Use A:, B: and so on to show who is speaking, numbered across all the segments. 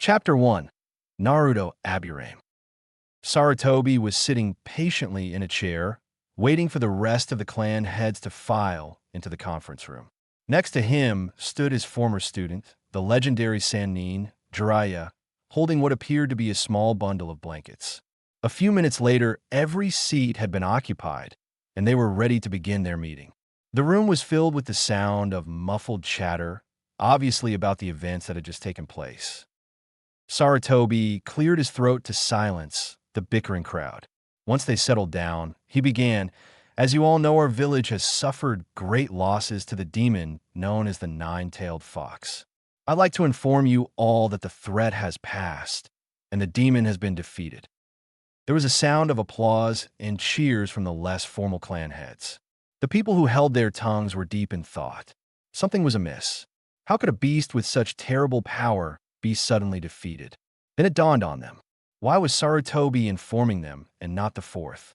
A: Chapter 1. Naruto Aburame. Sarutobi was sitting patiently in a chair, waiting for the rest of the clan heads to file into the conference room. Next to him stood his former student, the legendary Sannin, Jiraiya, holding what appeared to be a small bundle of blankets. A few minutes later, every seat had been occupied, and they were ready to begin their meeting. The room was filled with the sound of muffled chatter, obviously about the events that had just taken place. Sarutobi cleared his throat to silence the bickering crowd. Once they settled down, he began, "As you all know, our village has suffered great losses to the demon known as the Nine-Tailed Fox. I'd like to inform you all that the threat has passed, and the demon has been defeated." There was a sound of applause and cheers from the less formal clan heads. The people who held their tongues were deep in thought. Something was amiss. How could a beast with such terrible power be suddenly defeated? Then it dawned on them. Why was Sarutobi informing them and not the fourth?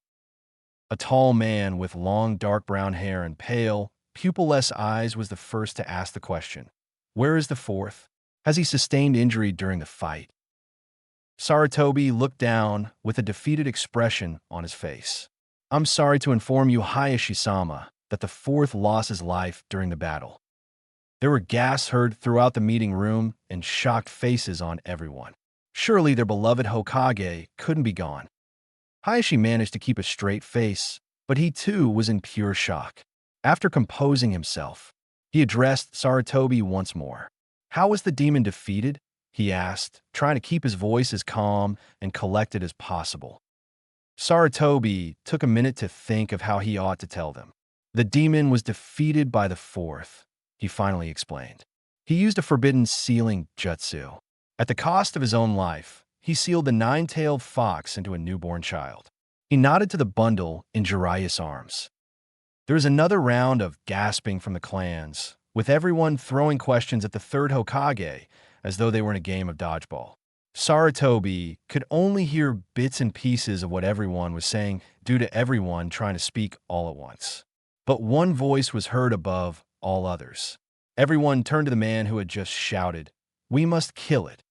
A: A tall man with long dark brown hair and pale, pupil-less eyes was the first to ask the question. Where is the fourth? Has he sustained injury during the fight? Sarutobi looked down with a defeated expression on his face. I'm sorry to inform you, Hayashi-sama, that the fourth lost his life during the battle. There were gasps heard throughout the meeting room and shocked faces on everyone. Surely their beloved Hokage couldn't be gone. Hayashi managed to keep a straight face, but he too was in pure shock. After composing himself, he addressed Sarutobi once more. How was the demon defeated? He asked, trying to keep his voice as calm and collected as possible. Sarutobi took a minute to think of how he ought to tell them. The demon was defeated by the fourth, he finally explained. He used a forbidden sealing jutsu. At the cost of his own life, he sealed the nine-tailed fox into a newborn child. He nodded to the bundle in Jiraiya's arms. There was another round of gasping from the clans, with everyone throwing questions at the third Hokage as though they were in a game of dodgeball. Sarutobi could only hear bits and pieces of what everyone was saying due to everyone trying to speak all at once. But one voice was heard above all others. Everyone turned to the man who had just shouted, "We must kill it."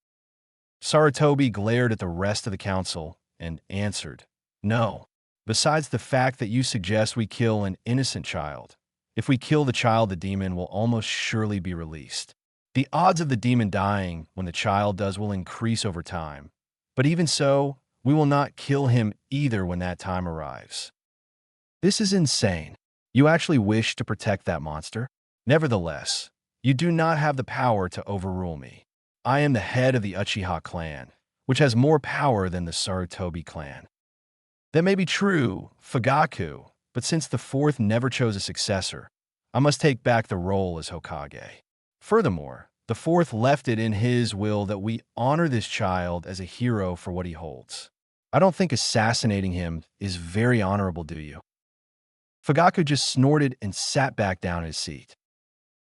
A: Sarutobi glared at the rest of the council and answered, "No. Besides the fact that you suggest we kill an innocent child, if we kill the child, the demon will almost surely be released. The odds of the demon dying when the child does will increase over time. But even so, we will not kill him either when that time arrives." This is insane. You actually wish to protect that monster? Nevertheless, you do not have the power to overrule me. I am the head of the Uchiha clan, which has more power than the Sarutobi clan. That may be true, Fugaku, but since the fourth never chose a successor, I must take back the role as Hokage. Furthermore, the fourth left it in his will that we honor this child as a hero for what he holds. I don't think assassinating him is very honorable, do you? Fugaku just snorted and sat back down in his seat.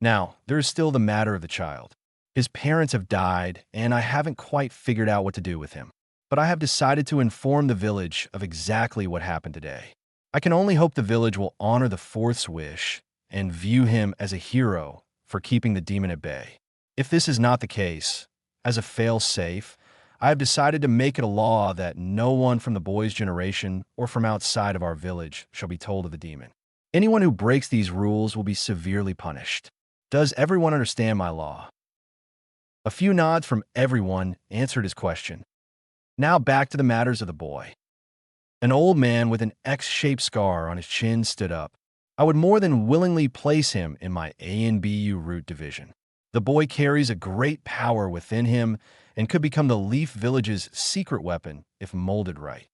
A: Now, there is still the matter of the child. His parents have died, and I haven't quite figured out what to do with him. But I have decided to inform the village of exactly what happened today. I can only hope the village will honor the fourth's wish and view him as a hero for keeping the demon at bay. If this is not the case, as a fail-safe, I have decided to make it a law that no one from the boys' generation or from outside of our village shall be told of the demon. Anyone who breaks these rules will be severely punished. Does everyone understand my law? A few nods from everyone answered his question. Now back to the matters of the boy. An old man with an X-shaped scar on his chin stood up. I would more than willingly place him in my ANBU root division. The boy carries a great power within him and could become the Leaf Village's secret weapon if molded right.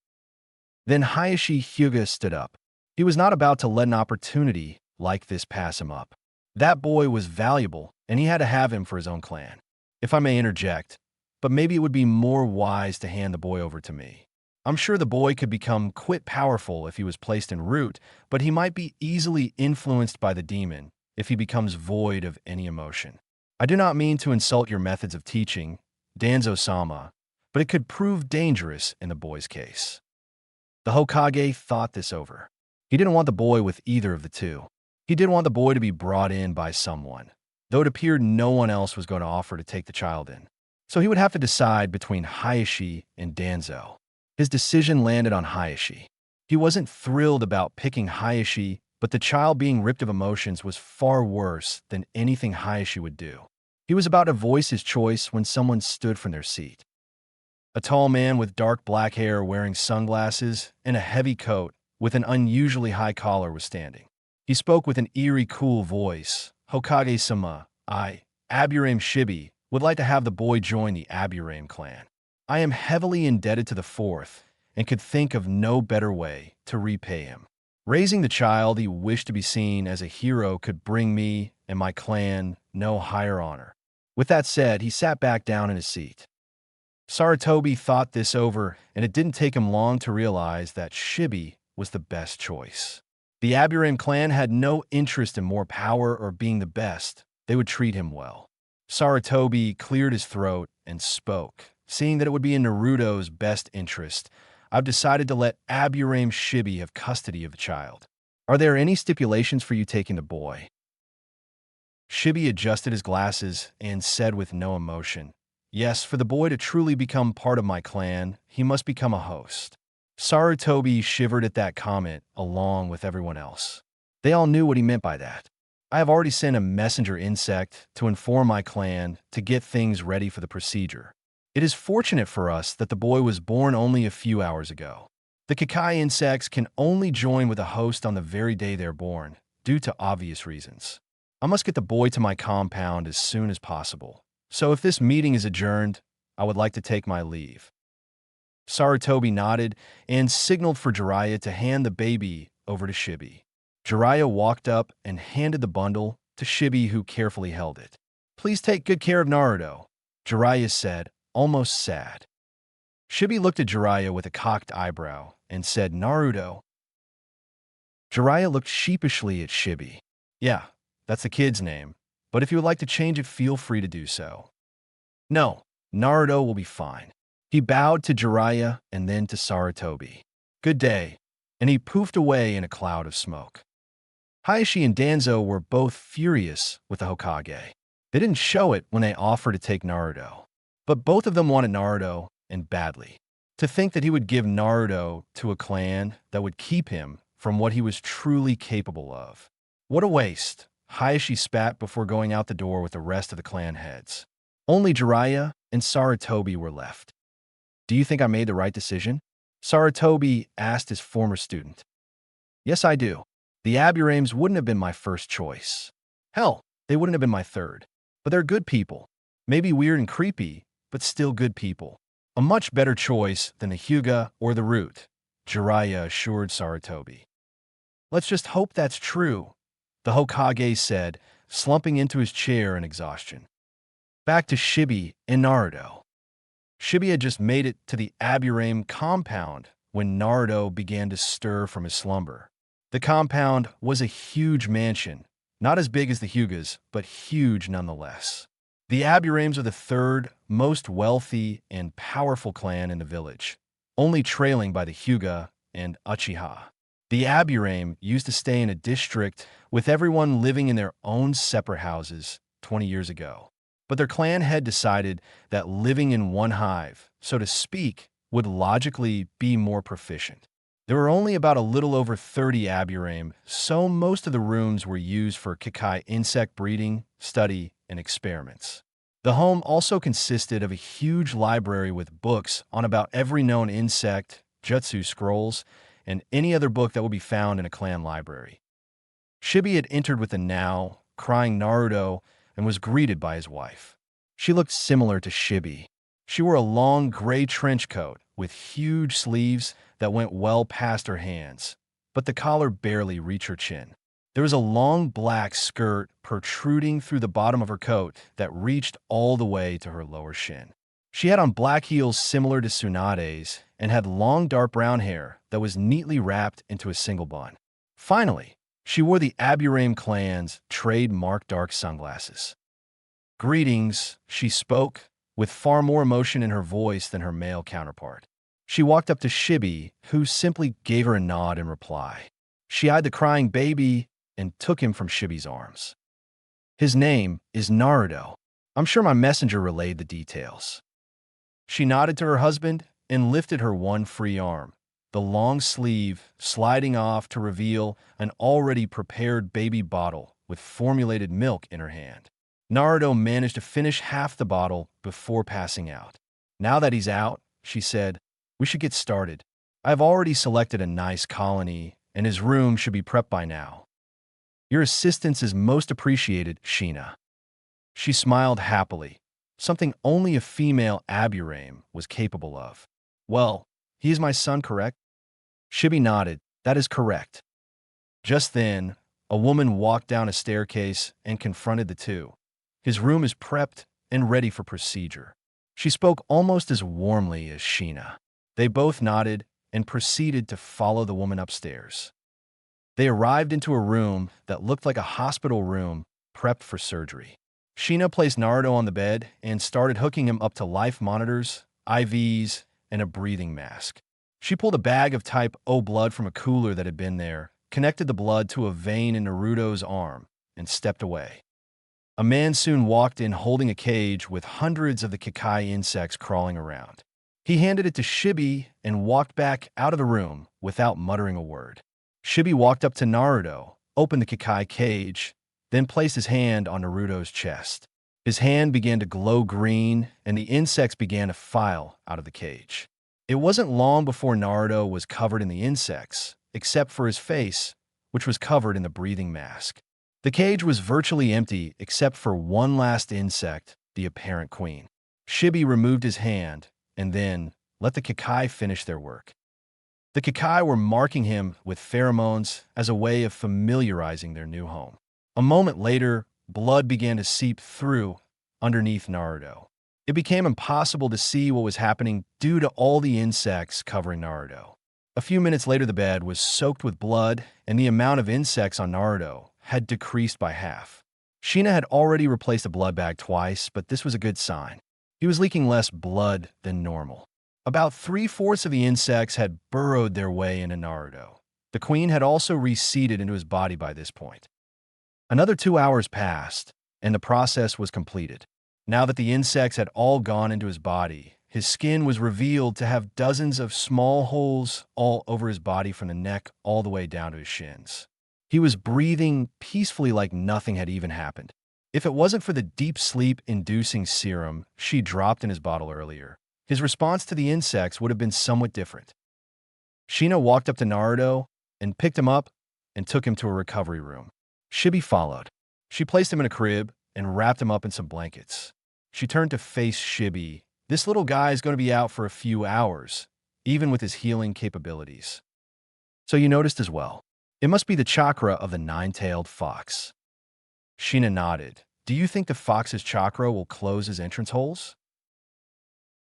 A: Then Hayashi Hyuga stood up. He was not about to let an opportunity like this pass him up. That boy was valuable, and he had to have him for his own clan. If I may interject, but maybe it would be more wise to hand the boy over to me. I'm sure the boy could become quite powerful if he was placed in root, but he might be easily influenced by the demon if he becomes void of any emotion. I do not mean to insult your methods of teaching, Danzo-sama, but it could prove dangerous in the boy's case. The Hokage thought this over. He didn't want the boy with either of the two. He did want the boy to be brought in by someone, though it appeared no one else was going to offer to take the child in. So he would have to decide between Hayashi and Danzo. His decision landed on Hayashi. He wasn't thrilled about picking Hayashi, but the child being ripped of emotions was far worse than anything Hayashi would do. He was about to voice his choice when someone stood from their seat. A tall man with dark black hair wearing sunglasses and a heavy coat with an unusually high collar was standing. He spoke with an eerie, cool voice. Hokage-sama, I, Aburame Shibi, would like to have the boy join the Aburame clan. I am heavily indebted to the fourth and could think of no better way to repay him. Raising the child he wished to be seen as a hero could bring me and my clan no higher honor. With that said, he sat back down in his seat. Sarutobi thought this over, and it didn't take him long to realize that Shibi was the best choice. The Aburame clan had no interest in more power or being the best. They would treat him well. Sarutobi cleared his throat and spoke. Seeing that it would be in Naruto's best interest, I've decided to let Aburame Shibi have custody of the child. Are there any stipulations for you taking the boy? Shibi adjusted his glasses and said with no emotion, Yes, for the boy to truly become part of my clan, he must become a host. Sarutobi shivered at that comment along with everyone else. They all knew what he meant by that. I have already sent a messenger insect to inform my clan to get things ready for the procedure. It is fortunate for us that the boy was born only a few hours ago. The Kakai insects can only join with a host on the very day they're born, due to obvious reasons. I must get the boy to my compound as soon as possible. So if this meeting is adjourned, I would like to take my leave. Sarutobi nodded and signaled for Jiraiya to hand the baby over to Shibi. Jiraiya walked up and handed the bundle to Shibi, who carefully held it. Please take good care of Naruto, Jiraiya said, almost sad. Shibi looked at Jiraiya with a cocked eyebrow and said, Naruto. Jiraiya looked sheepishly at Shibi. Yeah, that's the kid's name, but if you would like to change it, feel free to do so. No, Naruto will be fine. He bowed to Jiraiya and then to Sarutobi. Good day, and he poofed away in a cloud of smoke. Hayashi and Danzo were both furious with the Hokage. They didn't show it when they offered to take Naruto, but both of them wanted Naruto, and badly. To think that he would give Naruto to a clan that would keep him from what he was truly capable of. What a waste, Hayashi spat before going out the door with the rest of the clan heads. Only Jiraiya and Sarutobi were left. Do you think I made the right decision? Sarutobi asked his former student. Yes, I do. The Aburames wouldn't have been my first choice. Hell, they wouldn't have been my third. But they're good people. Maybe weird and creepy, but still good people. A much better choice than the Hyuga or the Root, Jiraiya assured Sarutobi. Let's just hope that's true, the Hokage said, slumping into his chair in exhaustion. Back to Shibi and Naruto. Shibi had just made it to the Aburame compound when Naruto began to stir from his slumber. The compound was a huge mansion, not as big as the Hyugas, but huge nonetheless. The Aburames are the third most wealthy and powerful clan in the village, only trailing by the Hyuga and Uchiha. The Aburame used to stay in a district with everyone living in their own separate houses 20 years ago. But their clan had decided that living in one hive, so to speak, would logically be more proficient. There were only about a little over 30 Aburame, so most of the rooms were used for Kakai insect breeding, study, and experiments. The home also consisted of a huge library with books on about every known insect, jutsu scrolls, and any other book that would be found in a clan library. Shibi had entered with a now, crying Naruto, and was greeted by his wife. She looked similar to Shibi. She wore a long gray trench coat with huge sleeves that went well past her hands, but the collar barely reached her chin. There was a long black skirt protruding through the bottom of her coat that reached all the way to her lower shin. She had on black heels similar to Tsunade's and had long dark brown hair that was neatly wrapped into a single bun. Finally, she wore the Aburame clan's trademark dark sunglasses. Greetings, she spoke, with far more emotion in her voice than her male counterpart. She walked up to Shibi, who simply gave her a nod in reply. She eyed the crying baby and took him from Shibi's arms. His name is Naruto. I'm sure my messenger relayed the details. She nodded to her husband and lifted her one free arm, the long sleeve sliding off to reveal an already prepared baby bottle with formulated milk in her hand. Naruto managed to finish half the bottle before passing out. Now that he's out, she said, we should get started. I've already selected a nice colony, and his room should be prepped by now. Your assistance is most appreciated, Sheena. She smiled happily, something only a female Aburame was capable of. Well, he is my son, correct? Shibi nodded. That is correct. Just then, a woman walked down a staircase and confronted the two. His room is prepped and ready for procedure. She spoke almost as warmly as Sheena. They both nodded and proceeded to follow the woman upstairs. They arrived into a room that looked like a hospital room prepped for surgery. Sheena placed Naruto on the bed and started hooking him up to life monitors, IVs, and a breathing mask. She pulled a bag of type O blood from a cooler that had been there, connected the blood to a vein in Naruto's arm, and stepped away. A man soon walked in holding a cage with hundreds of the Kakai insects crawling around. He handed it to Shibi and walked back out of the room without muttering a word. Shibi walked up to Naruto, opened the Kakai cage, then placed his hand on Naruto's chest. His hand began to glow green, and the insects began to file out of the cage. It wasn't long before Naruto was covered in the insects, except for his face, which was covered in the breathing mask. The cage was virtually empty except for one last insect, the apparent queen. Shibi removed his hand and then let the Kakai finish their work. The Kakai were marking him with pheromones as a way of familiarizing their new home. A moment later, blood began to seep through underneath Naruto. It became impossible to see what was happening due to all the insects covering Naruto. A few minutes later, the bed was soaked with blood, and the amount of insects on Naruto had decreased by half. Sheena had already replaced a blood bag twice, but this was a good sign. He was leaking less blood than normal. About 3/4 of the insects had burrowed their way into Naruto. The queen had also reseeded into his body by this point. Another 2 hours passed, and the process was completed. Now that the insects had all gone into his body, his skin was revealed to have dozens of small holes all over his body from the neck all the way down to his shins. He was breathing peacefully like nothing had even happened. If it wasn't for the deep sleep-inducing serum she dropped in his bottle earlier, his response to the insects would have been somewhat different. Sheena walked up to Naruto and picked him up and took him to a recovery room. Shibi followed. She placed him in a crib and wrapped him up in some blankets. She turned to face Shibi. This little guy is going to be out for a few hours, even with his healing capabilities. So you noticed as well. It must be the chakra of the nine-tailed fox. Sheena nodded. Do you think the fox's chakra will close his entrance holes?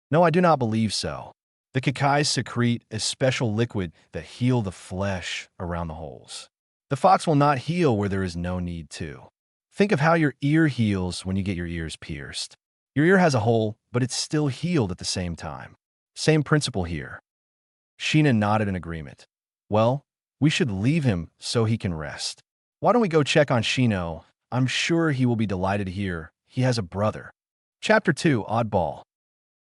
A: No, I do not believe so. The Kakais secrete a special liquid that heal the flesh around the holes. The fox will not heal where there is no need to. Think of how your ear heals when you get your ears pierced. Your ear has a hole, but it's still healed at the same time. Same principle here. Sheena nodded in agreement. Well, we should leave him so he can rest. Why don't we go check on Shino? I'm sure he will be delighted to hear he has a brother. Chapter 2, Oddball.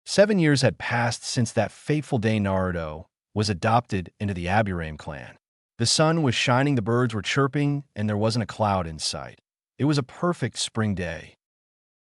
A: 7 years had passed since that fateful day Naruto was adopted into the Aburame clan. The sun was shining, the birds were chirping, and there wasn't a cloud in sight. It was a perfect spring day.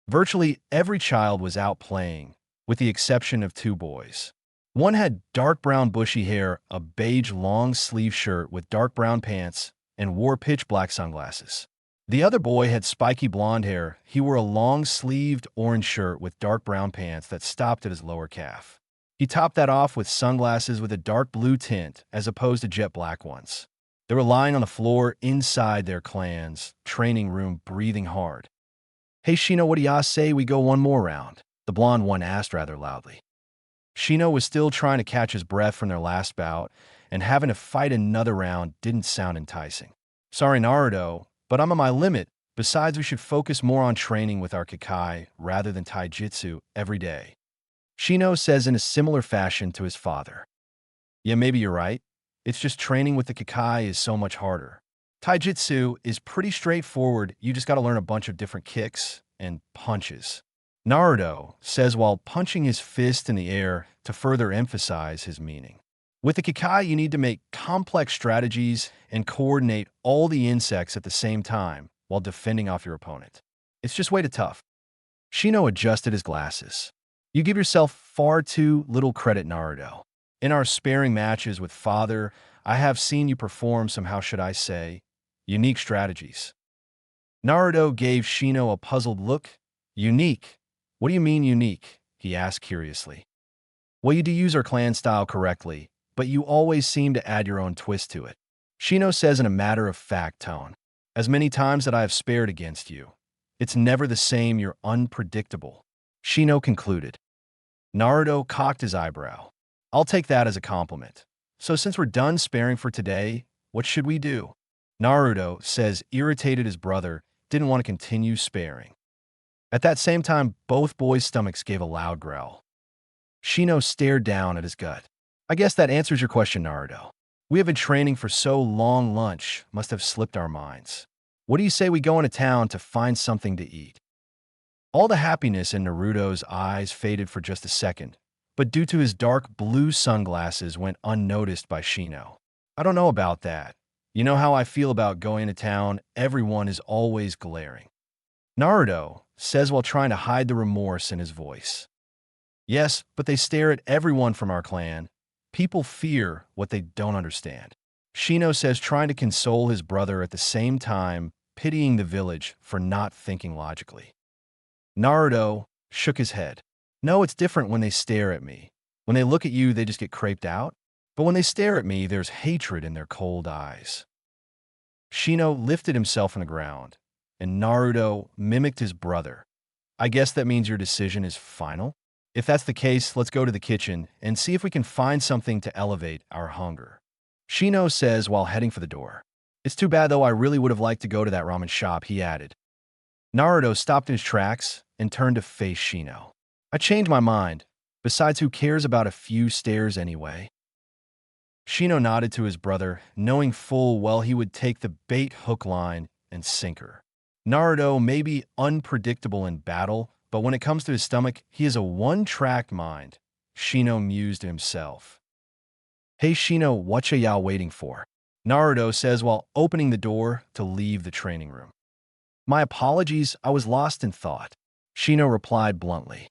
A: Virtually every child was out playing, with the exception of 2 boys. One had dark brown bushy hair, a beige long-sleeve shirt with dark brown pants, and wore pitch black sunglasses. The other boy had spiky blonde hair. He wore a long-sleeved orange shirt with dark brown pants that stopped at his lower calf. He topped that off with sunglasses with a dark blue tint as opposed to jet black ones. They were lying on the floor inside their clan's training room, breathing hard. Hey, Shino, what do ya say we go one more round? The blonde one asked rather loudly. Shino was still trying to catch his breath from their last bout, and having to fight another round didn't sound enticing. Sorry, Naruto, but I'm at my limit. Besides, we should focus more on training with our Kakai rather than taijutsu every day. Shino says in a similar fashion to his father. Yeah, maybe you're right. It's just training with the Kakai is so much harder. Taijutsu is pretty straightforward. You just got to learn a bunch of different kicks, and punches. Naruto says while punching his fist in the air to further emphasize his meaning. With the Kekai, you need to make complex strategies and coordinate all the insects at the same time while defending off your opponent. It's just way too tough. Shino adjusted his glasses. You give yourself far too little credit, Naruto. In our sparring matches with Father, I have seen you perform some, how should I say, unique strategies. Naruto gave Shino a puzzled look. Unique? What do you mean unique? He asked curiously. Well, you do use our clan style correctly, but you always seem to add your own twist to it. Shino says in a matter-of-fact tone. As many times that I have spared against you, it's never the same, you're unpredictable. Shino concluded. Naruto cocked his eyebrow. I'll take that as a compliment. So since we're done sparring for today, what should we do? Naruto says, irritated his brother didn't want to continue sparring. At that same time, both boys' stomachs gave a loud growl. Shino stared down at his gut. I guess that answers your question, Naruto. We have been training for so long, lunch must have slipped our minds. What do you say we go into town to find something to eat? All the happiness in Naruto's eyes faded for just a second, but due to his dark blue sunglasses went unnoticed by Shino. I don't know about that. You know how I feel about going to town, everyone is always glaring. Naruto says while trying to hide the remorse in his voice. Yes, but they stare at everyone from our clan. People fear what they don't understand. Shino says, trying to console his brother at the same time, pitying the village for not thinking logically. Naruto shook his head. No, it's different when they stare at me. When they look at you, they just get creeped out. But when they stare at me, there's hatred in their cold eyes. Shino lifted himself from the ground, and Naruto mimicked his brother. I guess that means your decision is final? If that's the case, let's go to the kitchen and see if we can find something to elevate our hunger. Shino says while heading for the door. It's too bad though, I really would have liked to go to that ramen shop, he added. Naruto stopped in his tracks and turned to face Shino. I changed my mind. Besides, who cares about a few stairs anyway? Shino nodded to his brother, knowing full well he would take the bait hook, line, and sinker. Naruto may be unpredictable in battle, but when it comes to his stomach, he is a one-track mind, Shino mused to himself. Hey Shino, what y'all waiting for? Naruto says while opening the door to leave the training room. My apologies, I was lost in thought. Shino replied bluntly.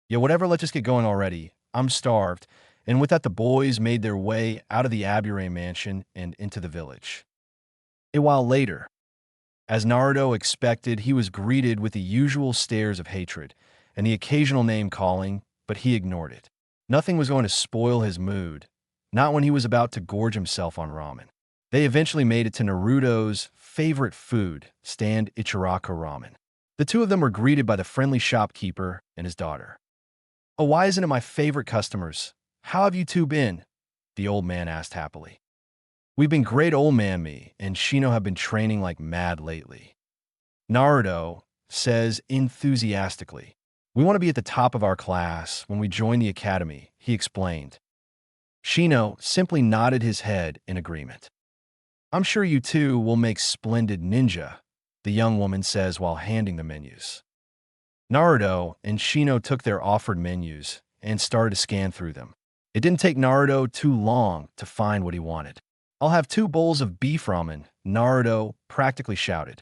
A: Yeah, whatever, let's just get going already. I'm starved. And with that, the boys made their way out of the Aburame mansion and into the village. A while later, as Naruto expected, he was greeted with the usual stares of hatred and the occasional name-calling, but he ignored it. Nothing was going to spoil his mood, not when he was about to gorge himself on ramen. They eventually made it to Naruto's favorite food stand, Ichiraku Ramen. The two of them were greeted by the friendly shopkeeper and his daughter. Oh, why isn't it my favorite customers? How have you two been? The old man asked happily. We've been great, old man. Me and Shino have been training like mad lately. Naruto says enthusiastically. We want to be at the top of our class when we join the academy, he explained. Shino simply nodded his head in agreement. I'm sure you two will make splendid ninja, the young woman says while handing the menus. Naruto and Shino took their offered menus and started to scan through them. It didn't take Naruto too long to find what he wanted. I'll have 2 bowls of beef ramen, Naruto practically shouted.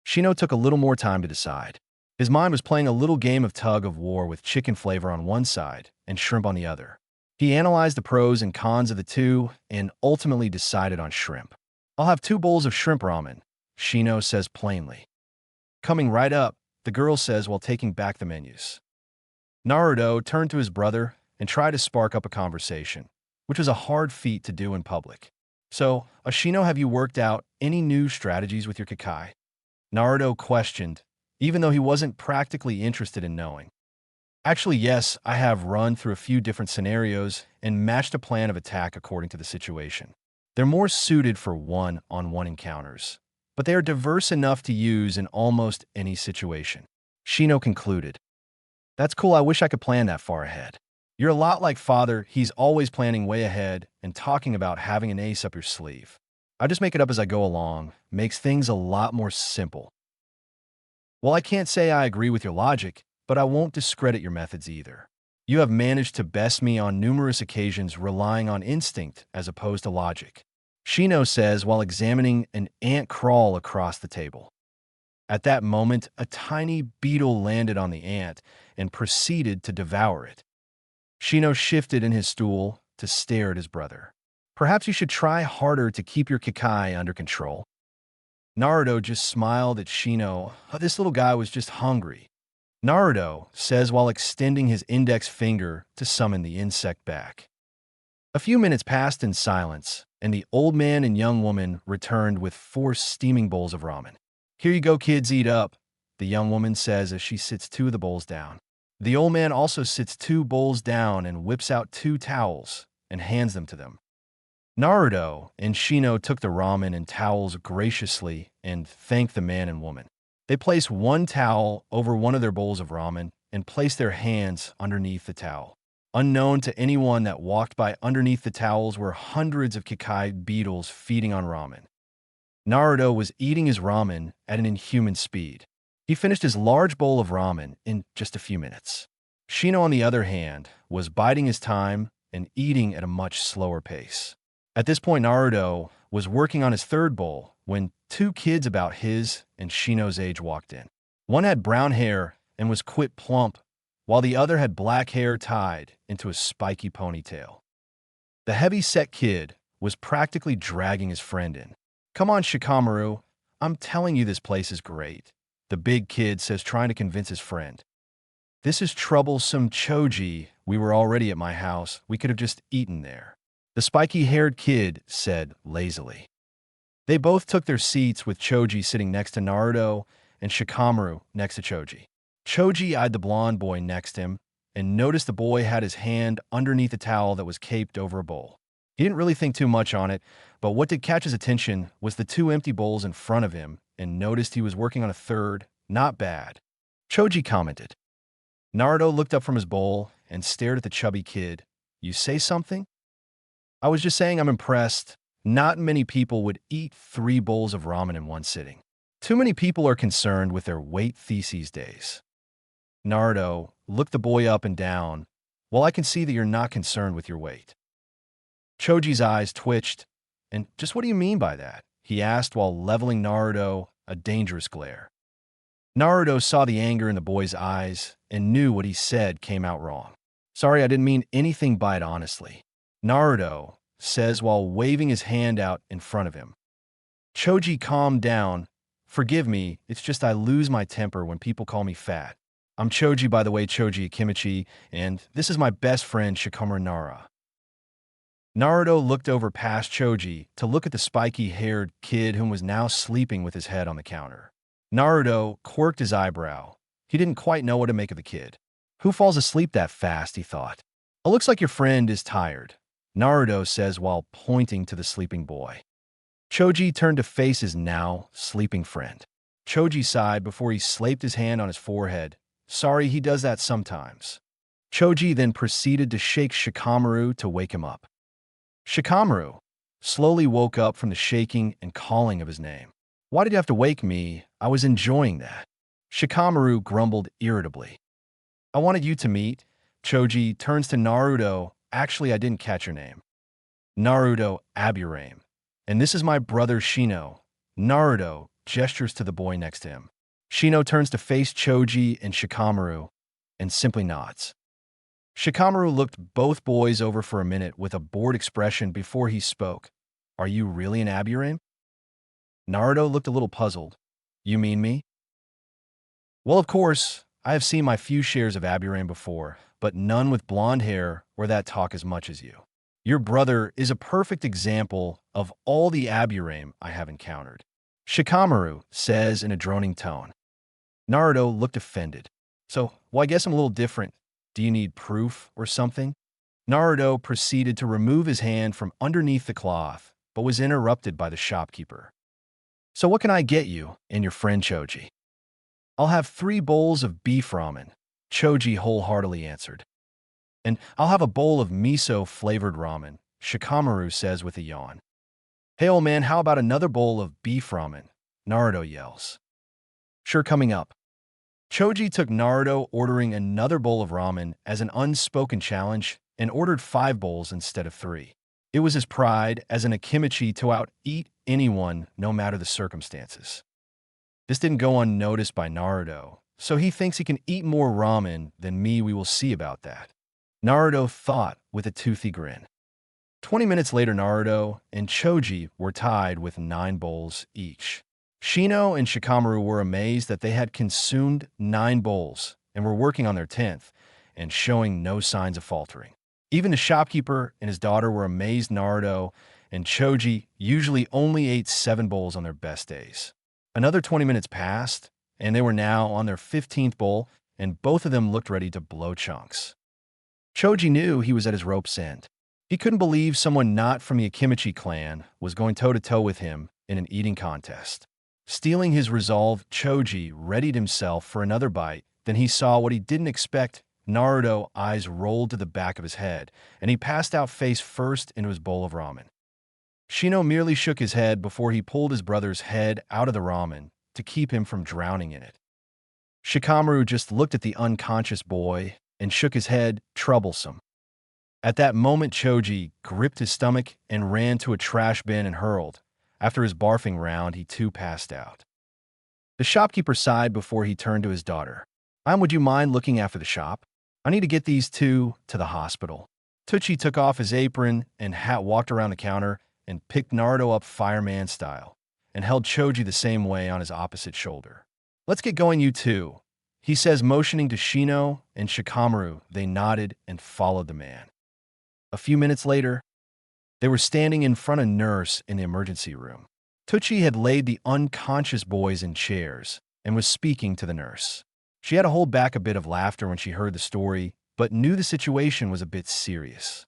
A: Shino took a little more time to decide. His mind was playing a little game of tug of war with chicken flavor on one side and shrimp on the other. He analyzed the pros and cons of the two and ultimately decided on shrimp. I'll have 2 bowls of shrimp ramen, Shino says plainly. Coming right up, the girl says while taking back the menus. Naruto turned to his brother and tried to spark up a conversation, which was a hard feat to do in public. So, Ashino, have you worked out any new strategies with your Kekai? Naruto questioned, even though he wasn't practically interested in knowing. Actually, yes, I have run through a few different scenarios and matched a plan of attack according to the situation. They're more suited for one-on-one encounters, but they are diverse enough to use in almost any situation. Shino concluded. That's cool, I wish I could plan that far ahead. You're a lot like Father, he's always planning way ahead and talking about having an ace up your sleeve. I just make it up as I go along, makes things a lot more simple. Well, I can't say I agree with your logic, but I won't discredit your methods either. You have managed to best me on numerous occasions relying on instinct as opposed to logic. Shino says while examining an ant crawl across the table. At that moment, a tiny beetle landed on the ant and proceeded to devour it. Shino shifted in his stool to stare at his brother. Perhaps you should try harder to keep your Kikai under control. Naruto just smiled at Shino. "Oh, this little guy was just hungry." Naruto says while extending his index finger to summon the insect back. A few minutes passed in silence, and the old man and young woman returned with 4 steaming bowls of ramen. "Here you go, kids, eat up," the young woman says as she sits 2 of the bowls down. The old man also sits 2 bowls down and whips out 2 towels and hands them to them. Naruto and Shino took the ramen and towels graciously and thanked the man and woman. They placed 1 towel over one of their bowls of ramen and placed their hands underneath the towel. Unknown to anyone that walked by, underneath the towels were hundreds of Kikai beetles feeding on ramen. Naruto was eating his ramen at an inhuman speed. He finished his large bowl of ramen in just a few minutes. Shino, on the other hand, was biding his time and eating at a much slower pace. At this point, Naruto was working on his 3rd bowl when 2 kids about his and Shino's age walked in. One had brown hair and was quite plump, while the other had black hair tied into a spiky ponytail. The heavy-set kid was practically dragging his friend in. "Come on, Shikamaru, I'm telling you this place is great," the big kid says, trying to convince his friend. "This is troublesome, Choji. We were already at my house. We could have just eaten there," the spiky-haired kid said lazily. They both took their seats, with Choji sitting next to Naruto and Shikamaru next to Choji. Choji eyed the blonde boy next to him and noticed the boy had his hand underneath a towel that was caped over a bowl. He didn't really think too much on it, but what did catch his attention was the 2 empty bowls in front of him, and noticed he was working on a 3rd. "Not bad," Choji commented. Naruto looked up from his bowl and stared at the chubby kid. "You say something?" "I was just saying I'm impressed. Not many people would eat 3 bowls of ramen in one sitting. Too many people are concerned with their weight these days." Naruto looked the boy up and down. "Well, I can see that you're not concerned with your weight." Choji's eyes twitched. "And just what do you mean by that?" he asked while leveling Naruto a dangerous glare. Naruto saw the anger in the boy's eyes and knew what he said came out wrong. "Sorry, I didn't mean anything by it, honestly," Naruto says while waving his hand out in front of him. Choji calmed down. "Forgive me, it's just I lose my temper when people call me fat. I'm Choji, by the way, Choji Akimichi, and this is my best friend Shikamaru Nara." Naruto looked over past Choji to look at the spiky-haired kid whom was now sleeping with his head on the counter. Naruto quirked his eyebrow. He didn't quite know what to make of the kid. "Who falls asleep that fast?" he thought. "It looks like your friend is tired," Naruto says while pointing to the sleeping boy. Choji turned to face his now sleeping friend. Choji sighed before he slapped his hand on his forehead. "Sorry, he does that sometimes." Choji then proceeded to shake Shikamaru to wake him up. Shikamaru slowly woke up from the shaking and calling of his name. "Why did you have to wake me? I was enjoying that," Shikamaru grumbled irritably. "I wanted you to meet." Choji turns to Naruto. "Actually, I didn't catch your name." "Naruto Aburame. And this is my brother Shino." Naruto gestures to the boy next to him. Shino turns to face Choji and Shikamaru and simply nods. Shikamaru looked both boys over for a minute with a bored expression before he spoke. "Are you really an Aburame?" Naruto looked a little puzzled. "You mean me?" "Well, of course, I have seen my few shares of Aburame before, but none with blonde hair or that talk as much as you. Your brother is a perfect example of all the Aburame I have encountered," Shikamaru says in a droning tone. Naruto looked offended. Well, I guess I'm a little different. Do you need proof or something?" Naruto proceeded to remove his hand from underneath the cloth, but was interrupted by the shopkeeper. "So what can I get you and your friend Choji?" "I'll have 3 bowls of beef ramen," Choji wholeheartedly answered. "And I'll have a bowl of miso-flavored ramen," Shikamaru says with a yawn. "Hey, old man, how about another bowl of beef ramen?" Naruto yells. "Sure, coming up." Choji took Naruto ordering another bowl of ramen as an unspoken challenge and ordered 5 bowls instead of 3. It was his pride as an Akimichi to out-eat anyone no matter the circumstances. This didn't go unnoticed by Naruto, so he thinks he can eat more ramen than me. We will see about that, Naruto thought with a toothy grin. 20 minutes later, Naruto and Choji were tied with 9 bowls each. Shino and Shikamaru were amazed that they had consumed 9 bowls and were working on their 10th and showing no signs of faltering. Even the shopkeeper and his daughter were amazed Naruto and Choji usually only ate 7 bowls on their best days. Another 20 minutes passed, and they were now on their 15th bowl, and both of them looked ready to blow chunks. Choji knew he was at his rope's end. He couldn't believe someone not from the Akimichi clan was going toe-to-toe with him in an eating contest. Stealing his resolve, Choji readied himself for another bite. Then he saw what he didn't expect. Naruto eyes rolled to the back of his head, and he passed out face first into his bowl of ramen. Shino merely shook his head before he pulled his brother's head out of the ramen to keep him from drowning in it. Shikamaru just looked at the unconscious boy and shook his head, troublesome. At that moment, Choji gripped his stomach and ran to a trash bin and hurled. After his barfing round, he too passed out. The shopkeeper sighed before he turned to his daughter. Would you mind looking after the shop? I need to get these two to the hospital. Tucci took off his apron and hat, walked around the counter, and picked Naruto up fireman style, and held Choji the same way on his opposite shoulder. Let's get going, you two, he says, motioning to Shino and Shikamaru. They nodded and followed the man. A few minutes later, they were standing in front of a nurse in the emergency room. Tucci had laid the unconscious boys in chairs and was speaking to the nurse. She had to hold back a bit of laughter when she heard the story, but knew the situation was a bit serious.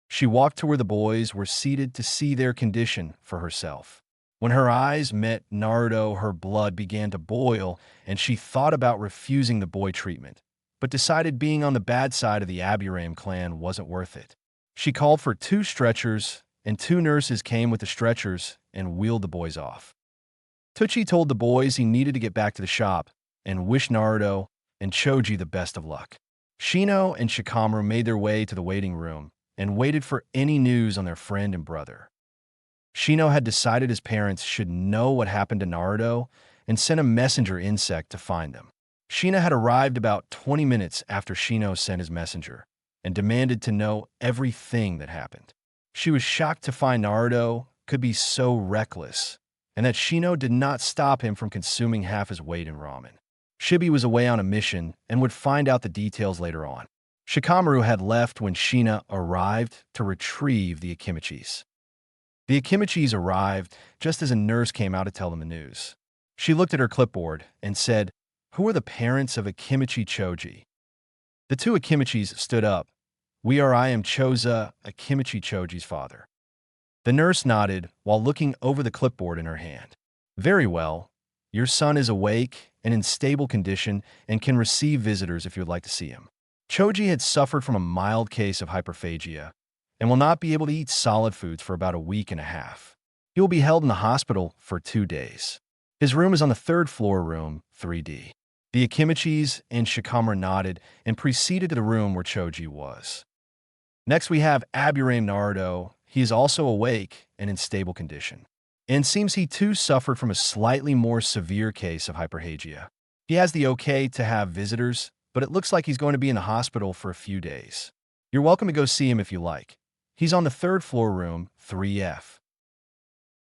A: She walked to where the boys were seated to see their condition for herself. When her eyes met Naruto, her blood began to boil, and she thought about refusing the boy treatment, but decided being on the bad side of the Aburame clan wasn't worth it. She called for 2 stretchers, and 2 nurses came with the stretchers and wheeled the boys off. Tucci told the boys he needed to get back to the shop and wished Naruto and Choji the best of luck. Shino and Shikamaru made their way to the waiting room and waited for any news on their friend and brother. Shino had decided his parents should know what happened to Naruto and sent a messenger insect to find them. Shino had arrived about 20 minutes after Shino sent his messenger and demanded to know everything that happened. She was shocked to find Naruto could be so reckless and that Shino did not stop him from consuming half his weight in ramen. Shibi was away on a mission and would find out the details later on. Shikamaru had left when Shina arrived to retrieve the Akimichis. The Akimichis arrived just as a nurse came out to tell them the news. She looked at her clipboard and said, "Who are the parents of Akimichi Choji?" The 2 Akimichis stood up. I am Choza, Akimichi Choji's father." The nurse nodded while looking over the clipboard in her hand. "Very well. Your son is awake and in stable condition and can receive visitors if you would like to see him. Choji had suffered from a mild case of hyperphagia and will not be able to eat solid foods for about a week and a half. He will be held in the hospital for 2 days. His room is on the 3rd floor, room 3D. The Akimichis and Shikamaru nodded and proceeded to the room where Choji was. Next, we have Aburame Naruto. He is also awake and in stable condition, and seems he too suffered from a slightly more severe case of hyperphagia. He has the okay to have visitors, but it looks like he's going to be in the hospital for a few days. You're welcome to go see him if you like. He's on the 3rd floor, room 3F.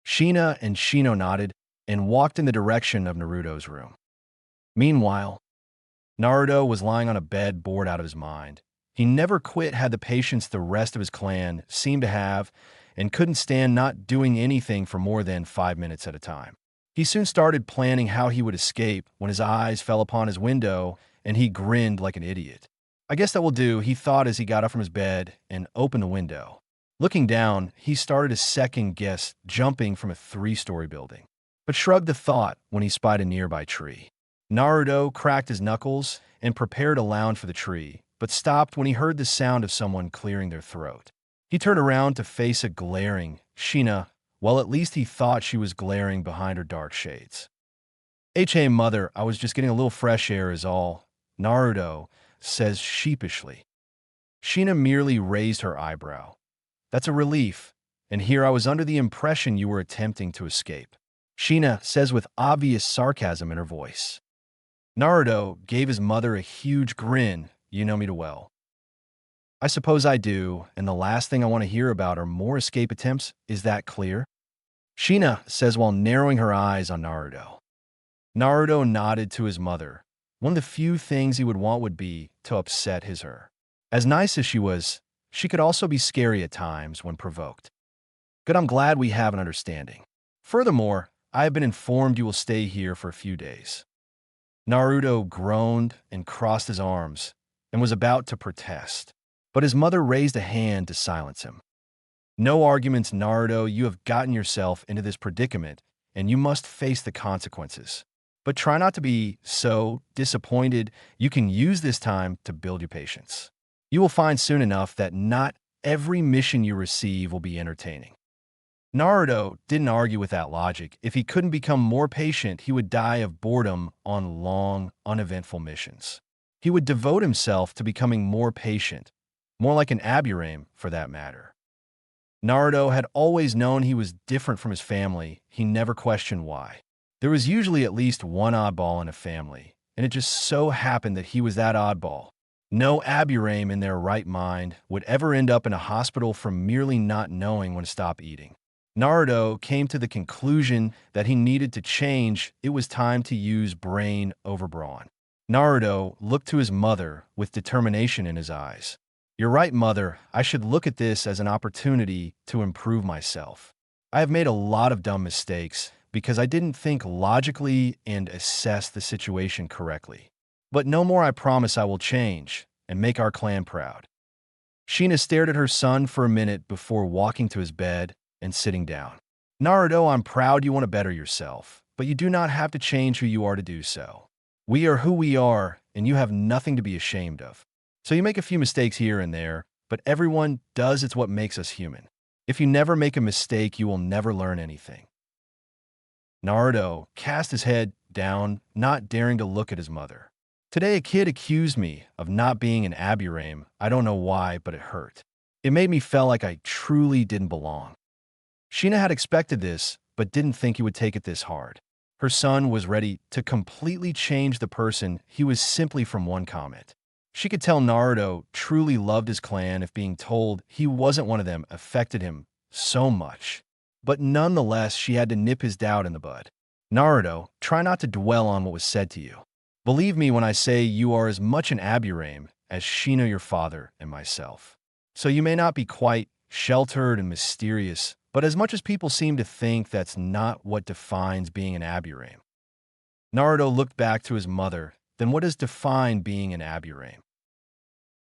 A: Shina and Shino nodded and walked in the direction of Naruto's room. Meanwhile, Naruto was lying on a bed, bored out of his mind. He never quit, had the patience the rest of his clan seemed to have, and couldn't stand not doing anything for more than 5 minutes at a time. He soon started planning how he would escape when his eyes fell upon his window and he grinned like an idiot. I guess that will do, he thought as he got up from his bed and opened the window. Looking down, he started to second guess jumping from a 3-story building, but shrugged the thought when he spied a nearby tree. Naruto cracked his knuckles and prepared to lounge for the tree, but stopped when he heard the sound of someone clearing their throat. He turned around to face a glaring Shina, well, at least he thought she was glaring behind her dark shades. Hey, mother, I was just getting a little fresh air is all, Naruto says sheepishly. Sheena merely raised her eyebrow. That's a relief, and here I was under the impression you were attempting to escape. Sheena says with obvious sarcasm in her voice. Naruto gave his mother a huge grin. You know me too well. I suppose I do, and the last thing I want to hear about are more escape attempts. Is that clear? Sheena says while narrowing her eyes on Naruto. Naruto nodded to his mother. One of the few things he would want would be to upset her. As nice as she was, she could also be scary at times when provoked. Good, I'm glad we have an understanding. Furthermore, I have been informed you will stay here for a few days. Naruto groaned and crossed his arms and was about to protest, but his mother raised a hand to silence him. No arguments, Naruto. You have gotten yourself into this predicament, and you must face the consequences. But try not to be so disappointed. You can use this time to build your patience. You will find soon enough that not every mission you receive will be entertaining. Naruto didn't argue with that logic. If he couldn't become more patient, he would die of boredom on long, uneventful missions. He would devote himself to becoming more patient, more like an Aburame for that matter. Naruto had always known he was different from his family. He never questioned why. There was usually at least one oddball in a family, and it just so happened that he was that oddball. No Aburame in their right mind would ever end up in a hospital from merely not knowing when to stop eating. Naruto came to the conclusion that he needed to change. It was time to use brain over brawn. Naruto looked to his mother with determination in his eyes. You're right, mother. I should look at this as an opportunity to improve myself. I have made a lot of dumb mistakes because I didn't think logically and assess the situation correctly. But no more. I promise I will change and make our clan proud. Sheena stared at her son for a minute before walking to his bed and sitting down. Naruto, I'm proud you want to better yourself, but you do not have to change who you are to do so. We are who we are, and you have nothing to be ashamed of. So you make a few mistakes here and there, but everyone does. It's what makes us human. If you never make a mistake, you will never learn anything. Naruto cast his head down, not daring to look at his mother. Today, a kid accused me of not being an Aburame. I don't know why, but it hurt. It made me feel like I truly didn't belong. Sheena had expected this, but didn't think he would take it this hard. Her son was ready to completely change the person he was simply from one comment. She could tell Naruto truly loved his clan if being told he wasn't one of them affected him so much. But nonetheless, she had to nip his doubt in the bud. Naruto, try not to dwell on what was said to you. Believe me when I say you are as much an Aburame as Sheena, your father, and myself. So you may not be quite sheltered and mysterious, but as much as people seem to think, that's not what defines being an Aburame. Naruto looked back to his mother. Then what does define being an Aburame?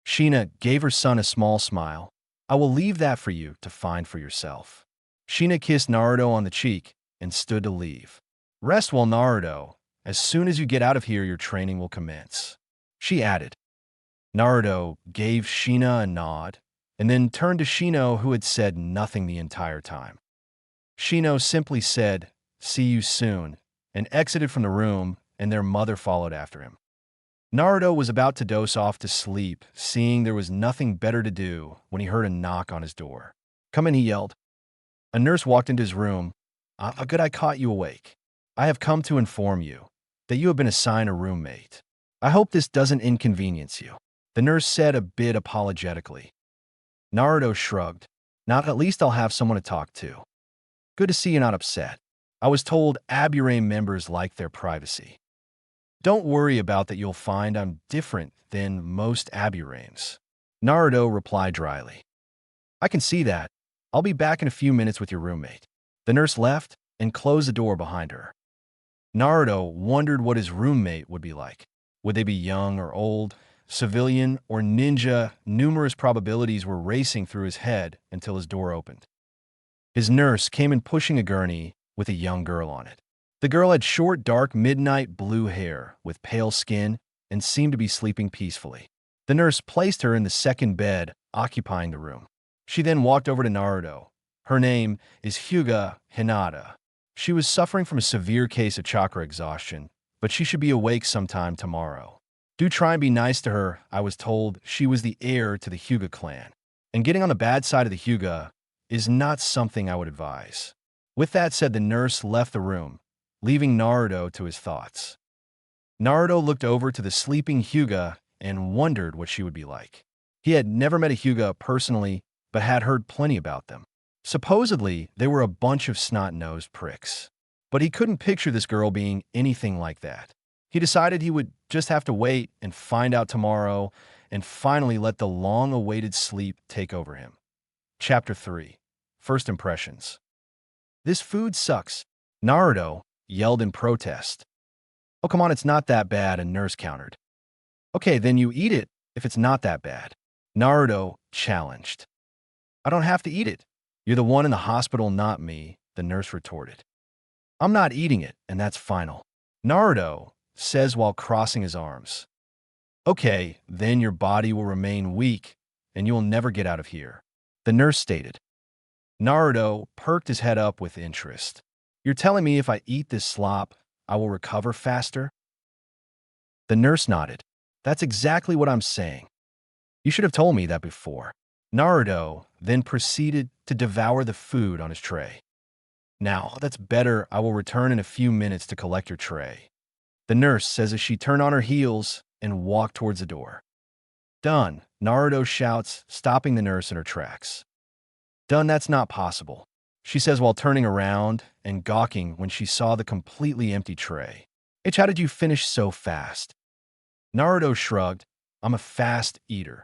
A: Sheena gave her son a small smile. I will leave that for you to find for yourself. Sheena kissed Naruto on the cheek and stood to leave. Rest well, Naruto. As soon as you get out of here, your training will commence. She added. Naruto gave Sheena a nod and then turned to Shino, who had said nothing the entire time. Shino simply said, see you soon, and exited from the room, and their mother followed after him. Naruto was about to doze off to sleep, seeing there was nothing better to do when he heard a knock on his door. Come in, he yelled. A nurse walked into his room. Good, I caught you awake. I have come to inform you that you have been assigned a roommate. I hope this doesn't inconvenience you, the nurse said a bit apologetically. Naruto shrugged. Not, at least I'll have someone to talk to. Good to see you're not upset. I was told Aburame members like their privacy. Don't worry about that. You'll find I'm different than most Aburames. Naruto replied dryly. I can see that. I'll be back in a few minutes with your roommate. The nurse left and closed the door behind her. Naruto wondered what his roommate would be like. Would they be young or old, civilian or ninja? Numerous probabilities were racing through his head until his door opened. His nurse came in pushing a gurney with a young girl on it. The girl had short, dark, midnight blue hair with pale skin and seemed to be sleeping peacefully. The nurse placed her in the second bed, occupying the room. She then walked over to Naruto. Her name is Hyuga Hinata. She was suffering from a severe case of chakra exhaustion but she should be awake sometime tomorrow. Do try and be nice to her. I was told she was the heir to the Hyuga clan, and getting on the bad side of the Hyuga is not something I would advise. With that said, the nurse left the room, leaving Naruto to his thoughts. Naruto looked over to the sleeping Hyuga and wondered what she would be like. He had never met a Hyuga personally, but had heard plenty about them. Supposedly, they were a bunch of snot-nosed pricks. But he couldn't picture this girl being anything like that. He decided he would just have to wait and find out tomorrow and finally let the long-awaited sleep take over him. Chapter 3. First Impressions. This food sucks, Naruto yelled in protest. Oh, come on, it's not that bad, a nurse countered. Okay, then you eat it if it's not that bad, Naruto challenged. I don't have to eat it. You're the one in the hospital, not me, the nurse retorted. I'm not eating it, and that's final, Naruto says while crossing his arms. Okay, then your body will remain weak, and you will never get out of here, the nurse stated. Naruto perked his head up with interest. You're telling me if I eat this slop, I will recover faster? The nurse nodded. That's exactly what I'm saying. You should have told me that before. Naruto then proceeded to devour the food on his tray. Now, that's better. I will return in a few minutes to collect your tray, the nurse says as she turned on her heels and walked towards the door. Done, Naruto shouts, stopping the nurse in her tracks. Done, that's not possible, she says while turning around and gawking when she saw the completely empty tray. H, how did you finish so fast? Naruto shrugged. I'm a fast eater.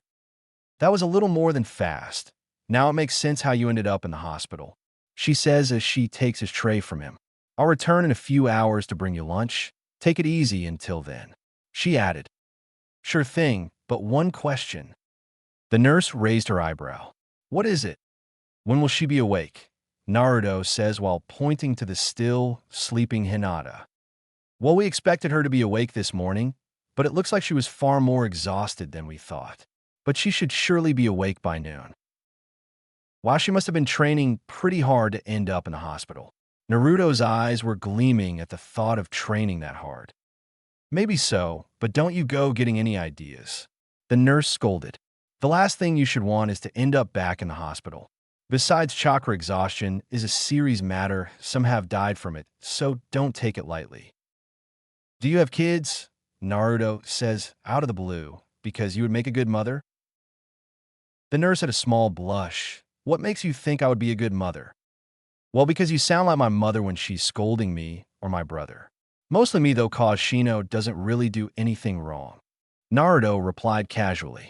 A: That was a little more than fast. Now it makes sense how you ended up in the hospital, she says as she takes his tray from him. I'll return in a few hours to bring you lunch. Take it easy until then, she added. Sure thing, but one question. The nurse raised her eyebrow. What is it? When will she be awake? Naruto says while pointing to the still sleeping Hinata. Well, we expected her to be awake this morning, but it looks like she was far more exhausted than we thought. But she should surely be awake by noon. Wow, she must have been training pretty hard to end up in the hospital. Naruto's eyes were gleaming at the thought of training that hard. Maybe so, but don't you go getting any ideas, the nurse scolded. The last thing you should want is to end up back in the hospital. Besides, chakra exhaustion is a serious matter. Some have died from it, so don't take it lightly. Do you have kids? Naruto says out of the blue, because you would make a good mother? The nurse had a small blush. What makes you think I would be a good mother? Well, because you sound like my mother when she's scolding me or my brother. Mostly me, though, cause Shino doesn't really do anything wrong. Naruto replied casually.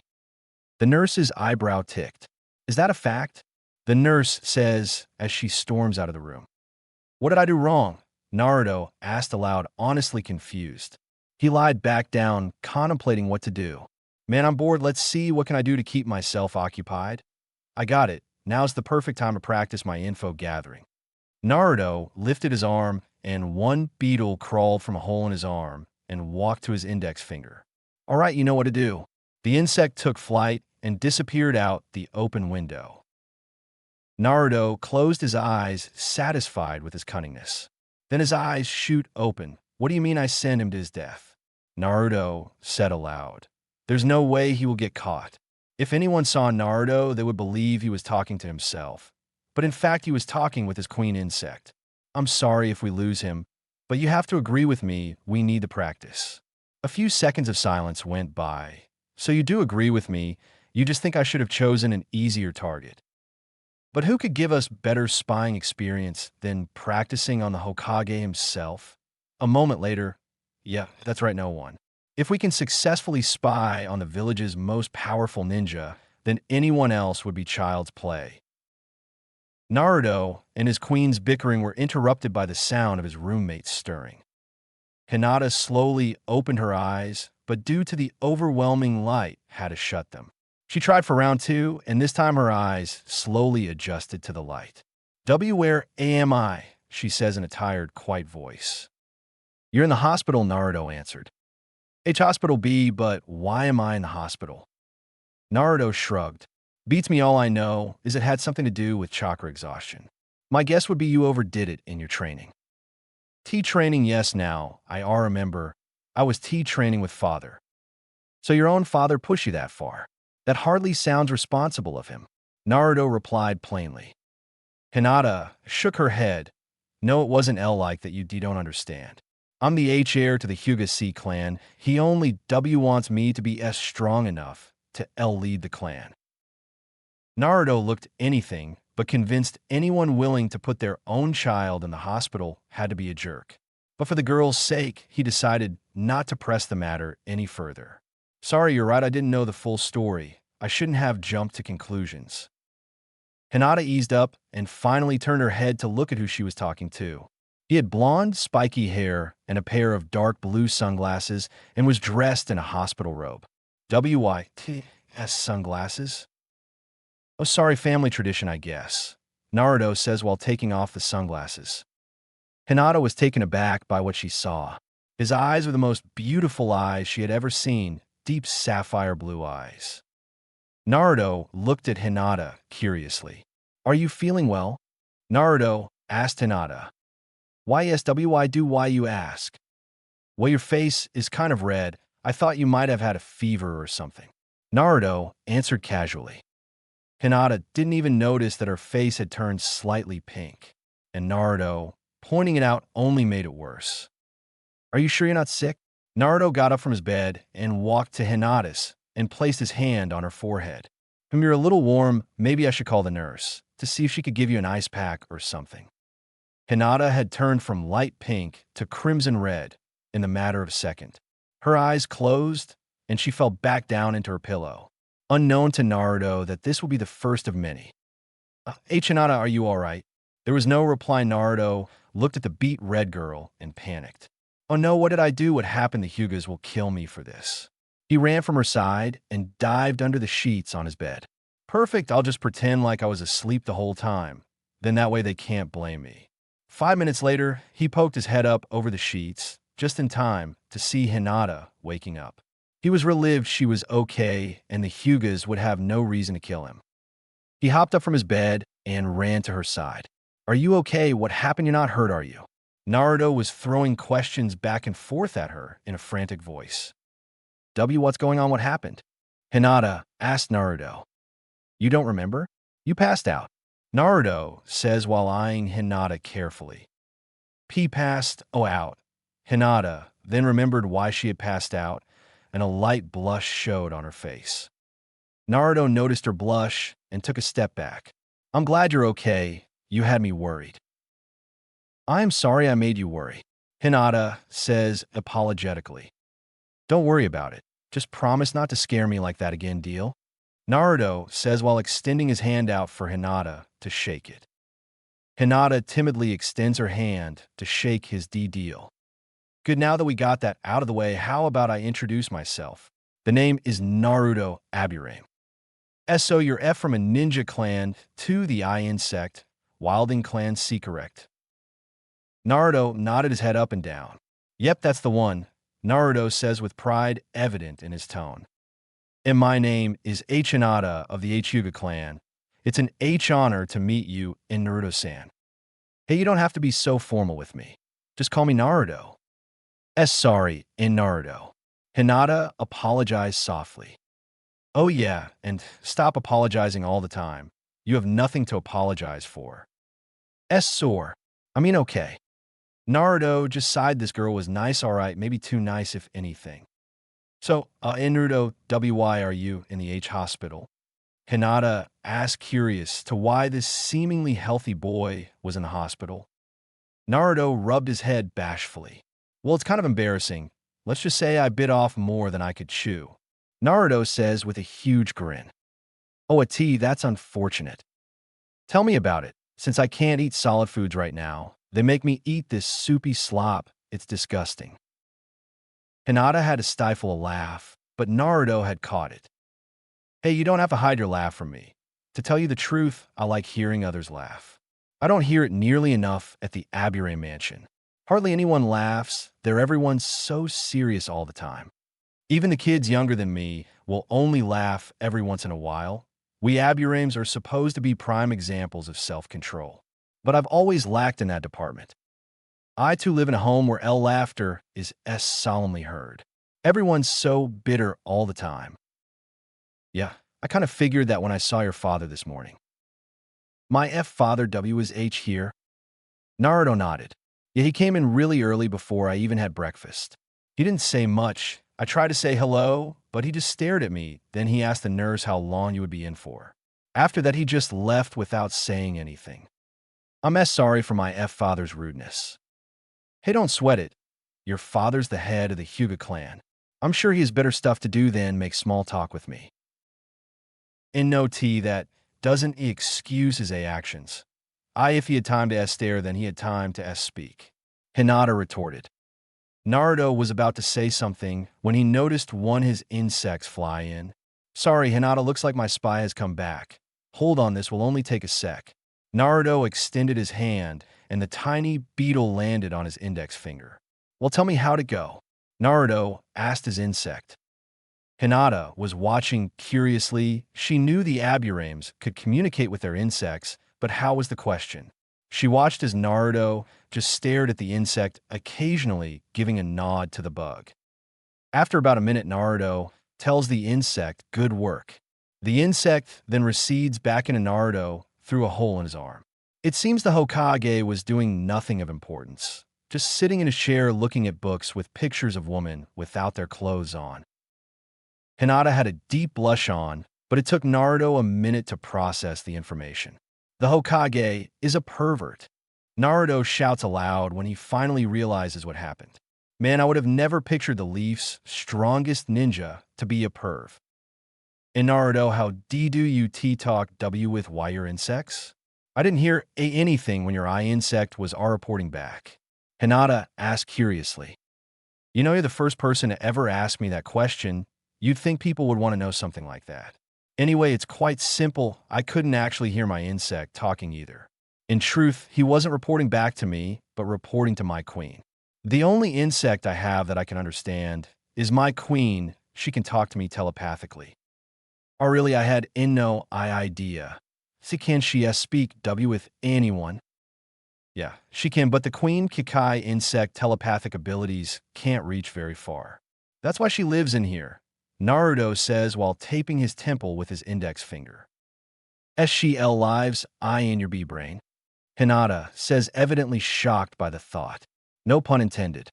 A: The nurse's eyebrow ticked. Is that a fact? The nurse says as she storms out of the room. What did I do wrong? Naruto asked aloud, honestly confused. He lied back down, contemplating what to do. Man, I'm bored. Let's see, what can I do to keep myself occupied? I got it. Now's the perfect time to practice my info gathering. Naruto lifted his arm, and one beetle crawled from a hole in his arm and walked to his index finger. All right, you know what to do. The insect took flight and disappeared out the open window. Naruto closed his eyes, satisfied with his cunningness. Then his eyes shoot open. What do you mean I send him to his death? Naruto said aloud. There's no way he will get caught. If anyone saw Naruto, they would believe he was talking to himself. But in fact, he was talking with his queen insect. I'm sorry if we lose him, but you have to agree with me, we need the practice. A few seconds of silence went by. So you do agree with me, you just think I should have chosen an easier target. But who could give us better spying experience than practicing on the Hokage himself? A moment later, yeah, that's right, no one. If we can successfully spy on the village's most powerful ninja, then anyone else would be child's play. Naruto and his queen's bickering were interrupted by the sound of his roommates stirring. Hinata slowly opened her eyes, but due to the overwhelming light, had to shut them. She tried for round 2, and this time her eyes slowly adjusted to the light. Where am I? She says in a tired, quiet voice. You're in the hospital, Naruto answered. H Hospital B, but why am I in the hospital? Naruto shrugged. Beats me, all I know is it had something to do with chakra exhaustion. My guess would be you overdid it in your training. Tea training, yes, now. I all remember. I was tea training with father. So your own father pushed you that far. That hardly sounds responsible of him. Naruto replied plainly. Hinata shook her head. No, it wasn't L like that you don't understand. I'm the H heir to the Hyuga C clan. He only W wants me to be S strong enough to L lead the clan. Naruto looked anything but convinced anyone willing to put their own child in the hospital had to be a jerk. But for the girl's sake, he decided not to press the matter any further. Sorry, you're right, I didn't know the full story. I shouldn't have jumped to conclusions. Hinata eased up and finally turned her head to look at who she was talking to. He had blonde, spiky hair and a pair of dark blue sunglasses and was dressed in a hospital robe. WITS sunglasses? Oh, sorry, family tradition, I guess, Naruto says while taking off the sunglasses. Hinata was taken aback by what she saw. His eyes were the most beautiful eyes she had ever seen, deep sapphire blue eyes. Naruto looked at Hinata curiously. Are you feeling well? Naruto asked Hinata. Why yes, why do why you ask? Well, your face is kind of red. I thought you might have had a fever or something. Naruto answered casually. Hinata didn't even notice that her face had turned slightly pink, and Naruto, pointing it out, only made it worse. Are you sure you're not sick? Naruto got up from his bed and walked to Hinata's and placed his hand on her forehead. You're a little warm, maybe I should call the nurse to see if she could give you an ice pack or something. Hinata had turned from light pink to crimson red in the matter of a second. Her eyes closed, and she fell back down into her pillow, unknown to Naruto that this would be the first of many. Hey, Hinata, are you all right? There was no reply. Naruto looked at the beet red girl and panicked. Oh no, what did I do? What happened? The Hyugas will kill me for this. He ran from her side and dived under the sheets on his bed. Perfect, I'll just pretend like I was asleep the whole time. Then that way they can't blame me. 5 minutes later, he poked his head up over the sheets, just in time to see Hinata waking up. He was relieved she was okay and the Hyugas would have no reason to kill him. He hopped up from his bed and ran to her side. Are you okay? What happened? You're not hurt, are you? Naruto was throwing questions back and forth at her in a frantic voice. What's going on? What happened? Hinata asked Naruto. You don't remember? You passed out. Naruto says while eyeing Hinata carefully. P passed out. Hinata then remembered why she had passed out, and a light blush showed on her face. Naruto noticed her blush and took a step back. I'm glad you're okay. You had me worried. I am sorry I made you worry, Hinata says apologetically. Don't worry about it. Just promise not to scare me like that again, deal? Naruto says while extending his hand out for Hinata to shake it. Hinata timidly extends her hand to shake his deal. Good, now that we got that out of the way, how about I introduce myself? The name is Naruto Aburame. So you're F from a ninja clan to the I insect, wilding clan, C correct? Naruto nodded his head up and down. Yep, that's the one, Naruto says with pride evident in his tone. And my name is H Hinata of the Hyuga clan. It's an H honor to meet you in Naruto-san. Hey, you don't have to be so formal with me. Just call me Naruto. Sorry, in Naruto. Hinata apologized softly. Oh yeah, and stop apologizing all the time. You have nothing to apologize for. Sore. I mean, okay. Naruto just sighed. This girl was nice, alright, maybe too nice if anything. So, in Naruto, why are you in the H hospital? Hinata asked, curious to why this seemingly healthy boy was in the hospital. Naruto rubbed his head bashfully. Well, it's kind of embarrassing. Let's just say I bit off more than I could chew. Naruto says with a huge grin. Oh, that's unfortunate. Tell me about it. Since I can't eat solid foods right now, they make me eat this soupy slop. It's disgusting. Hinata had to stifle a laugh, but Naruto had caught it. Hey, you don't have to hide your laugh from me. To tell you the truth, I like hearing others laugh. I don't hear it nearly enough at the Aburame mansion. Hardly anyone laughs. Everyone's so serious all the time. Even the kids younger than me will only laugh every once in a while. We Aburames are supposed to be prime examples of self-control. But I've always lacked in that department. I too live in a home where L laughter is S solemnly heard. Everyone's so bitter all the time. Yeah, I kind of figured that when I saw your father this morning. My F father W is H here. Naruto nodded. Yeah, he came in really early before I even had breakfast. He didn't say much. I tried to say hello, but he just stared at me. Then he asked the nurse how long you would be in for. After that, he just left without saying anything. I'm as sorry for my F father's rudeness. Hey, don't sweat it. Your father's the head of the Hyuga clan. I'm sure he has better stuff to do than make small talk with me. In no tea that doesn't excuse his actions. If he had time to stare, then he had time to speak. Hinata retorted. Naruto was about to say something when he noticed one of his insects fly in. Sorry, Hinata, looks like my spy has come back. Hold on, this will only take a sec. Naruto extended his hand, and the tiny beetle landed on his index finger. Well, tell me how'd it go? Naruto asked his insect. Hinata was watching curiously. She knew the Aburames could communicate with their insects, but how was the question? She watched as Naruto just stared at the insect, occasionally giving a nod to the bug. After about a minute, Naruto tells the insect, "Good work." The insect then recedes back into Naruto through a hole in his arm. It seems the Hokage was doing nothing of importance, just sitting in a chair looking at books with pictures of women without their clothes on. Hinata had a deep blush on, but it took Naruto a minute to process the information. The Hokage is a pervert. Naruto shouts aloud when he finally realizes what happened. Man, I would have never pictured the Leaf's strongest ninja to be a perv. In Naruto, how do you T-talk W with why you're insects? I didn't hear anything when your eye insect was reporting back. Hinata asked curiously. You know, you're the first person to ever ask me that question. You'd think people would want to know something like that. Anyway, it's quite simple. I couldn't actually hear my insect talking either. In truth, he wasn't reporting back to me, but reporting to my queen. The only insect I have that I can understand is my queen. She can talk to me telepathically. Oh, really, I had no idea. See, can she speak W with anyone? Yeah, she can, but the queen Kikai insect telepathic abilities can't reach very far. That's why she lives in here, Naruto says while taping his temple with his index finger. SGL lives, I in your B-brain. Hinata says, evidently shocked by the thought. No pun intended.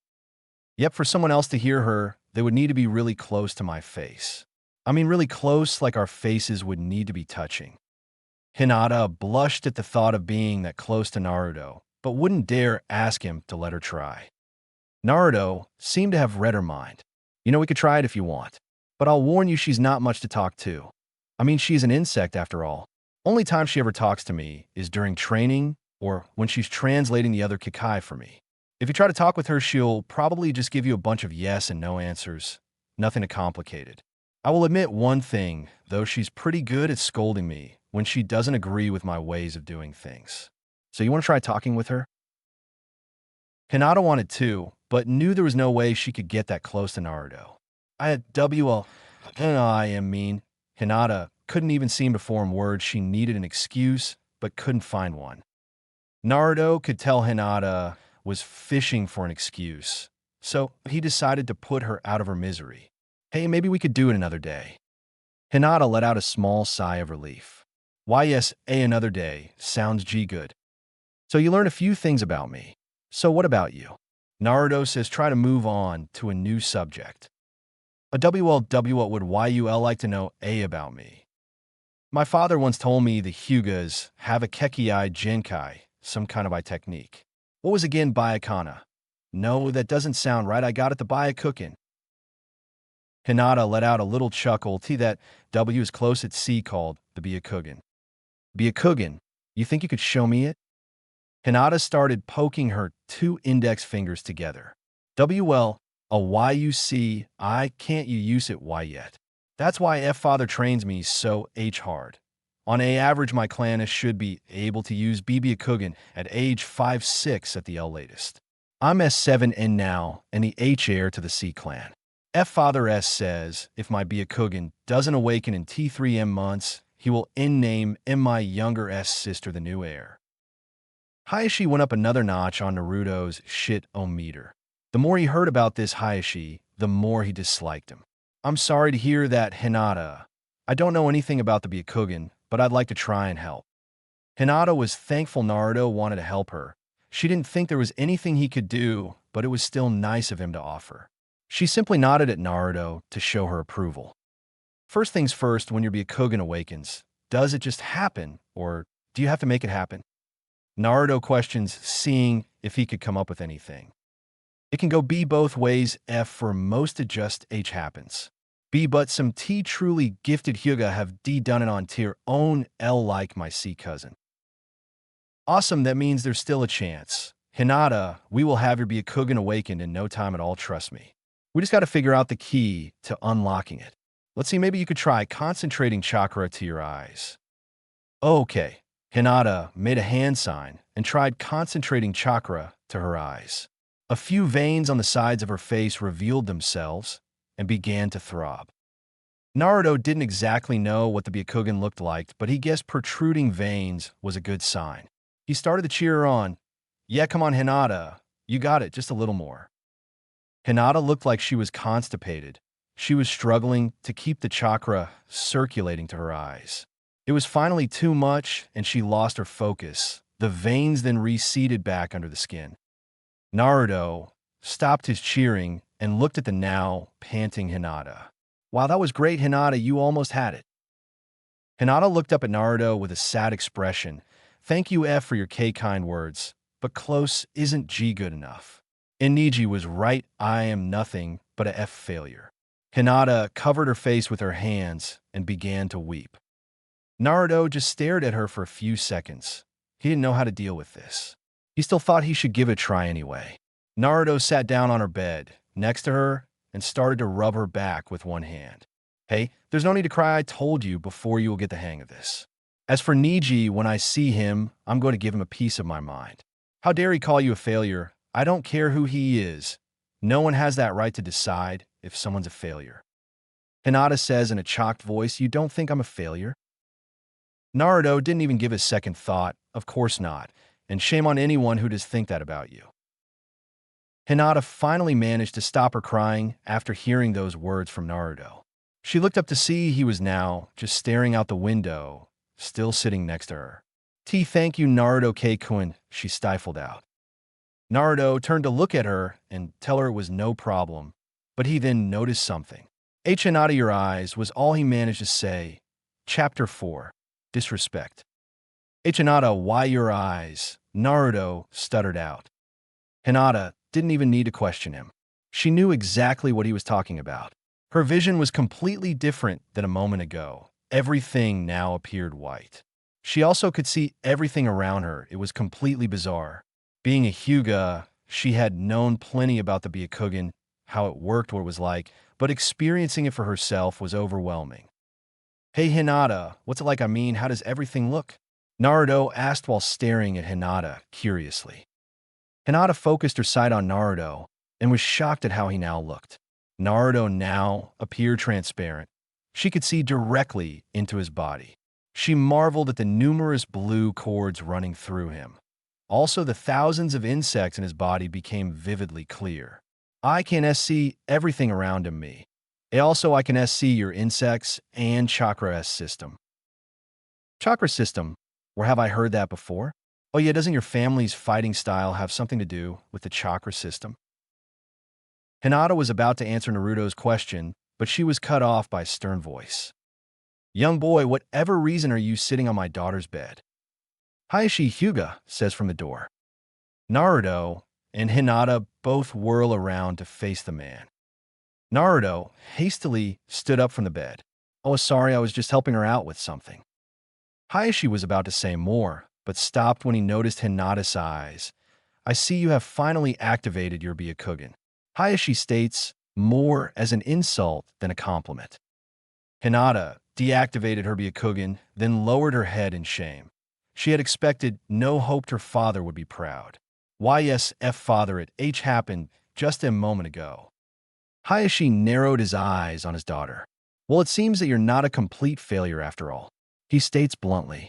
A: Yep, for someone else to hear her, they would need to be really close to my face. I mean really close, like our faces would need to be touching. Hinata blushed at the thought of being that close to Naruto, but wouldn't dare ask him to let her try. Naruto seemed to have read her mind. You know, we could try it if you want. But I'll warn you, she's not much to talk to. I mean, she's an insect after all. Only time she ever talks to me is during training or when she's translating the other Kikai for me. If you try to talk with her, she'll probably just give you a bunch of yes and no answers. Nothing too complicated. I will admit one thing, though, she's pretty good at scolding me when she doesn't agree with my ways of doing things. So you want to try talking with her? Hinata wanted to, but knew there was no way she could get that close to Naruto. I had I am mean. Hinata couldn't even seem to form words. She needed an excuse, but couldn't find one. Naruto could tell Hinata was fishing for an excuse, so he decided to put her out of her misery. Hey, maybe we could do it another day. Hinata let out a small sigh of relief. Why, yes, another day. Sounds good. So you learned a few things about me. So what about you? Naruto says try to move on to a new subject. A WLW, what would YUL like to know about me? My father once told me the Hyugas have a Kekkei Genkai, some kind of technique. What was again Byakuya? No, that doesn't sound right. I got it the Byakugan. Hinata let out a little chuckle. That W is close at C called the Byakugan. Byakugan, you think you could show me it? Hinata started poking her two index fingers together. WL, a YUC, I can't you use it Y yet. That's why F-father trains me so hard. On average, my clan should be able to use Byakugan at age 5-6 at the latest. I'm S7N now and the H heir to the C clan. F-father S says if my Byakugan doesn't awaken in T3M months, he will name my younger S sister the new heir. Hayashi went up another notch on Naruto's shit-o-meter. The more he heard about this Hayashi, the more he disliked him. I'm sorry to hear that, Hinata. I don't know anything about the Byakugan, but I'd like to try and help. Hinata was thankful Naruto wanted to help her. She didn't think there was anything he could do, but it was still nice of him to offer. She simply nodded at Naruto to show her approval. First things first, when your Byakugan awakens, does it just happen, or do you have to make it happen? Naruto questions, seeing if he could come up with anything. It can go B both ways. F for most it just H happens. B but some T truly gifted Hyuga have D done it on tier own L like my C cousin. Awesome, that means there's still a chance. Hinata, we will have your Byakugan awakened in no time at all, trust me. We just got to figure out the key to unlocking it. Let's see, maybe you could try concentrating chakra to your eyes. Okay. Hinata made a hand sign and tried concentrating chakra to her eyes. A few veins on the sides of her face revealed themselves and began to throb. Naruto didn't exactly know what the Byakugan looked like, but he guessed protruding veins was a good sign. He started to cheer her on. Yeah, come on, Hinata. You got it, just a little more. Hinata looked like she was constipated. She was struggling to keep the chakra circulating to her eyes. It was finally too much, and she lost her focus. The veins then receded back under the skin. Naruto stopped his cheering and looked at the now panting Hinata. Wow, that was great, Hinata. You almost had it. Hinata looked up at Naruto with a sad expression. Thank you, F, for your K kind words, but close isn't G good enough. And Niji was right. I am nothing but a F failure. Hinata covered her face with her hands and began to weep. Naruto just stared at her for a few seconds. He didn't know how to deal with this. He still thought he should give it a try anyway. Naruto sat down on her bed, next to her, and started to rub her back with one hand. Hey, there's no need to cry, I told you before you will get the hang of this. As for Niji, when I see him, I'm going to give him a piece of my mind. How dare he call you a failure? I don't care who he is. No one has that right to decide if someone's a failure. Hinata says in a chocked voice, you don't think I'm a failure? Naruto didn't even give a second thought. Of course not, and shame on anyone who does think that about you. Hinata finally managed to stop her crying after hearing those words from Naruto. She looked up to see he was now just staring out the window, still sitting next to her. Thank you, Naruto Keikun, she stifled out. Naruto turned to look at her and tell her it was no problem, but he then noticed something. Hinata, your eyes was all he managed to say. Chapter 4. Disrespect. Hinata, why your eyes? Naruto stuttered out. Hinata didn't even need to question him. She knew exactly what he was talking about. Her vision was completely different than a moment ago. Everything now appeared white. She also could see everything around her. It was completely bizarre. Being a Hyuga, she had known plenty about the Byakugan, how it worked, what it was like, but experiencing it for herself was overwhelming. Hey Hinata, what's it like? I mean, how does everything look? Naruto asked while staring at Hinata curiously. Hinata focused her sight on Naruto and was shocked at how he now looked. Naruto now appeared transparent. She could see directly into his body. She marveled at the numerous blue cords running through him. Also, the thousands of insects in his body became vividly clear. I can see everything around him, me. Also, I can see your insects and chakra S system. Chakra system? Where have I heard that before? Oh yeah, doesn't your family's fighting style have something to do with the chakra system? Hinata was about to answer Naruto's question, but she was cut off by a stern voice. Young boy, whatever reason are you sitting on my daughter's bed? Hayashi Hyuga says from the door. Naruto and Hinata both whirl around to face the man. Naruto hastily stood up from the bed. Oh, sorry, I was just helping her out with something. Hayashi was about to say more, but stopped when he noticed Hinata's eyes. I see you have finally activated your Byakugan. Hayashi states, more as an insult than a compliment. Hinata deactivated her Byakugan, then lowered her head in shame. She had expected, no hoped her father would be proud. Why yes, F father, it H happened just a moment ago. Hayashi narrowed his eyes on his daughter. Well, it seems that you're not a complete failure after all, he states bluntly.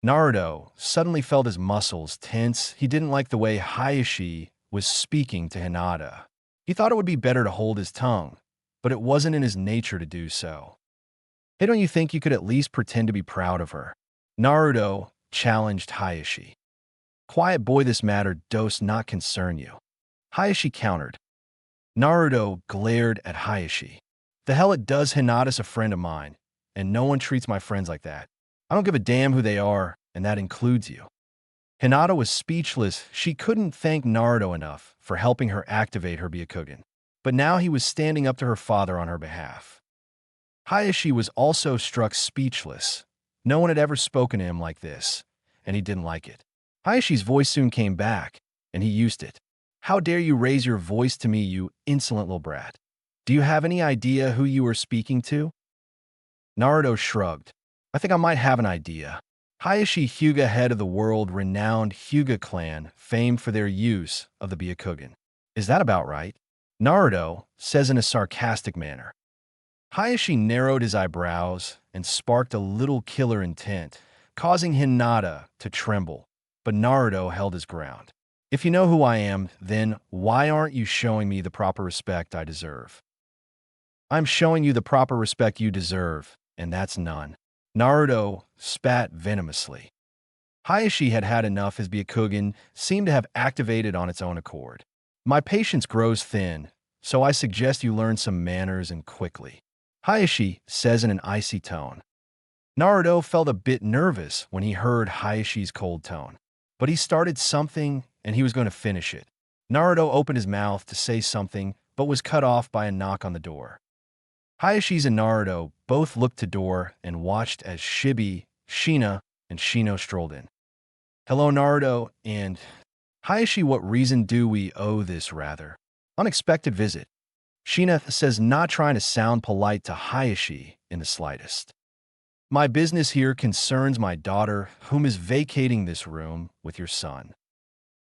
A: Naruto suddenly felt his muscles tense. He didn't like the way Hayashi was speaking to Hinata. He thought it would be better to hold his tongue, but it wasn't in his nature to do so. Hey, don't you think you could at least pretend to be proud of her? Naruto challenged Hayashi. Quiet boy, this matter does not concern you. Hayashi countered. Naruto glared at Hayashi. The hell it does, Hinata's a friend of mine, and no one treats my friends like that. I don't give a damn who they are, and that includes you. Hinata was speechless. She couldn't thank Naruto enough for helping her activate her Byakugan. But now he was standing up to her father on her behalf. Hayashi was also struck speechless. No one had ever spoken to him like this, and he didn't like it. Hayashi's voice soon came back, and he used it. How dare you raise your voice to me, you insolent little brat? Do you have any idea who you are speaking to? Naruto shrugged. I think I might have an idea. Hayashi Hyuga, head of the world-renowned Hyuga clan, famed for their use of the Byakugan. Is that about right? Naruto says in a sarcastic manner. Hayashi narrowed his eyebrows and sparked a little killer intent, causing Hinata to tremble, but Naruto held his ground. If you know who I am, then why aren't you showing me the proper respect I deserve? I'm showing you the proper respect you deserve, and that's none. Naruto spat venomously. Hayashi had had enough. His Byakugan seemed to have activated on its own accord. My patience grows thin, so I suggest you learn some manners and quickly. Hayashi says in an icy tone. Naruto felt a bit nervous when he heard Hayashi's cold tone. But he started something, and he was going to finish it. Naruto opened his mouth to say something, but was cut off by a knock on the door. Hayashi's and Naruto both looked to door and watched as Shibi, Shina, and Shino strolled in. Hello, Naruto, and Hayashi, what reason do we owe this rather unexpected visit? Shina says, not trying to sound polite to Hayashi in the slightest. My business here concerns my daughter, whom is vacating this room with your son.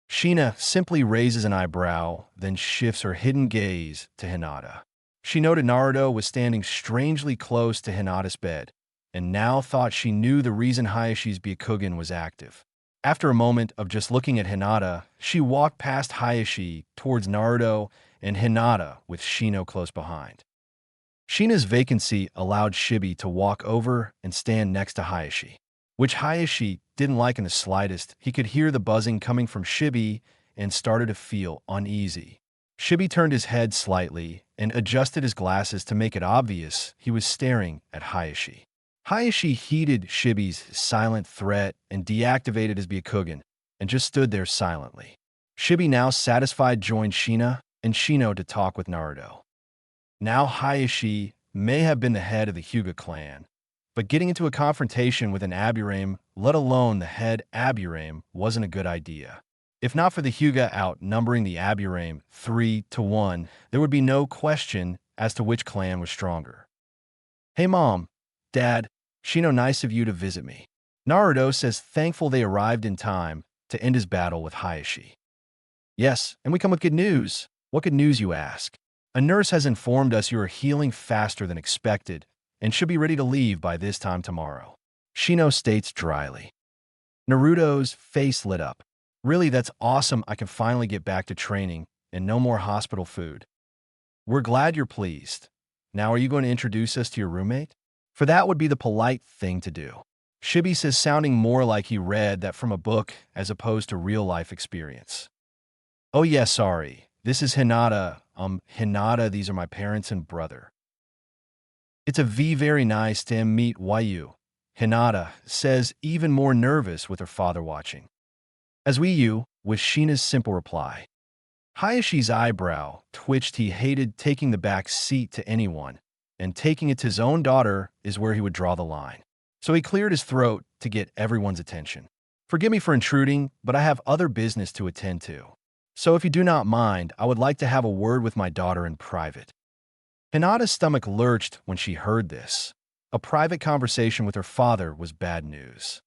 A: Shina simply raises an eyebrow, then shifts her hidden gaze to Hinata. She noted Naruto was standing strangely close to Hinata's bed, and now thought she knew the reason Hayashi's Byakugan was active. After a moment of just looking at Hinata, she walked past Hayashi towards Naruto and Hinata with Shino close behind. Shina's vacancy allowed Shibi to walk over and stand next to Hayashi, which Hayashi didn't like in the slightest. He could hear the buzzing coming from Shibi and started to feel uneasy. Shibi turned his head slightly and adjusted his glasses to make it obvious he was staring at Hayashi. Hayashi heeded Shibi's silent threat and deactivated his Byakugan and just stood there silently. Shibi, now satisfied, joined Shina and Shino to talk with Naruto. Now Hayashi may have been the head of the Hyuga clan, but getting into a confrontation with an Aburame, let alone the head Aburame, wasn't a good idea. If not for the Hyuga outnumbering the Aburame 3-1, there would be no question as to which clan was stronger. Hey Mom, Dad, Shino, nice of you to visit me. Naruto says, thankful they arrived in time to end his battle with Hayashi. Yes, and we come with good news. What good news, you ask? A nurse has informed us you are healing faster than expected and should be ready to leave by this time tomorrow. Shino states dryly. Naruto's face lit up. Really, that's awesome. I can finally get back to training and no more hospital food. We're glad you're pleased. Now, are you going to introduce us to your roommate? For that would be the polite thing to do. Shibi says, sounding more like he read that from a book as opposed to real-life experience. Oh yeah, sorry. This is Hinata. Hinata, these are my parents and brother. It's a very nice to meet you. Hinata says, even more nervous with her father watching. As you, was Shina's simple reply. Hayashi's eyebrow twitched. He hated taking the back seat to anyone, and taking it to his own daughter is where he would draw the line. So he cleared his throat to get everyone's attention. Forgive me for intruding, but I have other business to attend to. So if you do not mind, I would like to have a word with my daughter in private. Hinata's stomach lurched when she heard this. A private conversation with her father was bad news.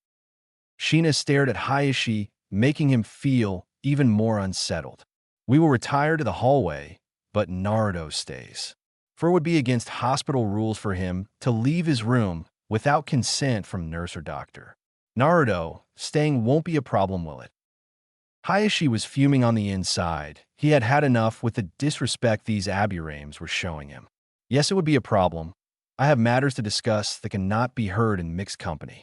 A: Shina stared at Hayashi, making him feel even more unsettled. We will retire to the hallway, but Naruto stays. For it would be against hospital rules for him to leave his room without consent from nurse or doctor. Naruto, staying won't be a problem, will it? Hayashi was fuming on the inside. He had had enough with the disrespect these Aburames were showing him. Yes, it would be a problem. I have matters to discuss that cannot be heard in mixed company.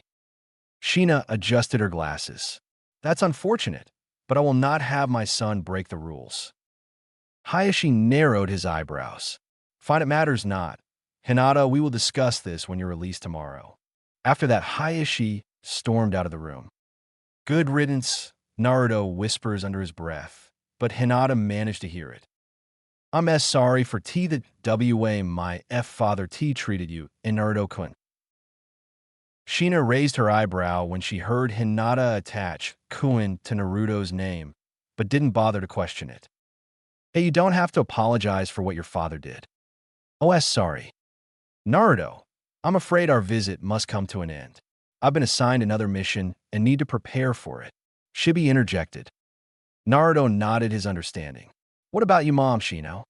A: Sheena adjusted her glasses. That's unfortunate, but I will not have my son break the rules. Hayashi narrowed his eyebrows. Fine, it matters not. Hinata, we will discuss this when you're released tomorrow. After that, Hayashi stormed out of the room. Good riddance, Naruto whispers under his breath, but Hinata managed to hear it. I'm as sorry for T that WA my F-father T treated you in Naruto-kun. Sheena raised her eyebrow when she heard Hinata attach Kuin to Naruto's name, but didn't bother to question it. Hey, you don't have to apologize for what your father did. OS sorry. Naruto, I'm afraid our visit must come to an end. I've been assigned another mission and need to prepare for it. Shibi interjected. Naruto nodded his understanding. What about you, Mom, Shino?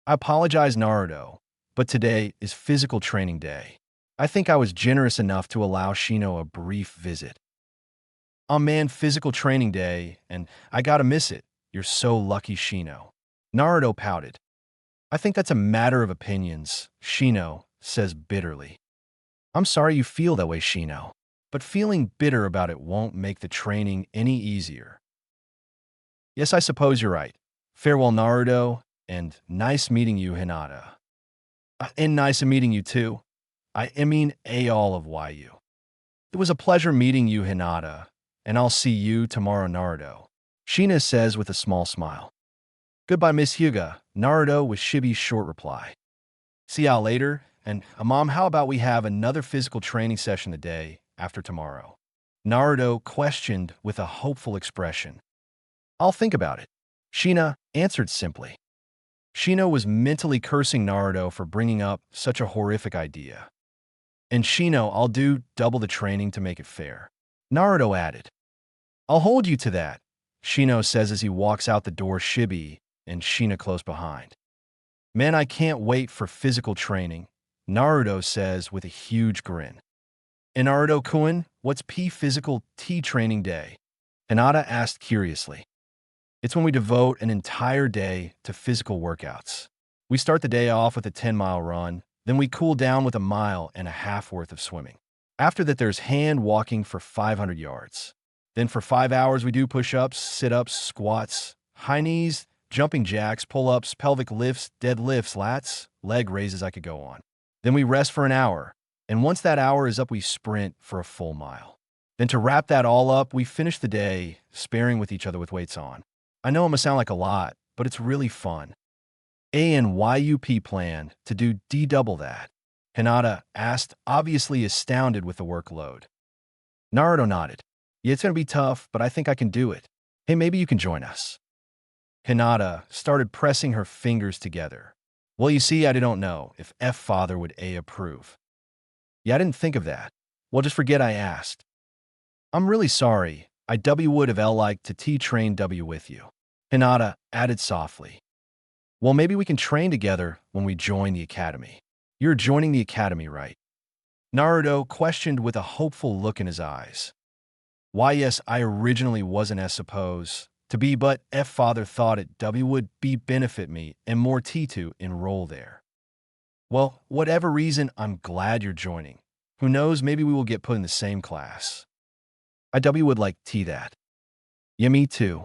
A: I apologize, Naruto, but today is physical training day. I think I was generous enough to allow Shino a brief visit. Oh man, physical training day, and I gotta miss it. You're so lucky, Shino. Naruto pouted. I think that's a matter of opinions, Shino says bitterly. I'm sorry you feel that way, Shino, but feeling bitter about it won't make the training any easier. Yes, I suppose you're right. Farewell, Naruto, and nice meeting you, Hinata. And nice meeting you, too. I mean, all of YU. It was a pleasure meeting you, Hinata, and I'll see you tomorrow, Naruto. Sheena says with a small smile. Goodbye, Miss Hyuga, Naruto with Shibi's short reply. See y'all later, and Mom, how about we have another physical training session the day after tomorrow? Naruto questioned with a hopeful expression. I'll think about it. Sheena answered simply. Shino was mentally cursing Naruto for bringing up such a horrific idea. And Shino, I'll do double the training to make it fair. Naruto added. I'll hold you to that, Shino says as he walks out the door, Shibi and Sheena close behind. Man, I can't wait for physical training, Naruto says with a huge grin. And Naruto-kun, what's physical T training day? Hinata asked curiously. It's when we devote an entire day to physical workouts. We start the day off with a 10-mile run, then we cool down with a 1.5 miles worth of swimming. After that, there's hand walking for 500 yards. Then for 5 hours, we do push-ups, sit-ups, squats, high knees, jumping jacks, pull-ups, pelvic lifts, deadlifts, lats, leg raises. I could go on. Then we rest for an hour, and once that hour is up, we sprint for a full mile. Then to wrap that all up, we finish the day sparring with each other with weights on. I know it must sound like a lot, but it's really fun. YUP plan to do double that? Hinata asked, obviously astounded with the workload. Naruto nodded. Yeah, it's going to be tough, but I think I can do it. Hey, maybe you can join us. Hinata started pressing her fingers together. Well, you see, I don't know if F-father would approve. Yeah, I didn't think of that. Well, just forget I asked. I'm really sorry. I would have liked to train with you. Hinata added softly. Well, maybe we can train together when we join the academy. You're joining the academy, right? Naruto questioned with a hopeful look in his eyes. Why, yes, I originally wasn't as supposed to be, but F-father thought it would benefit me and more to enroll there. Well, whatever reason, I'm glad you're joining. Who knows, maybe we will get put in the same class. I would like that. Yeah, me too.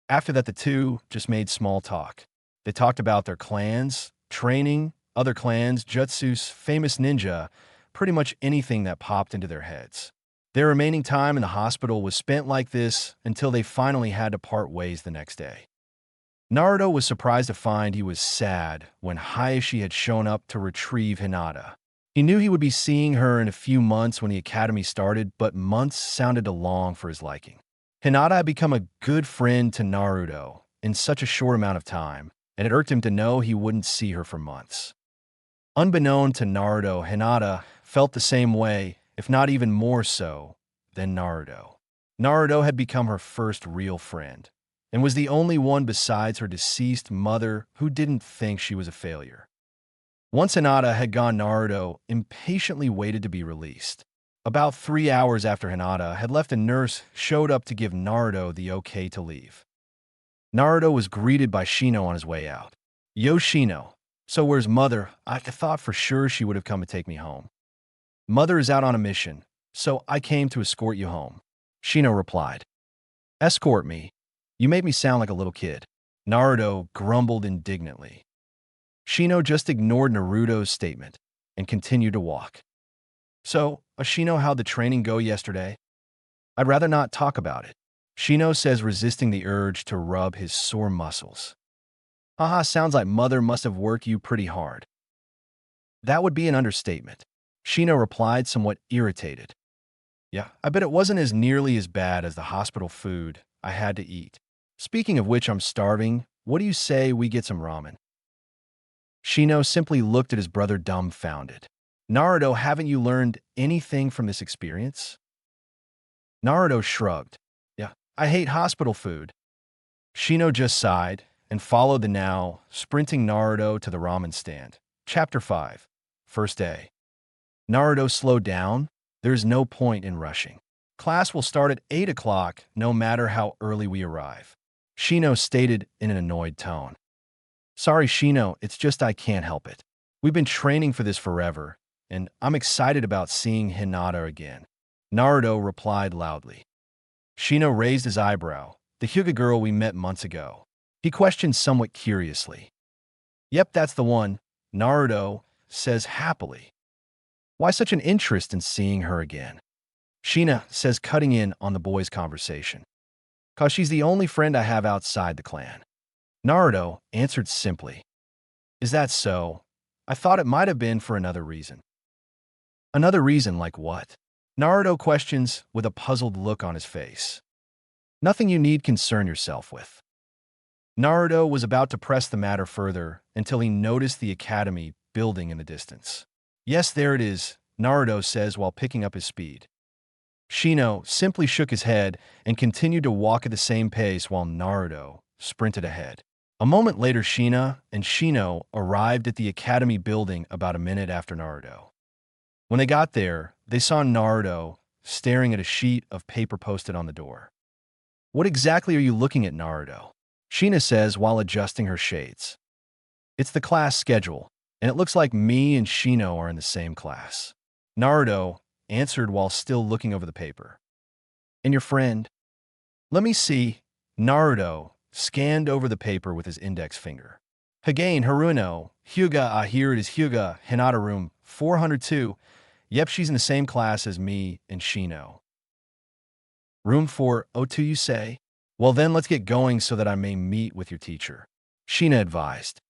A: After that, the two just made small talk. They talked about their clans, training, other clans, jutsus, famous ninja, pretty much anything that popped into their heads. Their remaining time in the hospital was spent like this until they finally had to part ways the next day. Naruto was surprised to find he was sad when Hayashi had shown up to retrieve Hinata. He knew he would be seeing her in a few months when the academy started, but months sounded long for his liking. Hinata had become a good friend to Naruto in such a short amount of time, and it irked him to know he wouldn't see her for months. Unbeknown to Naruto, Hinata felt the same way, if not even more so, than Naruto. Naruto had become her first real friend, and was the only one besides her deceased mother who didn't think she was a failure. Once Hinata had gone, Naruto impatiently waited to be released. About 3 hours after Hinata had left, a nurse showed up to give Naruto the okay to leave. Naruto was greeted by Shino on his way out. Yo, Shino. So where's Mother? I thought for sure she would have come to take me home. Mother is out on a mission, so I came to escort you home. Shino replied. Escort me? You made me sound like a little kid. Naruto grumbled indignantly. Shino just ignored Naruto's statement and continued to walk. So, Shino, how'd the training go yesterday? I'd rather not talk about it. Shino says, resisting the urge to rub his sore muscles. Haha, sounds like Mother must have worked you pretty hard. That would be an understatement. Shino replied, somewhat irritated. Yeah, I bet it wasn't as nearly as bad as the hospital food I had to eat. Speaking of which, I'm starving. What do you say we get some ramen? Shino simply looked at his brother dumbfounded. Naruto, haven't you learned anything from this experience? Naruto shrugged. Yeah, I hate hospital food. Shino just sighed and followed the now sprinting Naruto to the ramen stand. Chapter 5. First day. Naruto slowed down. There's no point in rushing. Class will start at 8 o'clock, no matter how early we arrive. Shino stated in an annoyed tone. Sorry, Shino, it's just I can't help it. We've been training for this forever, and I'm excited about seeing Hinata again. Naruto replied loudly. Shino raised his eyebrow. The Hyuga girl we met months ago. He questioned somewhat curiously. Yep, that's the one, Naruto says happily. Why such an interest in seeing her again? Shina says, cutting in on the boys' conversation. 'Cause she's the only friend I have outside the clan. Naruto answered simply. Is that so? I thought it might have been for another reason. Another reason like what? Naruto questions with a puzzled look on his face. Nothing you need concern yourself with. Naruto was about to press the matter further until he noticed the academy building in the distance. Yes, there it is, Naruto says while picking up his speed. Shino simply shook his head and continued to walk at the same pace while Naruto sprinted ahead. A moment later, Shina and Shino arrived at the academy building about a minute after Naruto. When they got there, they saw Naruto staring at a sheet of paper posted on the door. What exactly are you looking at, Naruto? Shina says while adjusting her shades. It's the class schedule, and it looks like me and Shino are in the same class. Naruto answered while still looking over the paper. And your friend? Let me see. Naruto scanned over the paper with his index finger. Hagain Haruno, Hyuga, here it is Hyuga, Hinata room 402. Yep, she's in the same class as me and Shino. Room 402, you say? Well then, let's get going so that I may meet with your teacher. Shina advised.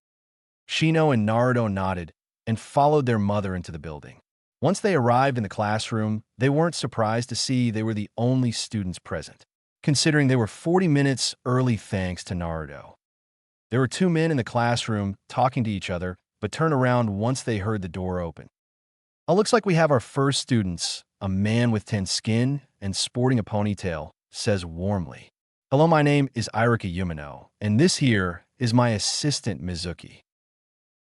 A: Shino and Naruto nodded and followed their mother into the building. Once they arrived in the classroom, they weren't surprised to see they were the only students present, considering they were 40 minutes early thanks to Naruto. There were two men in the classroom talking to each other, but turned around once they heard the door open. Oh, looks like we have our first students, a man with tan skin and sporting a ponytail, says warmly. Hello, my name is Irika Yumino, and this here is my assistant Mizuki.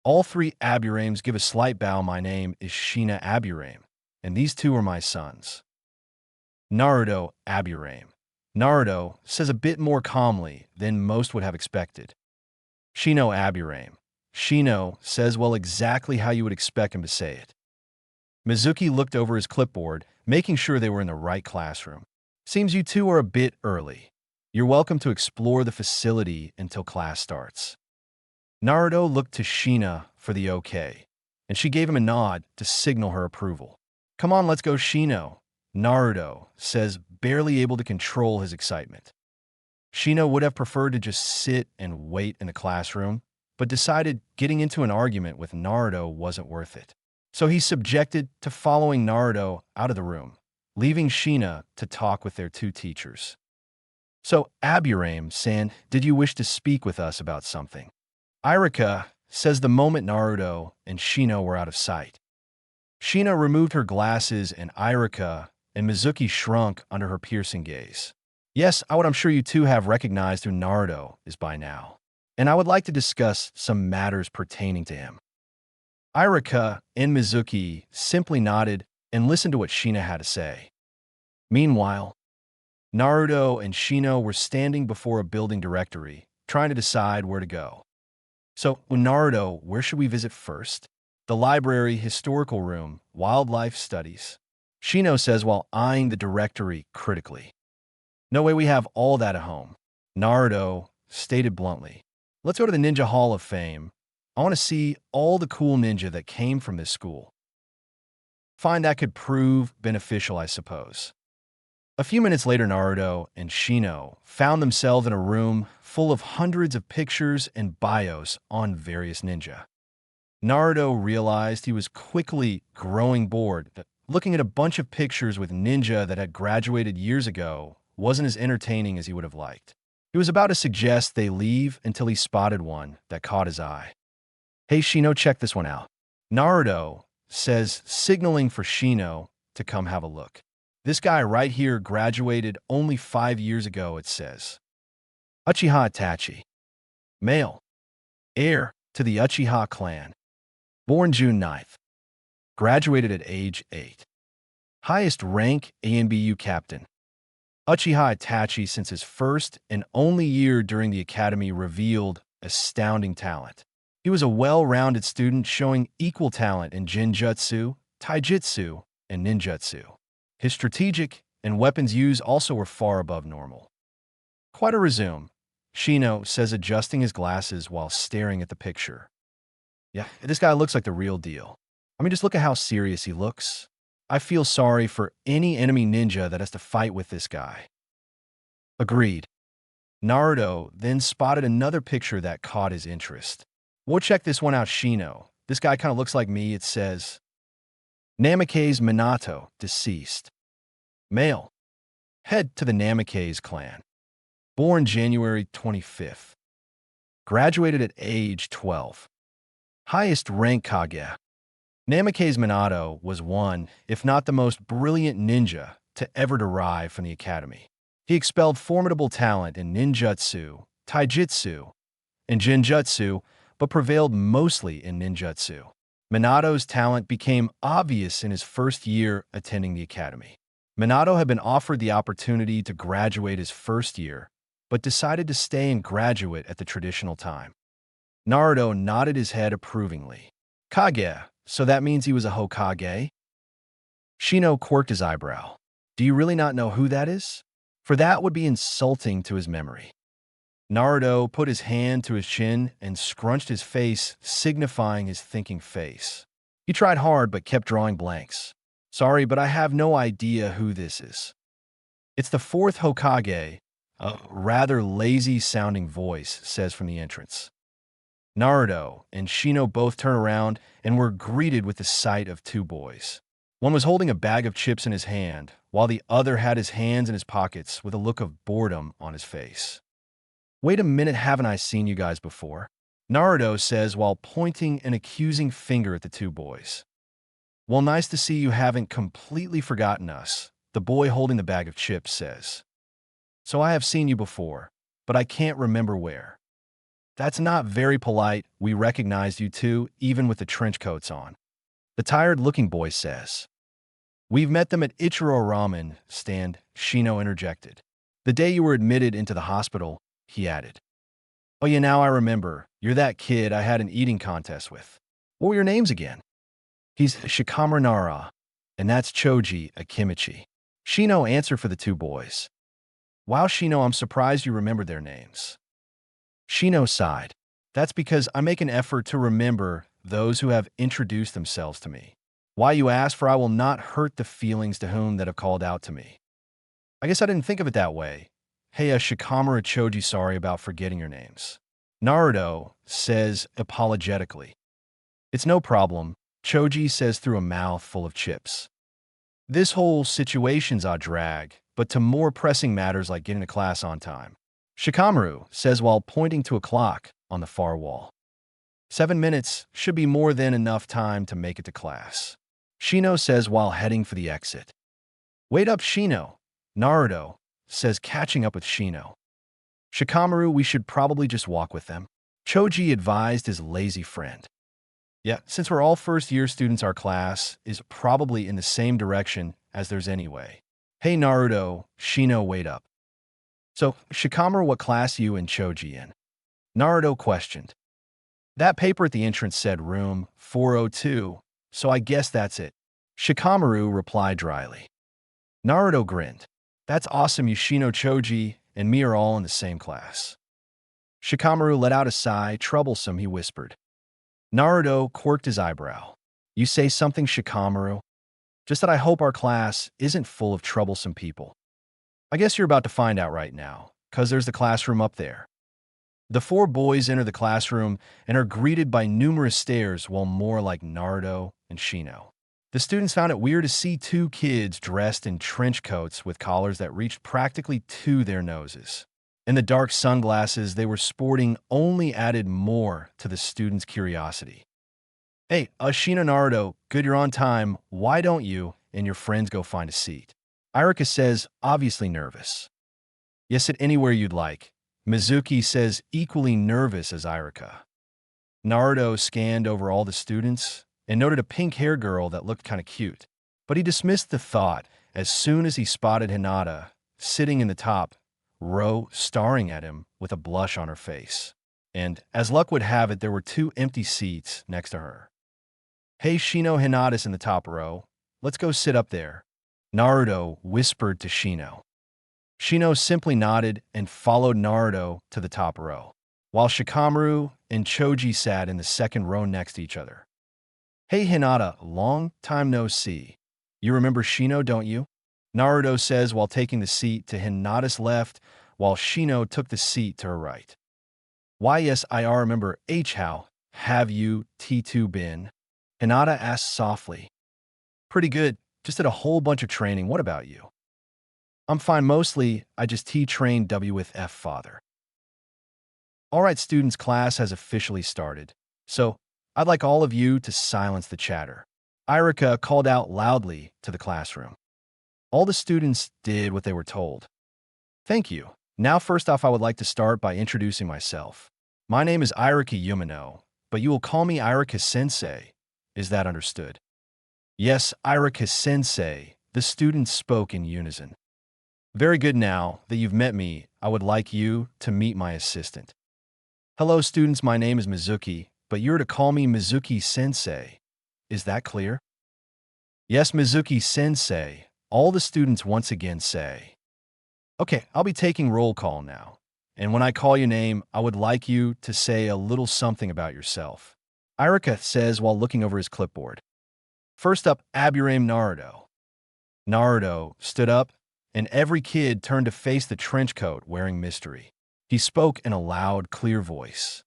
A: All three Aburames give a slight bow. My name is Shina Aburame, and these two are my sons. Naruto Aburame. Naruto says a bit more calmly than most would have expected. Shino Aburame. Shino says, well, exactly how you would expect him to say it. Mizuki looked over his clipboard, making sure they were in the right classroom. Seems you two are a bit early. You're welcome to explore the facility until class starts. Naruto looked to Shina for the okay, and she gave him a nod to signal her approval. Come on, let's go, Shino, Naruto says, barely able to control his excitement. Shino would have preferred to just sit and wait in the classroom, but decided getting into an argument with Naruto wasn't worth it. So he subjected to following Naruto out of the room, leaving Shina to talk with their two teachers. So, Aburame-san, did you wish to speak with us about something? Irika says the moment Naruto and Shino were out of sight. Shina removed her glasses and Irika and Mizuki shrunk under her piercing gaze. Yes, I'm sure you two have recognized who Naruto is by now, and I would like to discuss some matters pertaining to him. Irika and Mizuki simply nodded and listened to what Shino had to say. Meanwhile, Naruto and Shino were standing before a building directory, trying to decide where to go. So, Naruto, where should we visit first? The library, historical room, wildlife studies. Shino says while eyeing the directory critically. No way we have all that at home. Naruto stated bluntly. Let's go to the Ninja Hall of Fame. I want to see all the cool ninja that came from this school. Find that could prove beneficial, I suppose. A few minutes later, Naruto and Shino found themselves in a room full of hundreds of pictures and bios on various ninja. Naruto realized he was quickly growing bored. Looking at a bunch of pictures with ninja that had graduated years ago wasn't as entertaining as he would have liked. He was about to suggest they leave until he spotted one that caught his eye. Hey Shino, check this one out. Naruto says, signaling for Shino to come have a look. This guy right here graduated only 5 years ago, it says. Uchiha Itachi. Male. Heir to the Uchiha clan. Born June 9th. Graduated at age 8. Highest rank ANBU captain. Uchiha Itachi, since his first and only year during the academy, revealed astounding talent. He was a well-rounded student showing equal talent in Jinjutsu, Taijutsu, and Ninjutsu. His strategic and weapons use also were far above normal. Quite a resume, Shino says, adjusting his glasses while staring at the picture. Yeah, this guy looks like the real deal. I mean, just look at how serious he looks. I feel sorry for any enemy ninja that has to fight with this guy. Agreed. Naruto then spotted another picture that caught his interest. We'll check this one out, Shino. This guy kind of looks like me, it says. Namikaze Minato, deceased. Male. Head to the Namikaze clan. Born January 25th. Graduated at age 12. Highest rank Kage. Namikaze Minato was one, if not the most brilliant ninja to ever derive from the academy. He expelled formidable talent in ninjutsu, taijutsu, and jinjutsu, but prevailed mostly in ninjutsu. Minato's talent became obvious in his first year attending the academy. Minato had been offered the opportunity to graduate his first year, but decided to stay and graduate at the traditional time. Naruto nodded his head approvingly. Kage, so that means he was a Hokage? Shino quirked his eyebrow. Do you really not know who that is? For that would be insulting to his memory. Naruto put his hand to his chin and scrunched his face, signifying his thinking face. He tried hard but kept drawing blanks. Sorry, but I have no idea who this is. It's the fourth Hokage, a rather lazy-sounding voice says from the entrance. Naruto and Shino both turn around and were greeted with the sight of two boys. One was holding a bag of chips in his hand, while the other had his hands in his pockets with a look of boredom on his face. Wait a minute, haven't I seen you guys before? Naruto says while pointing an accusing finger at the two boys. Well, nice to see you haven't completely forgotten us, the boy holding the bag of chips says. So I have seen you before, but I can't remember where. That's not very polite. We recognized you two, even with the trench coats on. The tired-looking boy says. We've met them at Ichiro Ramen stand, Shino interjected. The day you were admitted into the hospital, he added. Oh yeah, now I remember. You're that kid I had an eating contest with. What were your names again? He's Shikamaru Nara, and that's Choji Akimichi. Shino answered for the two boys. Wow, Shino, I'm surprised you remembered their names. Shino sighed. That's because I make an effort to remember those who have introduced themselves to me. Why, you ask, for I will not hurt the feelings to whom that have called out to me. I guess I didn't think of it that way. Hey, Shikamaru Choji, sorry about forgetting your names. Naruto says apologetically. It's no problem, Choji says through a mouth full of chips. This whole situation's a drag, but to more pressing matters like getting to class on time. Shikamaru says while pointing to a clock on the far wall. 7 minutes should be more than enough time to make it to class. Shino says while heading for the exit. Wait up, Shino. Naruto says, catching up with Shino. Shikamaru, we should probably just walk with them. Choji advised his lazy friend. Yeah, since we're all first-year students, our class is probably in the same direction as theirs anyway. Hey, Naruto, Shino, wait up. So, Shikamaru, what class you and Choji in? Naruto questioned. That paper at the entrance said room 402, so I guess that's it. Shikamaru replied dryly. Naruto grinned. That's awesome, Yoshino, Choji, and me are all in the same class. Shikamaru let out a sigh, troublesome, he whispered. Naruto quirked his eyebrow. You say something, Shikamaru? Just that I hope our class isn't full of troublesome people. I guess you're about to find out right now, 'cause there's the classroom up there. The four boys enter the classroom and are greeted by numerous stares, while more like Naruto and Shino. The students found it weird to see two kids dressed in trench coats with collars that reached practically to their noses. And the dark sunglasses they were sporting only added more to the students' curiosity. Hey, Shino, Naruto, good you're on time. Why don't you and your friends go find a seat? Irika says, obviously nervous. Yes, sit anywhere you'd like. Mizuki says, equally nervous as Irika. Naruto scanned over all the students and noted a pink-haired girl that looked kind of cute. But he dismissed the thought as soon as he spotted Hinata sitting in the top row, staring at him with a blush on her face. And, as luck would have it, there were two empty seats next to her. Hey, Shino, Hinata's in the top row. Let's go sit up there. Naruto whispered to Shino. Shino simply nodded and followed Naruto to the top row, while Shikamaru and Choji sat in the second row next to each other. Hey, Hinata, long time no see. You remember Shino, don't you? Naruto says while taking the seat to Hinata's left, while Shino took the seat to her right. Why, yes, I remember. How have you T2 been? Hinata asked softly. Pretty good. Just did a whole bunch of training. What about you? I'm fine mostly. I just T-trained W with F father. All right, students, class has officially started. So, I'd like all of you to silence the chatter. Irika called out loudly to the classroom. All the students did what they were told. Thank you. Now, first off, I would like to start by introducing myself. My name is Irika Yumino, but you will call me Irika Sensei. Is that understood? Yes, Irika Sensei, the students spoke in unison. Very good. Now that you've met me, I would like you to meet my assistant. Hello, students, my name is Mizuki, but you're to call me Mizuki Sensei. Is that clear? Yes, Mizuki Sensei. All the students once again say. Okay, I'll be taking roll call now. And when I call your name, I would like you to say a little something about yourself. Irika says while looking over his clipboard. First up, Aburame Naruto. Naruto stood up, and every kid turned to face the trench coat wearing mystery. He spoke in a loud, clear voice.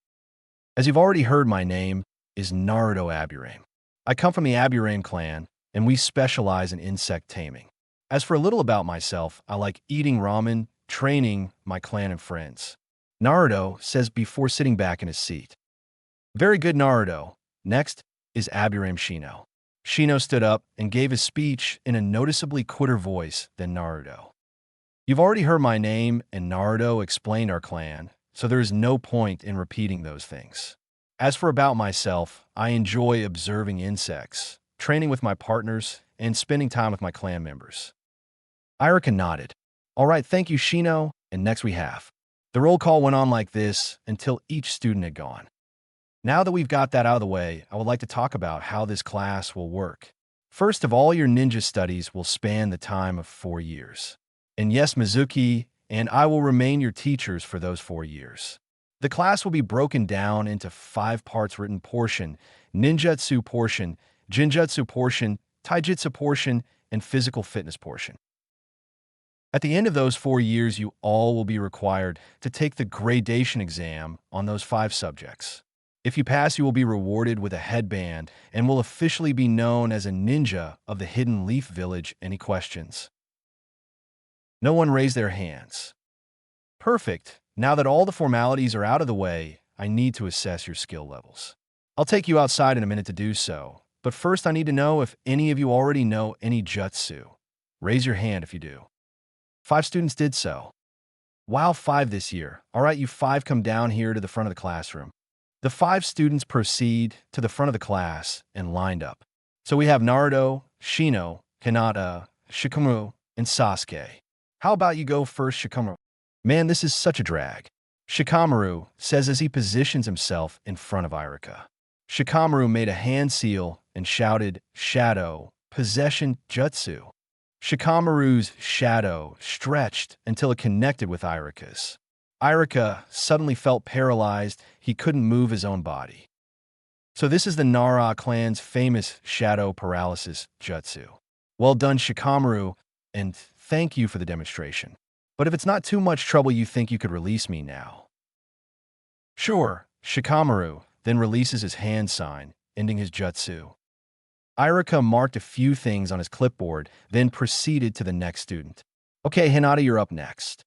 A: As you've already heard, my name is Naruto Aburame. I come from the Aburame clan, and we specialize in insect taming. As for a little about myself, I like eating ramen, training my clan and friends. Naruto says before sitting back in his seat. Very good, Naruto. Next is Aburame Shino. Shino stood up and gave his speech in a noticeably quieter voice than Naruto. You've already heard my name, and Naruto explained our clan, so there is no point in repeating those things. As for about myself, I enjoy observing insects, training with my partners, and spending time with my clan members. Irika nodded. All right, thank you, Shino, and next we have. The roll call went on like this until each student had gone. Now that we've got that out of the way, I would like to talk about how this class will work. First of all, your ninja studies will span the time of 4 years. And yes, Mizuki and I will remain your teachers for those 4 years. The class will be broken down into 5 parts: written portion, ninjutsu portion, jinjutsu portion, taijutsu portion, and physical fitness portion. At the end of those 4 years, you all will be required to take the gradation exam on those 5 subjects. If you pass, you will be rewarded with a headband and will officially be known as a ninja of the Hidden Leaf Village. Any questions? No one raised their hands. Perfect. Now that all the formalities are out of the way, I need to assess your skill levels. I'll take you outside in a minute to do so, but first I need to know if any of you already know any jutsu. Raise your hand if you do. 5 students did so. Wow, 5 this year. All right, you 5 come down here to the front of the classroom. The 5 students proceed to the front of the class and lined up. So we have Naruto, Shino, Hinata, Shikamaru, and Sasuke. How about you go first, Shikamaru? Man, this is such a drag. Shikamaru says as he positions himself in front of Iruka. Shikamaru made a hand seal and shouted, "Shadow, Possession Jutsu." Shikamaru's shadow stretched until it connected with Iruka's. Iruka suddenly felt paralyzed. He couldn't move his own body. So this is the Nara clan's famous shadow paralysis jutsu. Well done, Shikamaru, and thank you for the demonstration. But if it's not too much trouble, you think you could release me now? Sure, Shikamaru then releases his hand sign, ending his jutsu. Iruka marked a few things on his clipboard, then proceeded to the next student. Okay, Hinata, you're up next.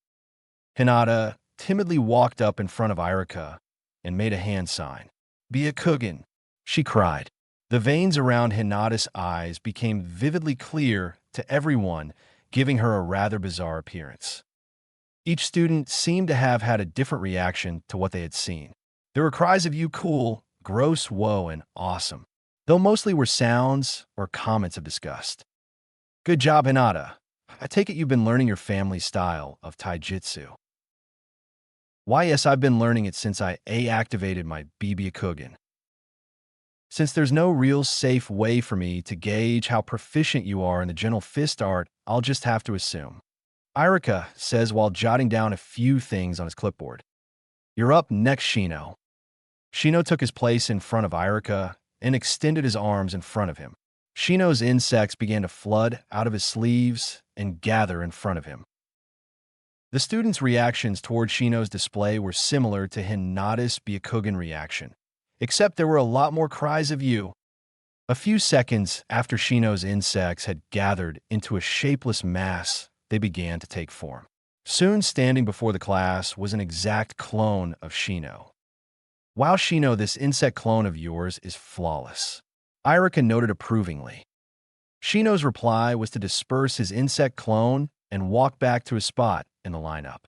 A: Hinata timidly walked up in front of Iruka and made a hand sign. Be a Kugan, she cried. The veins around Hinata's eyes became vividly clear to everyone, giving her a rather bizarre appearance. Each student seemed to have had a different reaction to what they had seen. There were cries of "you cool," "gross," "whoa," and "awesome," though mostly were sounds or comments of disgust. Good job, Hinata. I take it you've been learning your family's style of taijutsu. Why, yes, I've been learning it since I activated my Byakugan. Since there's no real safe way for me to gauge how proficient you are in the gentle fist art, I'll just have to assume. Iruka says while jotting down a few things on his clipboard. You're up next, Shino. Shino took his place in front of Iruka and extended his arms in front of him. Shino's insects began to flood out of his sleeves and gather in front of him. The students' reactions toward Shino's display were similar to Hinata's Byakugan reaction, except there were a lot more cries of "you." A few seconds after Shino's insects had gathered into a shapeless mass, they began to take form. Soon standing before the class was an exact clone of Shino. Wow, Shino, this insect clone of yours is flawless. Iruka noted approvingly. Shino's reply was to disperse his insect clone and walk back to his spot in the lineup.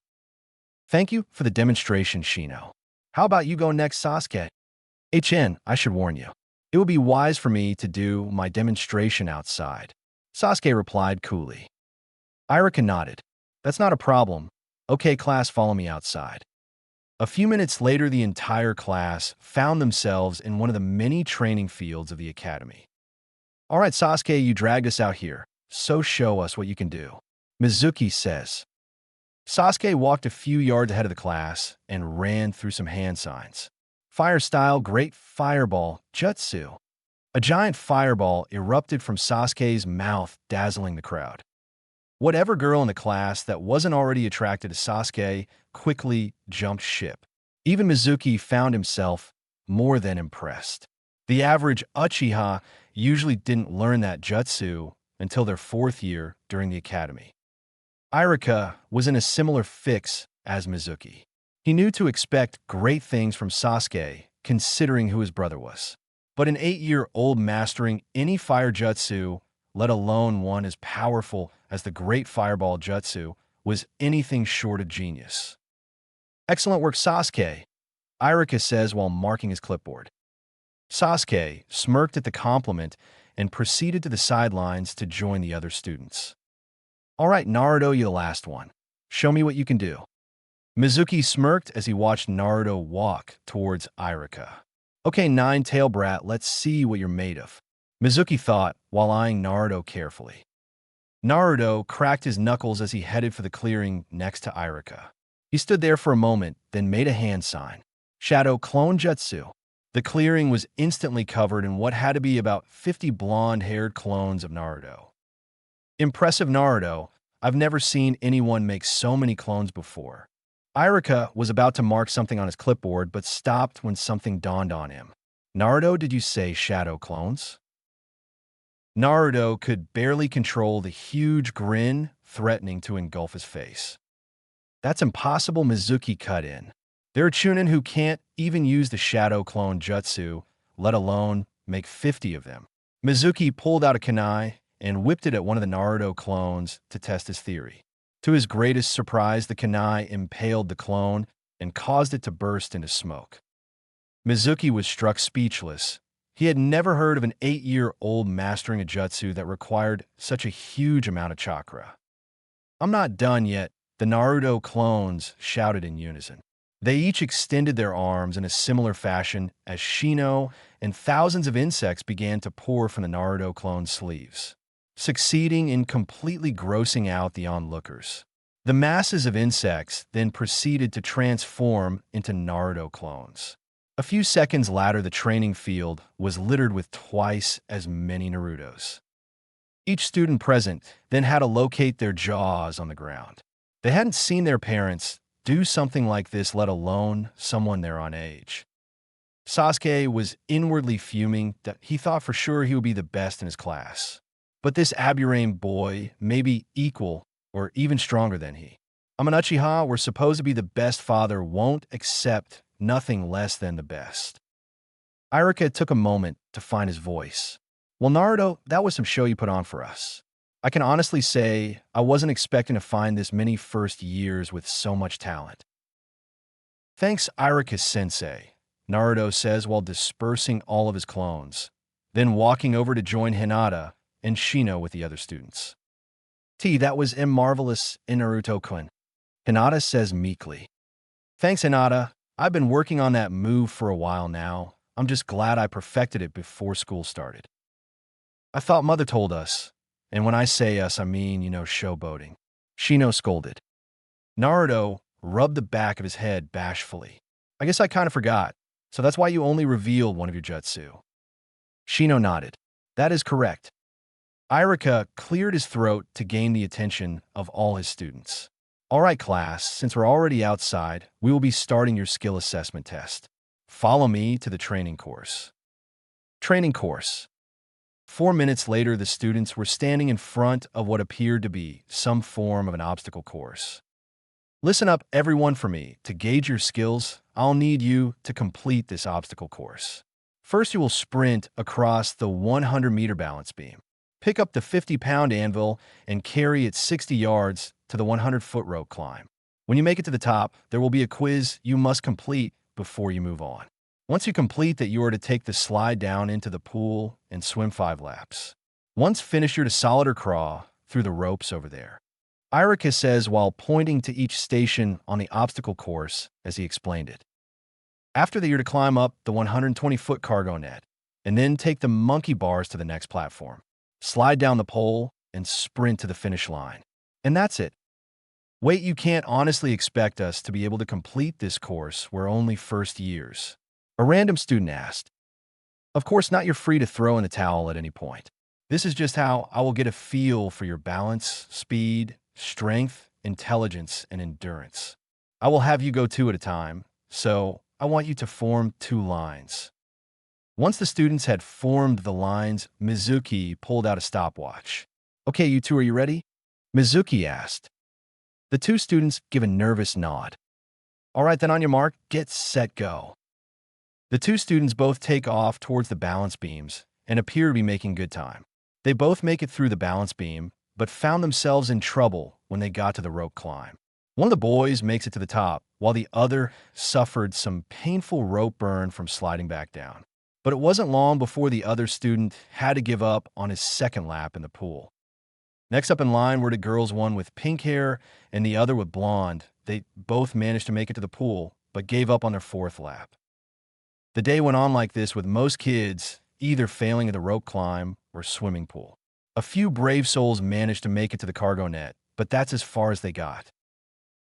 A: Thank you for the demonstration, Shino. How about you go next, Sasuke? I should warn you. It would be wise for me to do my demonstration outside. Sasuke replied coolly. Iruka nodded. That's not a problem. Okay, class, follow me outside. A few minutes later, the entire class found themselves in one of the many training fields of the academy. All right, Sasuke, you dragged us out here, so show us what you can do, Mizuki says. Sasuke walked a few yards ahead of the class and ran through some hand signs. Fire style, great fireball, jutsu. A giant fireball erupted from Sasuke's mouth, dazzling the crowd. Whatever girl in the class that wasn't already attracted to Sasuke quickly jumped ship. Even Mizuki found himself more than impressed. The average Uchiha usually didn't learn that jutsu until their 4th year during the academy. Iruka was in a similar fix as Mizuki. He knew to expect great things from Sasuke, considering who his brother was. But an 8-year-old mastering any fire jutsu, let alone one as powerful as the Great Fireball Jutsu, was anything short of genius. Excellent work, Sasuke, Iruka says while marking his clipboard. Sasuke smirked at the compliment and proceeded to the sidelines to join the other students. All right, Naruto, you're the last one. Show me what you can do. Mizuki smirked as he watched Naruto walk towards Iruka. Okay, nine-tail brat, let's see what you're made of, Mizuki thought while eyeing Naruto carefully. Naruto cracked his knuckles as he headed for the clearing next to Iruka. He stood there for a moment, then made a hand sign. Shadow Clone Jutsu. The clearing was instantly covered in what had to be about 50 blonde-haired clones of Naruto. Impressive, Naruto. I've never seen anyone make so many clones before. Iruka was about to mark something on his clipboard, but stopped when something dawned on him. Naruto, did you say shadow clones? Naruto could barely control the huge grin threatening to engulf his face. That's impossible, Mizuki cut in. There are Chunin who can't even use the shadow clone jutsu, let alone make 50 of them. Mizuki pulled out a kunai and whipped it at one of the Naruto clones to test his theory. To his greatest surprise, the kunai impaled the clone and caused it to burst into smoke. Mizuki was struck speechless. He had never heard of an 8-year-old mastering a jutsu that required such a huge amount of chakra. "I'm not done yet," the Naruto clones shouted in unison. They each extended their arms in a similar fashion as Shino, and thousands of insects began to pour from the Naruto clone's sleeves, succeeding in completely grossing out the onlookers. The masses of insects then proceeded to transform into Naruto clones. A few seconds later, the training field was littered with twice as many Narutos. Each student present then had to locate their jaws on the ground. They hadn't seen their parents do something like this, let alone someone their own age. Sasuke was inwardly fuming that he thought for sure he would be the best in his class. But this Aburame boy may be equal or even stronger than he. I'm an Uchiha, we're supposed to be the best father, won't accept nothing less than the best. Iruka took a moment to find his voice. "Well, Naruto, that was some show you put on for us. I can honestly say I wasn't expecting to find this many first years with so much talent." "Thanks, Iruka-sensei," Naruto says while dispersing all of his clones, then walking over to join Hinata and Shino with the other students. That was marvelous in Naruto-kun," Hinata says meekly. "Thanks, Hinata. I've been working on that move for a while now. I'm just glad I perfected it before school started." "I thought Mother told us. And when I say us, I mean, showboating," Shino scolded. Naruto rubbed the back of his head bashfully. "I guess I kind of forgot. So that's why you only revealed one of your jutsu." Shino nodded. "That is correct." Iruka cleared his throat to gain the attention of all his students. "All right, class, since we're already outside, we will be starting your skill assessment test. Follow me to the training course." Training course. 4 minutes later, the students were standing in front of what appeared to be some form of an obstacle course. "Listen up, everyone, for me. To gauge your skills, I'll need you to complete this obstacle course. First, you will sprint across the 100-meter balance beam. Pick up the 50-pound anvil and carry it 60 yards to the 100-foot rope climb. When you make it to the top, there will be a quiz you must complete before you move on. Once you complete that, you are to take the slide down into the pool and swim 5 laps. Once finished, you're to solid or crawl through the ropes over there," Iruka says while pointing to each station on the obstacle course as he explained it. "After that, you're to climb up the 120-foot cargo net, and then take the monkey bars to the next platform. Slide down the pole and sprint to the finish line. And that's it." "Wait, you can't honestly expect us to be able to complete this course. We're only first years," a random student asked. "Of course not, you're free to throw in the towel at any point. This is just how I will get a feel for your balance, speed, strength, intelligence, and endurance. I will have you go 2 at a time, so I want you to form 2 lines." Once the students had formed the lines, Mizuki pulled out a stopwatch. "Okay, you two, are you ready?" Mizuki asked. The 2 students give a nervous nod. "All right, then on your mark, get set, go." The 2 students both take off towards the balance beams and appear to be making good time. They both make it through the balance beam, but found themselves in trouble when they got to the rope climb. One of the boys makes it to the top, while the other suffered some painful rope burn from sliding back down. But it wasn't long before the other student had to give up on his second lap in the pool. Next up in line were the girls, one with pink hair and the other with blonde. They both managed to make it to the pool, but gave up on their 4th lap. The day went on like this, with most kids either failing at the rope climb or swimming pool. A few brave souls managed to make it to the cargo net, but that's as far as they got.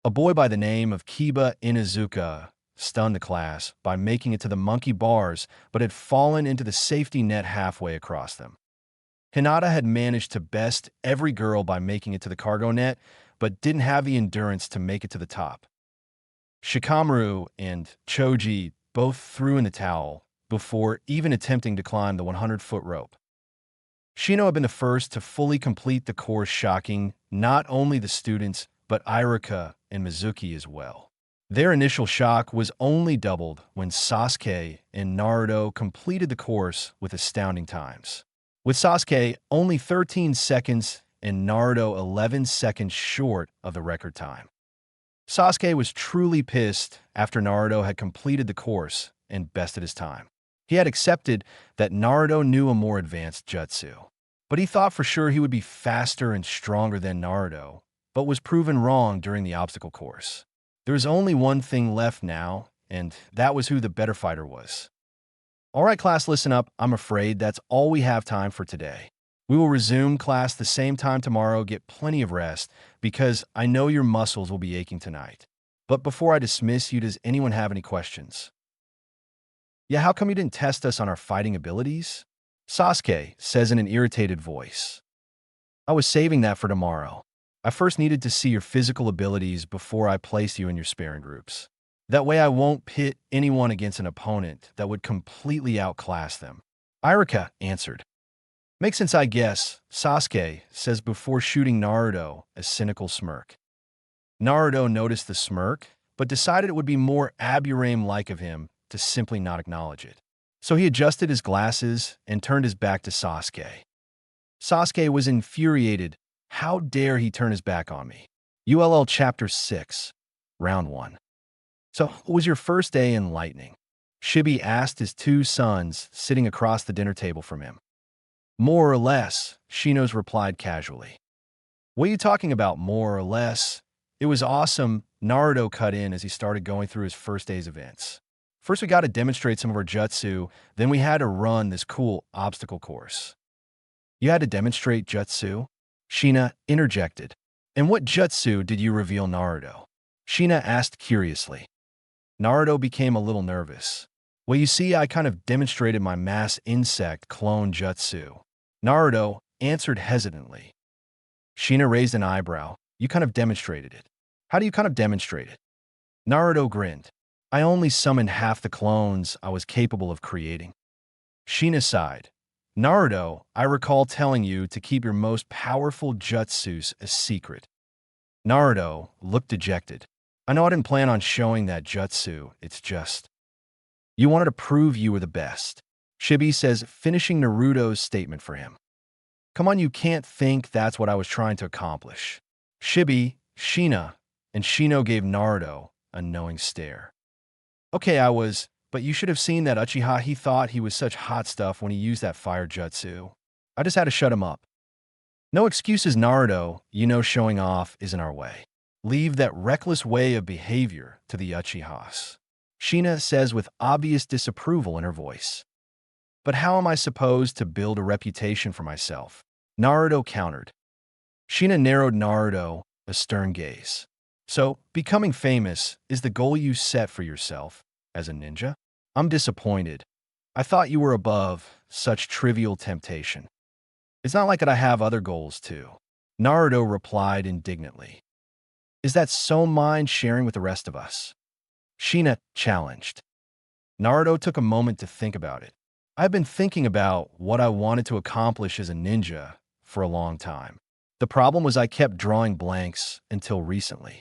A: A boy by the name of Kiba Inuzuka stunned the class by making it to the monkey bars, but had fallen into the safety net halfway across them. Hinata had managed to best every girl by making it to the cargo net, but didn't have the endurance to make it to the top. Shikamaru and Choji both threw in the towel before even attempting to climb the 100-foot rope. Shino had been the first to fully complete the course, shocking not only the students, but Iruka and Mizuki as well. Their initial shock was only doubled when Sasuke and Naruto completed the course with astounding times, with Sasuke only 13 seconds and Naruto 11 seconds short of the record time. Sasuke was truly pissed after Naruto had completed the course, and bested his time. He had accepted that Naruto knew a more advanced jutsu, but he thought for sure he would be faster and stronger than Naruto, but was proven wrong during the obstacle course. There was only one thing left now, and that was who the better fighter was. All right, class, listen up. I'm afraid that's all we have time for today. We will resume class the same time tomorrow. Get plenty of rest because I know your muscles will be aching tonight. But before I dismiss you, does anyone have any questions? Yeah, how come you didn't test us on our fighting abilities? Sasuke says in an irritated voice. I was saving that for tomorrow. I first needed to see your physical abilities before I placed you in your sparring groups. That way I won't pit anyone against an opponent that would completely outclass them. Iruka answered. Makes sense, I guess, Sasuke says before shooting Naruto a cynical smirk. Naruto noticed the smirk, but decided it would be more Aburame-like of him to simply not acknowledge it. So he adjusted his glasses and turned his back to Sasuke. Sasuke was infuriated. How dare he turn his back on me? ULL Chapter 6, Round 1. So, what was your first day in lightning? Shibi asked his two sons sitting across the dinner table from him. More or less, Shinos replied casually. What are you talking about, more or less? It was awesome, Naruto cut in as he started going through his first day's events. First we got to demonstrate some of our jutsu, then we had to run this cool obstacle course. You had to demonstrate jutsu? Shina interjected. And what jutsu did you reveal Naruto? Shina asked curiously. Naruto became a little nervous. Well, you see, I kind of demonstrated my mass insect clone jutsu. Naruto answered hesitantly. Shina raised an eyebrow. You kind of demonstrated it. How do you kind of demonstrate it? Naruto grinned. I only summoned half the clones I was capable of creating. Shina sighed. Naruto, I recall telling you to keep your most powerful jutsus a secret. Naruto looked dejected. I know I didn't plan on showing that jutsu, it's just. You wanted to prove you were the best. Shibi says, finishing Naruto's statement for him. Come on, you can't think that's what I was trying to accomplish. Shibi, Shina, and Shino gave Naruto a knowing stare. Okay, but you should have seen that Uchiha. He thought he was such hot stuff when he used that fire jutsu. I just had to shut him up. No excuses, Naruto. You know showing off isn't our way. Leave that reckless way of behavior to the Uchihas. Shina says with obvious disapproval in her voice. But how am I supposed to build a reputation for myself? Naruto countered. Shina narrowed Naruto a stern gaze. So, becoming famous is the goal you set for yourself as a ninja? I'm disappointed. I thought you were above such trivial temptation. It's not like that I have other goals too. Naruto replied indignantly. Is that so mind sharing with the rest of us? Shina challenged. Naruto took a moment to think about it. I've been thinking about what I wanted to accomplish as a ninja for a long time. The problem was I kept drawing blanks until recently.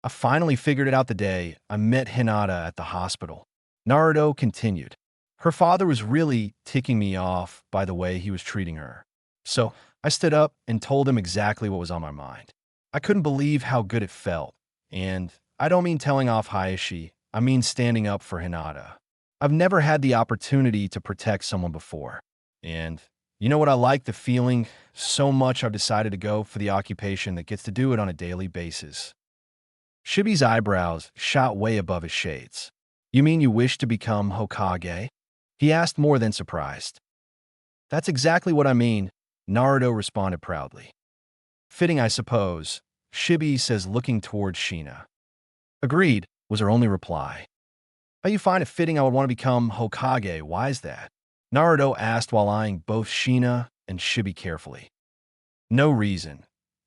A: I finally figured it out the day I met Hinata at the hospital. Naruto continued. Her father was really ticking me off by the way he was treating her. So I stood up and told him exactly what was on my mind. I couldn't believe how good it felt. And I don't mean telling off Hayashi, I mean standing up for Hinata. I've never had the opportunity to protect someone before. And you know what I like? The feeling so much I've decided to go for the occupation that gets to do it on a daily basis. Shibi's eyebrows shot way above his shades. You mean you wish to become Hokage? He asked more than surprised. That's exactly what I mean, Naruto responded proudly. Fitting, I suppose, Shibi says looking towards Shina. Agreed, was her only reply. How you find it fitting I would want to become Hokage? Why is that? Naruto asked while eyeing both Shina and Shibi carefully. No reason,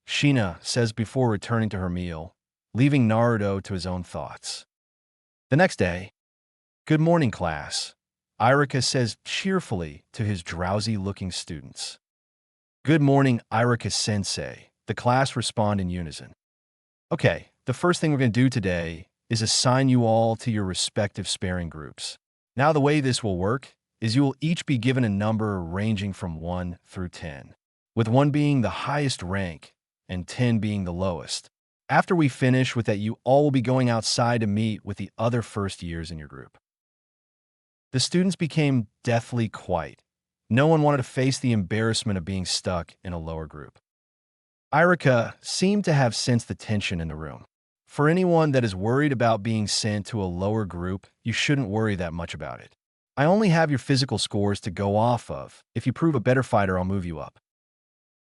A: Shina says before returning to her meal, leaving Naruto to his own thoughts. The next day, good morning, class, Iruka says cheerfully to his drowsy-looking students. Good morning, Iruka-sensei, the class respond in unison. Okay, the first thing we're going to do today is assign you all to your respective sparring groups. Now the way this will work is you will each be given a number ranging from 1 through 10, with 1 being the highest rank and 10 being the lowest. After we finish with that, you all will be going outside to meet with the other first years in your group. The students became deathly quiet. No one wanted to face the embarrassment of being stuck in a lower group. Irika seemed to have sensed the tension in the room. For anyone that is worried about being sent to a lower group, you shouldn't worry that much about it. I only have your physical scores to go off of. If you prove a better fighter, I'll move you up.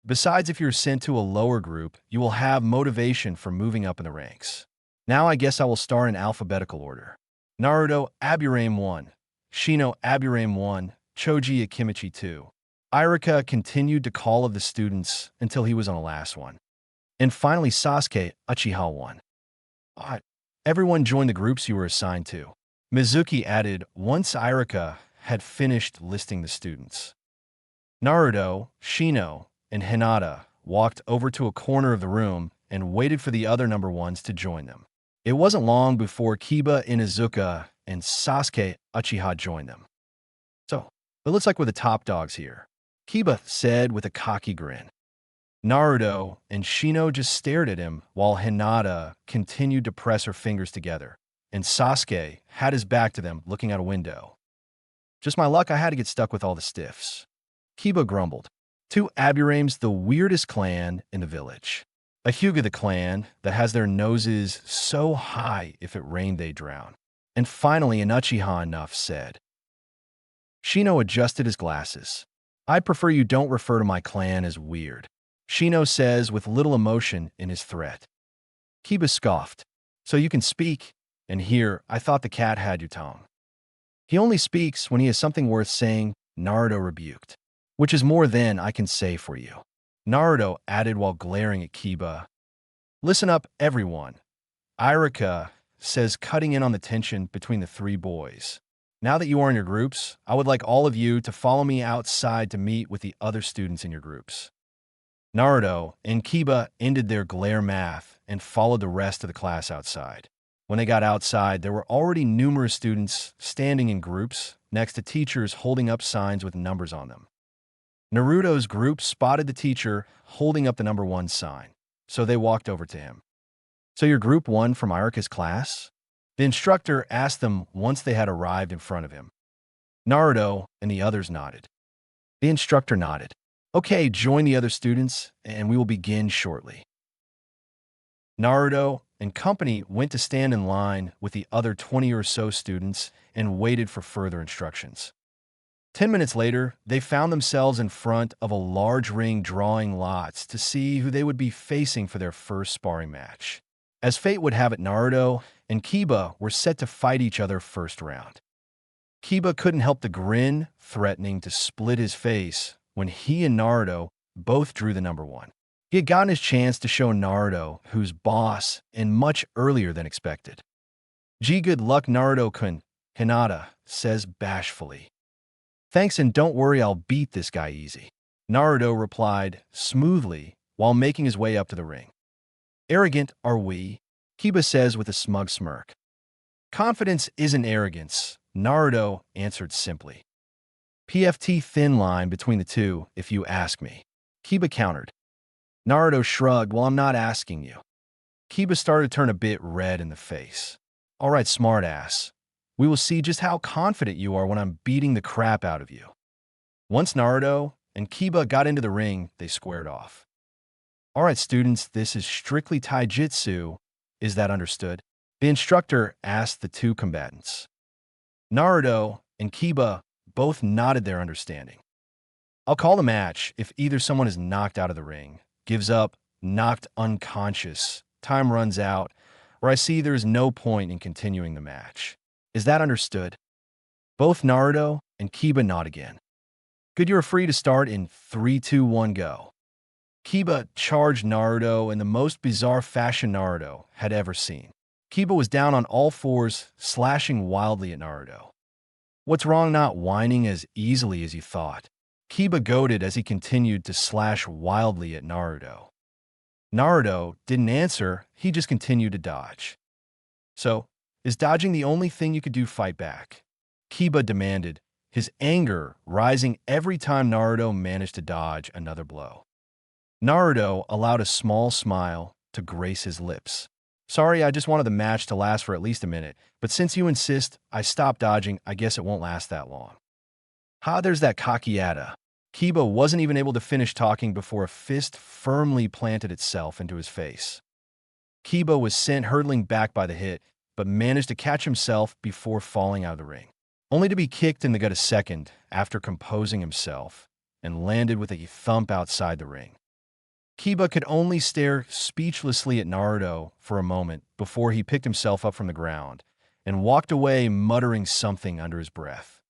A: Besides, if you're sent to a lower group, you will have motivation for moving up in the ranks. Now I guess I will start in alphabetical order. Naruto Aburame 1, Shino Aburame 1, Choji Akimichi 2. Irika continued to call of the students until he was on the last one. And finally Sasuke Uchiha 1. Everyone joined the groups you were assigned to. Mizuki added once Irika had finished listing the students. Naruto, Shino, and Hinata walked over to a corner of the room and waited for the other number ones to join them. It wasn't long before Kiba Inuzuka and Sasuke Uchiha joined them. So, it looks like we're the top dogs here, Kiba said with a cocky grin. Naruto and Shino just stared at him while Hinata continued to press her fingers together, and Sasuke had his back to them looking out a window. Just my luck I had to get stuck with all the stiffs, Kiba grumbled. Two Aburame's the weirdest clan in the village. A Hyuga the clan that has their noses so high if it rained they drown. And finally an Uchiha enough said. Shino adjusted his glasses. I prefer you don't refer to my clan as weird, Shino says with little emotion in his threat. Kiba scoffed. So you can speak, and here I thought the cat had your tongue. He only speaks when he has something worth saying, Naruto rebuked. Which is more than I can say for you, Naruto added while glaring at Kiba. Listen up, everyone, Irika says, cutting in on the tension between the three boys. Now that you are in your groups, I would like all of you to follow me outside to meet with the other students in your groups. Naruto and Kiba ended their glare math and followed the rest of the class outside. When they got outside, there were already numerous students standing in groups next to teachers holding up signs with numbers on them. Naruto's group spotted the teacher holding up the number 1 sign, so they walked over to him. So you're group 1 from Irika's class? The instructor asked them once they had arrived in front of him. Naruto and the others nodded. The instructor nodded. Okay, join the other students, and we will begin shortly. Naruto and company went to stand in line with the other 20 or so students and waited for further instructions. 10 minutes later, they found themselves in front of a large ring drawing lots to see who they would be facing for their first sparring match. As fate would have it, Naruto and Kiba were set to fight each other first round. Kiba couldn't help the grin, threatening to split his face when he and Naruto both drew the number 1. He had gotten his chance to show Naruto who's boss and much earlier than expected. Gee, good luck, Naruto-kun, Hinata says bashfully. Thanks, and don't worry, I'll beat this guy easy, Naruto replied smoothly while making his way up to the ring. Arrogant are we? Kiba says with a smug smirk. Confidence isn't arrogance, Naruto answered simply. PFT thin line between the two, if you ask me, Kiba countered. Naruto shrugged. Well, I'm not asking you. Kiba started to turn a bit red in the face. All right, smartass. We will see just how confident you are when I'm beating the crap out of you. Once Naruto and Kiba got into the ring, they squared off. All right, students, this is strictly taijutsu. Is that understood? The instructor asked the two combatants. Naruto and Kiba both nodded their understanding. I'll call the match if either someone is knocked out of the ring, gives up, knocked unconscious, time runs out, or I see there is no point in continuing the match. Is that understood? Both Naruto and Kiba nod again. Good, you are free to start in 3, 2, 1, go. Kiba charged Naruto in the most bizarre fashion Naruto had ever seen. Kiba was down on all fours, slashing wildly at Naruto. What's wrong not whining as easily as you thought? Kiba goaded as he continued to slash wildly at Naruto. Naruto didn't answer, he just continued to dodge. So, is dodging the only thing you could do? Fight back? Kiba demanded, his anger rising every time Naruto managed to dodge another blow. Naruto allowed a small smile to grace his lips. Sorry, I just wanted the match to last for at least a minute, but since you insist I stop dodging, I guess it won't last that long. Ha, there's that Kakiata. Kiba wasn't even able to finish talking before a fist firmly planted itself into his face. Kiba was sent hurtling back by the hit, but managed to catch himself before falling out of the ring, only to be kicked in the gut a second after composing himself and landed with a thump outside the ring. Kiba could only stare speechlessly at Naruto for a moment before he picked himself up from the ground and walked away muttering something under his breath.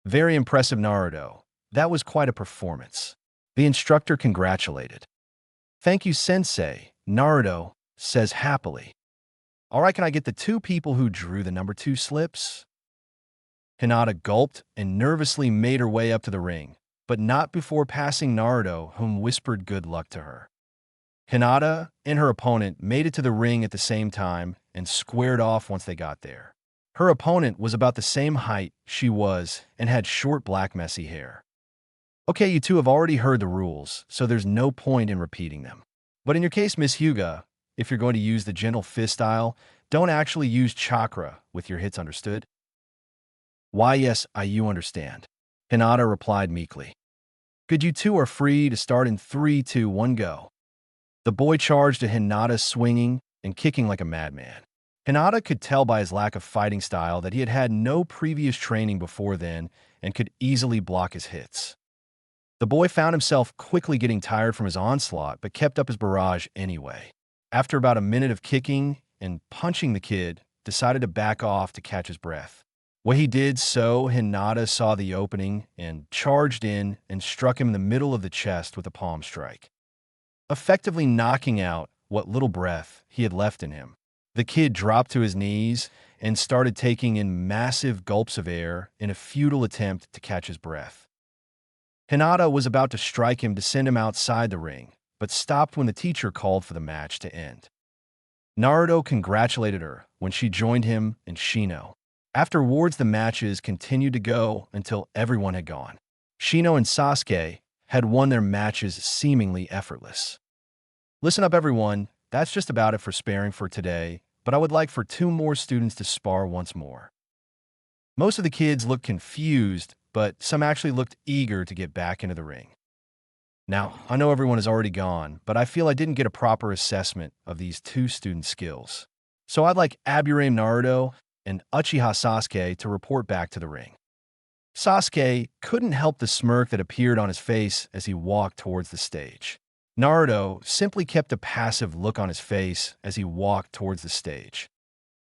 A: Very impressive, Naruto. That was quite a performance. The instructor congratulated. Thank you, Sensei, Naruto says happily. All right, can I get the two people who drew the number 2 slips? Hinata gulped and nervously made her way up to the ring, but not before passing Naruto, whom whispered good luck to her. Hinata and her opponent made it to the ring at the same time and squared off once they got there. Her opponent was about the same height she was and had short black messy hair. Okay, you two have already heard the rules, so there's no point in repeating them. But in your case, Miss Hyuga, if you're going to use the gentle fist style, don't actually use chakra with your hits, understood? Why, yes, you understand. Hinata replied meekly. Good, you two are free to start in 3, 2, 1, go. The boy charged at Hinata, swinging and kicking like a madman. Hinata could tell by his lack of fighting style that he had had no previous training before then and could easily block his hits. The boy found himself quickly getting tired from his onslaught, but kept up his barrage anyway. After about a minute of kicking and punching, the kid decided to back off to catch his breath. When he did so, Hinata saw the opening and charged in and struck him in the middle of the chest with a palm strike, effectively knocking out what little breath he had left in him. The kid dropped to his knees and started taking in massive gulps of air in a futile attempt to catch his breath. Hinata was about to strike him to send him outside the ring, but stopped when the teacher called for the match to end. Naruto congratulated her when she joined him and Shino. Afterwards, the matches continued to go until everyone had gone. Shino and Sasuke had won their matches seemingly effortless. Listen up, everyone. That's just about it for sparring for today, but I would like for 2 more students to spar once more. Most of the kids looked confused, but some actually looked eager to get back into the ring. Now, I know everyone is already gone, but I feel I didn't get a proper assessment of these 2 students' skills. So I'd like Aburame Naruto and Uchiha Sasuke to report back to the ring. Sasuke couldn't help the smirk that appeared on his face as he walked towards the stage. Naruto simply kept a passive look on his face as he walked towards the stage.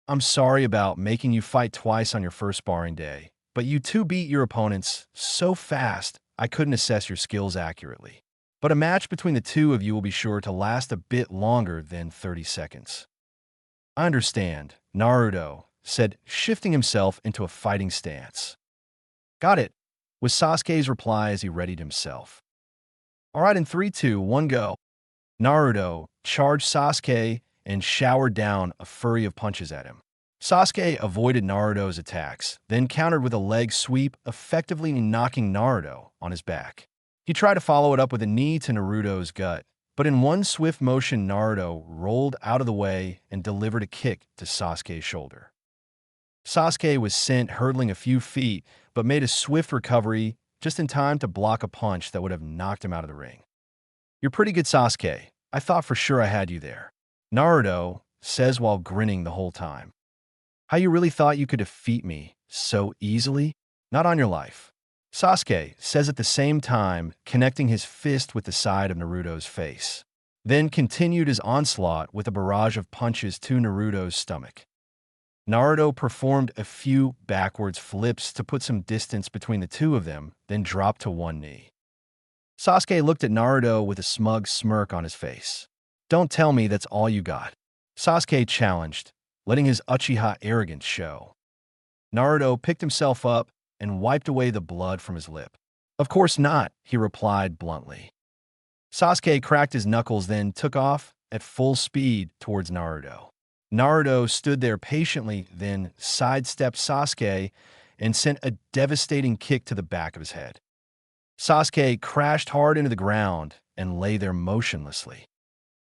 A: I'm sorry about making you fight twice on your first sparring day, but you two beat your opponents so fast I couldn't assess your skills accurately. But a match between the 2 of you will be sure to last a bit longer than 30 seconds. I understand, Naruto said, shifting himself into a fighting stance. Got it, was Sasuke's reply as he readied himself. All right, in 3, 2, 1, go. Naruto charged Sasuke and showered down a flurry of punches at him. Sasuke avoided Naruto's attacks, then countered with a leg sweep, effectively knocking Naruto on his back. He tried to follow it up with a knee to Naruto's gut, but in one swift motion, Naruto rolled out of the way and delivered a kick to Sasuke's shoulder. Sasuke was sent hurtling a few feet, but made a swift recovery just in time to block a punch that would have knocked him out of the ring. You're pretty good, Sasuke. I thought for sure I had you there, Naruto says while grinning the whole time. How, you really thought you could defeat me so easily? Not on your life, Sasuke says at the same time, connecting his fist with the side of Naruto's face. Then continued his onslaught with a barrage of punches to Naruto's stomach. Naruto performed a few backwards flips to put some distance between the 2 of them, then dropped to one knee. Sasuke looked at Naruto with a smug smirk on his face. Don't tell me that's all you got, Sasuke challenged, letting his Uchiha arrogance show. Naruto picked himself up and wiped away the blood from his lip. Of course not, he replied bluntly. Sasuke cracked his knuckles, then took off at full speed towards Naruto. Naruto stood there patiently, then sidestepped Sasuke and sent a devastating kick to the back of his head. Sasuke crashed hard into the ground and lay there motionlessly.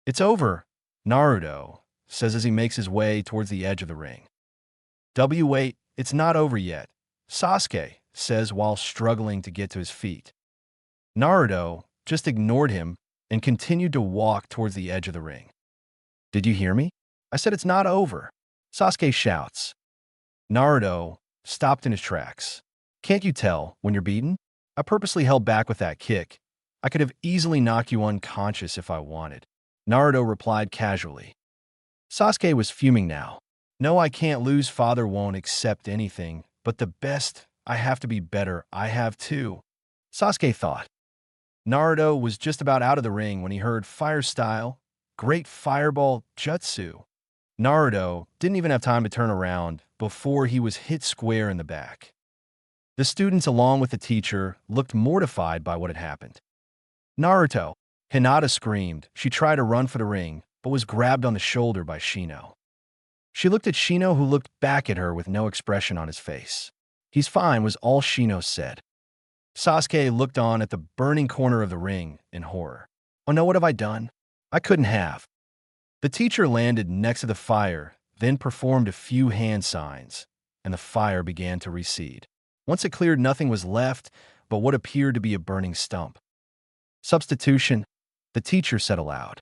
A: It's over, Naruto says as he makes his way towards the edge of the ring. Wait, it's not over yet, Sasuke says while struggling to get to his feet. Naruto just ignored him and continued to walk towards the edge of the ring. Did you hear me? I said it's not over, Sasuke shouts. Naruto stopped in his tracks. Can't you tell when you're beaten? I purposely held back with that kick. I could have easily knocked you unconscious if I wanted, Naruto replied casually. Sasuke was fuming now. No, I can't lose. Father won't accept anything, but the best, I have to be better. I have to, Sasuke thought. Naruto was just about out of the ring when he heard fire style, great fireball jutsu. Naruto didn't even have time to turn around before he was hit square in the back. The students, along with the teacher, looked mortified by what had happened. Naruto, Hinata screamed. She tried to run for the ring, but was grabbed on the shoulder by Shino. She looked at Shino, who looked back at her with no expression on his face. He's fine, was all Shino said. Sasuke looked on at the burning corner of the ring in horror. Oh no, what have I done? I couldn't have. The teacher landed next to the fire, then performed a few hand signs, and the fire began to recede. Once it cleared, nothing was left but what appeared to be a burning stump. Substitution, the teacher said aloud.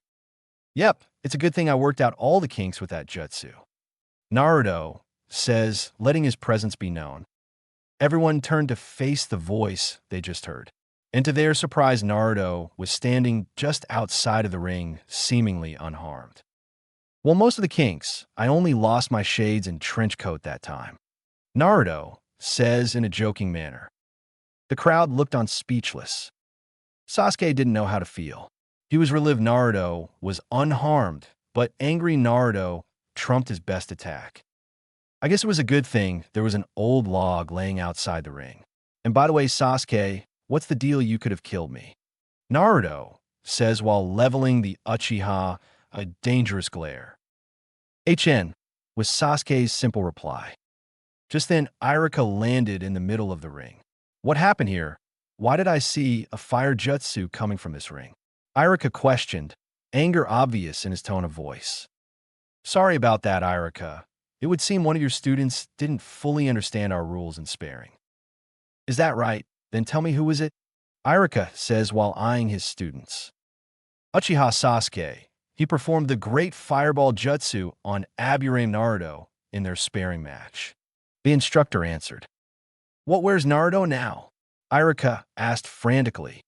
A: Yep, it's a good thing I worked out all the kinks with that jutsu, Naruto says, letting his presence be known. Everyone turned to face the voice they just heard. And to their surprise, Naruto was standing just outside of the ring, seemingly unharmed. Well, most of the kinks, I only lost my shades and trench coat that time, Naruto says in a joking manner. The crowd looked on speechless. Sasuke didn't know how to feel. He was relieved Naruto was unharmed, but angry Naruto trumped his best attack. I guess it was a good thing there was an old log laying outside the ring. And by the way, Sasuke, what's the deal? You could have killed me, Naruto says while leveling the Uchiha a dangerous glare. HN was Sasuke's simple reply. Just then, Iruka landed in the middle of the ring. What happened here? Why did I see a fire jutsu coming from this ring? Iruka questioned, anger obvious in his tone of voice. Sorry about that, Iruka. It would seem one of your students didn't fully understand our rules in sparring. Is that right? Then tell me, who is it? Iruka says while eyeing his students. Uchiha Sasuke. He performed the great fireball jutsu on Aburame Naruto in their sparring match. The instructor answered. Where's Naruto now? Iruka asked frantically.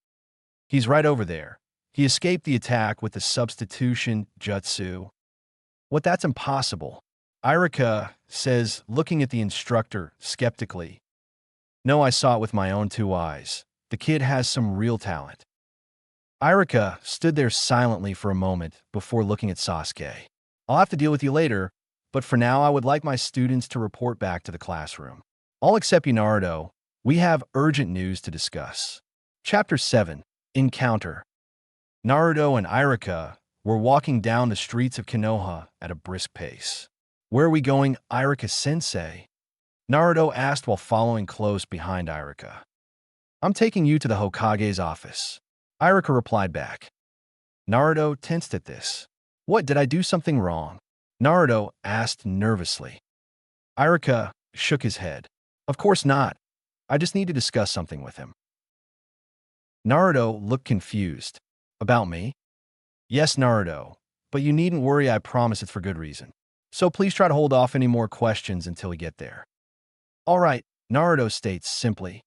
A: He's right over there. He escaped the attack with the substitution jutsu. What? That's impossible, Iruka says, looking at the instructor skeptically. No, I saw it with my own two eyes. The kid has some real talent. Iruka stood there silently for a moment before looking at Sasuke. I'll have to deal with you later, but for now I would like my students to report back to the classroom. All except you, Naruto. We have urgent news to discuss. Chapter 7, Encounter. Naruto and Iruka were walking down the streets of Konoha at a brisk pace. Where are we going, Iruka-sensei? Naruto asked while following close behind Iruka. I'm taking you to the Hokage's office, Iruka replied back. Naruto tensed at this. What, did I do something wrong? Naruto asked nervously. Iruka shook his head. Of course not. I just need to discuss something with him. Naruto looked confused. About me? Yes, Naruto, but you needn't worry, I promise it's for good reason. So please try to hold off any more questions until we get there. All right, Naruto states simply.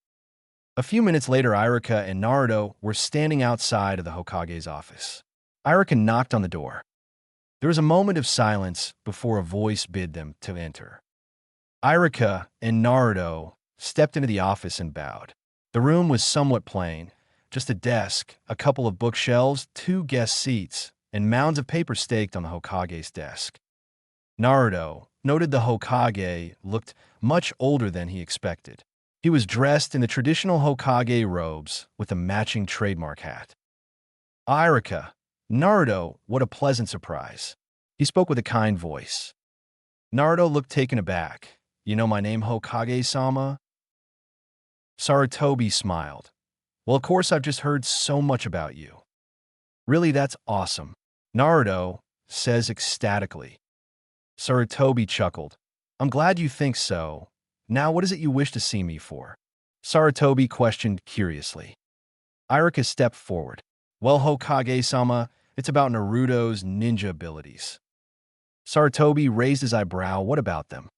A: A few minutes later, Iruka and Naruto were standing outside of the Hokage's office. Iruka knocked on the door. There was a moment of silence before a voice bid them to enter. Iruka and Naruto stepped into the office and bowed. The room was somewhat plain, just a desk, a couple of bookshelves, 2 guest seats, and mounds of paper staked on the Hokage's desk. Naruto noted the Hokage looked much older than he expected. He was dressed in the traditional Hokage robes with a matching trademark hat. Iruka, Naruto, what a pleasant surprise. He spoke with a kind voice. Naruto looked taken aback. You know my name, Hokage-sama? Sarutobi smiled. Well, of course, I've just heard so much about you. Really, that's awesome, Naruto says ecstatically. Sarutobi chuckled. I'm glad you think so. Now what is it you wish to see me for? Sarutobi questioned curiously. Irika stepped forward. Well, Hokage-sama, it's about Naruto's ninja abilities. Sarutobi raised his eyebrow. What about them?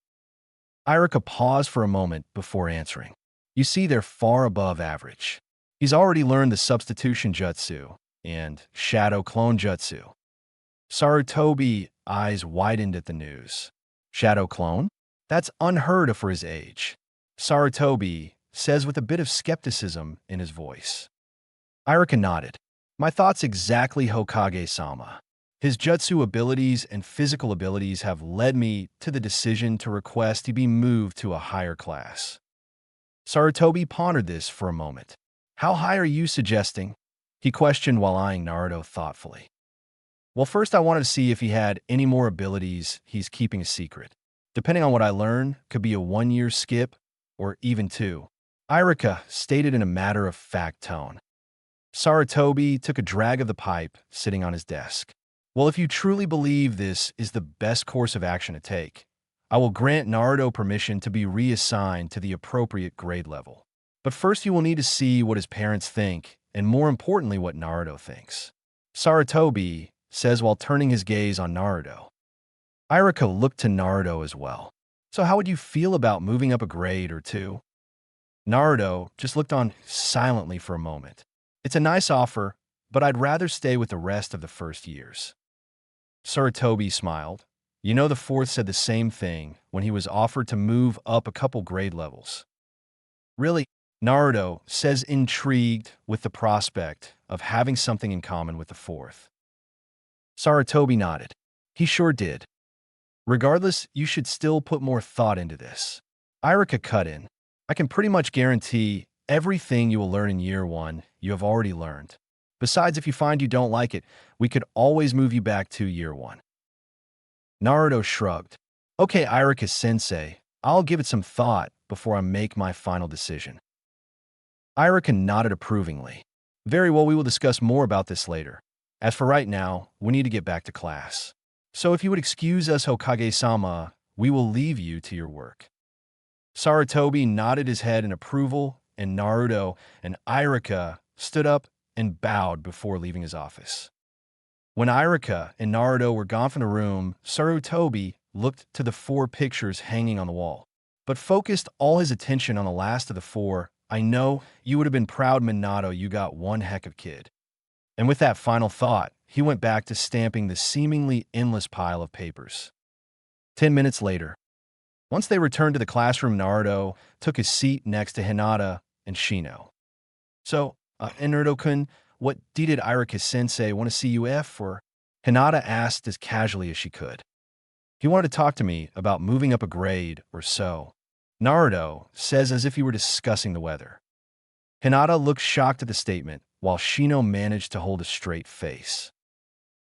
A: Irika paused for a moment before answering. You see, they're far above average. He's already learned the substitution jutsu and shadow clone jutsu. Sarutobi eyes widened at the news. Shadow clone? That's unheard of for his age. Sarutobi says with a bit of skepticism in his voice. Irika nodded. My thoughts exactly, Hokage-sama. His jutsu abilities and physical abilities have led me to the decision to request he be moved to a higher class. Sarutobi pondered this for a moment. How high are you suggesting? He questioned while eyeing Naruto thoughtfully. Well, first I wanted to see if he had any more abilities he's keeping a secret. Depending on what I learn, could be a 1-year skip or even 2. Irika stated in a matter-of-fact tone. Sarutobi took a drag of the pipe sitting on his desk. Well, if you truly believe this is the best course of action to take, I will grant Naruto permission to be reassigned to the appropriate grade level. But first you will need to see what his parents think, and more importantly what Naruto thinks. Sarutobi says while turning his gaze on Naruto. Irika looked to Naruto as well. So how would you feel about moving up a grade or 2? Naruto just looked on silently for a moment. It's a nice offer, but I'd rather stay with the rest of the first years. Sarutobi smiled. You know, the fourth said the same thing when he was offered to move up a couple grade levels. Really? Naruto says, intrigued with the prospect of having something in common with the fourth. Sarutobi nodded. He sure did. Regardless, you should still put more thought into this. Irika cut in. I can pretty much guarantee everything you will learn in year 1, you have already learned. Besides, if you find you don't like it, we could always move you back to year 1. Naruto shrugged. Okay, Irika-sensei, I'll give it some thought before I make my final decision. Irika nodded approvingly. Very well, we will discuss more about this later. As for right now, we need to get back to class. So if you would excuse us, Hokage-sama, we will leave you to your work. Sarutobi nodded his head in approval, and Naruto and Irika stood up and bowed before leaving his office. When Irika and Naruto were gone from the room, Sarutobi looked to the 4 pictures hanging on the wall, but focused all his attention on the last of the 4. I know you would have been proud, Minato, you got one heck of kid. And with that final thought, he went back to stamping the seemingly endless pile of papers. 10 minutes later, once they returned to the classroom, Naruto took his seat next to Hinata and Shino. So, Naruto-kun, what did Irika-sensei want to see you for? Hinata asked as casually as she could. He wanted to talk to me about moving up a grade or so. Naruto says as if he were discussing the weather. Hinata looked shocked at the statement, while Shino managed to hold a straight face.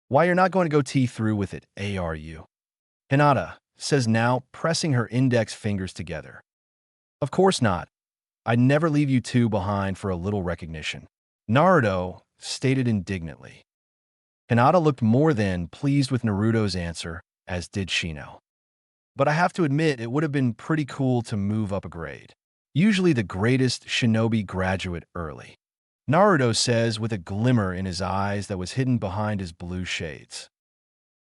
A: Why, you're not going to go through with it, are you? Hinata says now, pressing her index fingers together. Of course not. I'd never leave you 2 behind for a little recognition. Naruto stated indignantly. Hinata looked more than pleased with Naruto's answer, as did Shino. But I have to admit, it would have been pretty cool to move up a grade. Usually the greatest shinobi graduate early. Naruto says with a glimmer in his eyes that was hidden behind his blue shades.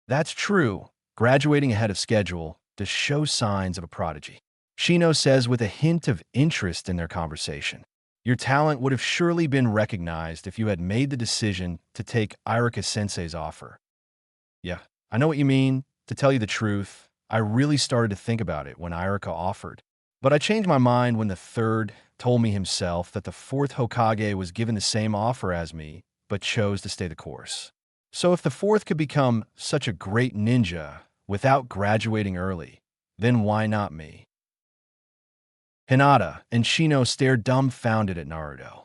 A: That's true. Graduating ahead of schedule does show signs of a prodigy. Shino says with a hint of interest in their conversation. Your talent would have surely been recognized if you had made the decision to take Irika-sensei's offer. Yeah, I know what you mean. To tell you the truth, I really started to think about it when Irika offered. But I changed my mind when the 3rd told me himself that the 4th Hokage was given the same offer as me, but chose to stay the course. So if the 4th could become such a great ninja without graduating early, then why not me? Hinata and Shino stared dumbfounded at Naruto.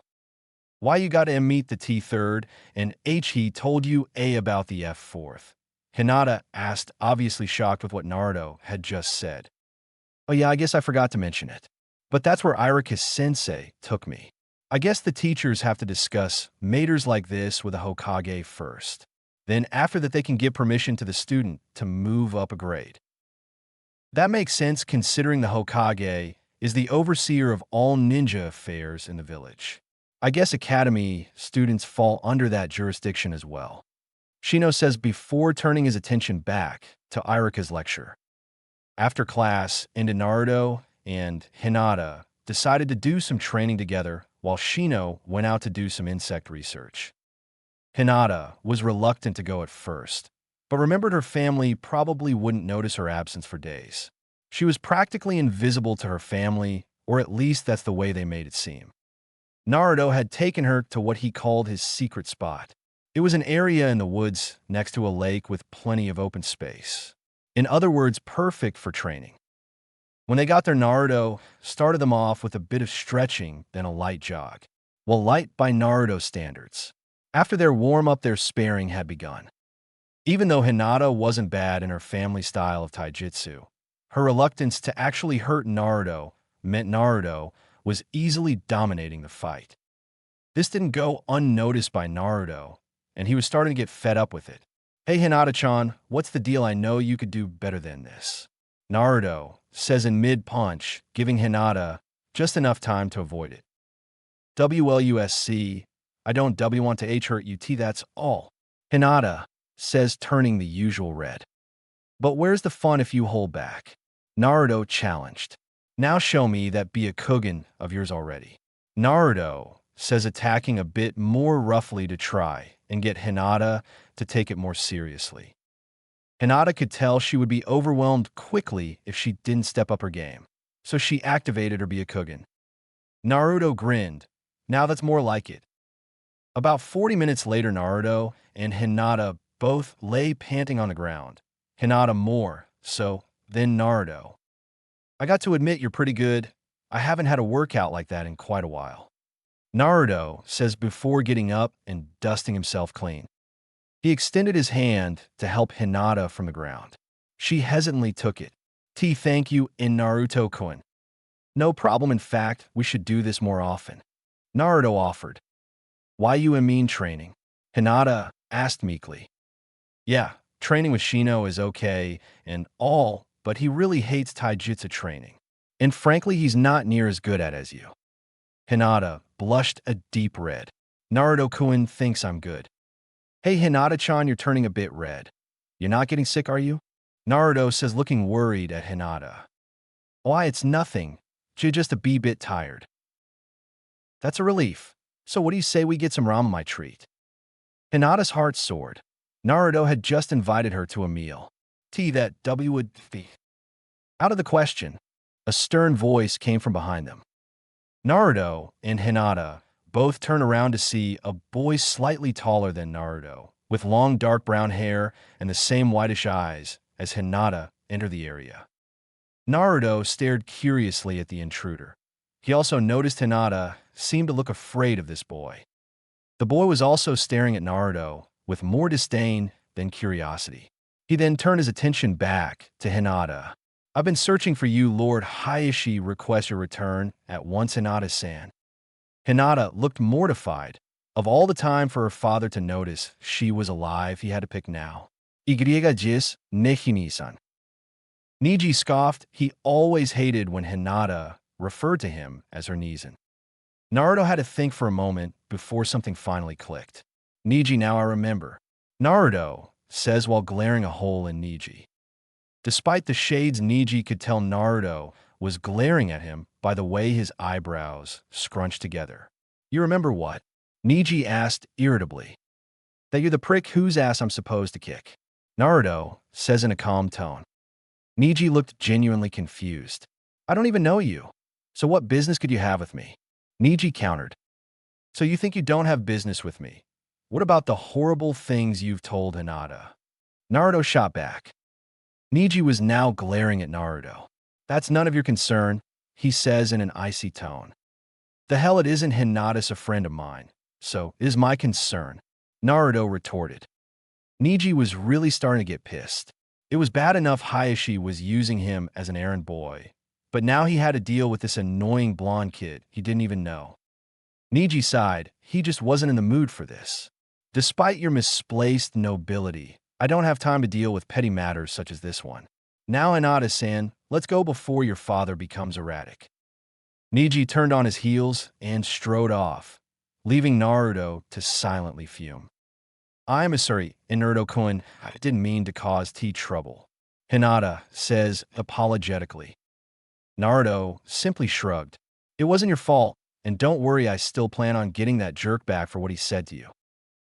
A: Why you gotta meet the T3rd and he told you about the F4th? Hinata asked, obviously shocked with what Naruto had just said. Oh yeah, I guess I forgot to mention it. But that's where Irika-sensei took me. I guess the teachers have to discuss matters like this with a Hokage first. Then after that they can give permission to the student to move up a grade. That makes sense considering the Hokage is the overseer of all ninja affairs in the village. I guess academy students fall under that jurisdiction as well. Shino says before turning his attention back to Irika's lecture. After class, Naruto and Hinata decided to do some training together while Shino went out to do some insect research. Hinata was reluctant to go at first, but remembered her family probably wouldn't notice her absence for days. She was practically invisible to her family, or at least that's the way they made it seem. Naruto had taken her to what he called his secret spot. It was an area in the woods next to a lake with plenty of open space. In other words, perfect for training. When they got there, Naruto started them off with a bit of stretching, then a light jog. Well, light by Naruto standards. After their warm-up, their sparring had begun. Even though Hinata wasn't bad in her family style of taijutsu, her reluctance to actually hurt Naruto meant Naruto was easily dominating the fight. This didn't go unnoticed by Naruto, and he was starting to get fed up with it. "Hey Hinata-chan, what's the deal? I know you could do better than this," Naruto says in mid-punch, giving Hinata just enough time to avoid it. "WLUSC, I don't want to hurt you, that's all," Hinata says, turning the usual red. "But where's the fun if you hold back?" Naruto challenged. "Now show me that Byakugan of yours already," Naruto says, attacking a bit more roughly to try and get Hinata to take it more seriously. Hinata could tell she would be overwhelmed quickly if she didn't step up her game, so she activated her Byakugan. Naruto grinned. "Now that's more like it." About 40 minutes later, Naruto and Hinata both lay panting on the ground. Hinata more so than Naruto. "I got to admit you're pretty good. I haven't had a workout like that in quite a while," Naruto says before getting up and dusting himself clean. He extended his hand to help Hinata from the ground. She hesitantly took it. "Thank you, in Naruto-kun." "No problem, in fact, we should do this more often," Naruto offered. "Why you mean training?" Hinata asked meekly. "Yeah, training with Shino is okay and all, but he really hates taijutsu training. And frankly, he's not near as good at it as you." Hinata blushed a deep red. "Naruto-kun thinks I'm good." "Hey Hinata-chan, you're turning a bit red. You're not getting sick, are you?" Naruto says, looking worried at Hinata. "Why, it's nothing. Just a bit tired." "That's a relief. So what do you say we get some ramen, my treat?" Hinata's heart soared. Naruto had just invited her to a meal. That would be out of the question. A stern voice came from behind them. Naruto and Hinata both turn around to see a boy slightly taller than Naruto, with long dark brown hair and the same whitish eyes as Hinata enter the area. Naruto stared curiously at the intruder. He also noticed Hinata seemed to look afraid of this boy. The boy was also staring at Naruto with more disdain than curiosity. He then turned his attention back to Hinata. "I've been searching for you. Lord Hayashi requests your return at once, Hinata-san." Hinata looked mortified. Of all the time for her father to notice she was alive, he had to pick now. "Igriega Nehini-san." Niji scoffed. He always hated when Hinata referred to him as her Nizan. Naruto had to think for a moment before something finally clicked. "Niji, now I remember," Naruto says while glaring a hole in Niji. Despite the shades, Niji could tell Naruto was glaring at him by the way his eyebrows scrunched together. "You remember what?" Niji asked irritably. "That you're the prick whose ass I'm supposed to kick," Naruto says in a calm tone. Niji looked genuinely confused. "I don't even know you. So what business could you have with me?" Niji countered. "So you think you don't have business with me? What about the horrible things you've told Hinata?" Naruto shot back. Niji was now glaring at Naruto. "That's none of your concern," he says in an icy tone. "The hell it isn't. Hinata's a friend of mine, so it is my concern," Naruto retorted. Niji was really starting to get pissed. It was bad enough Hayashi was using him as an errand boy, but now he had to deal with this annoying blonde kid he didn't even know. Niji sighed. He just wasn't in the mood for this. "Despite your misplaced nobility, I don't have time to deal with petty matters such as this one." Now Hinata-san, let's go before your father becomes erratic. Niji turned on his heels and strode off, leaving Naruto to silently fume. I'm sorry, Naruto-kun, I didn't mean to cause tea trouble. Hinata says apologetically. Naruto simply shrugged. It wasn't your fault, and don't worry, I still plan on getting that jerk back for what he said to you.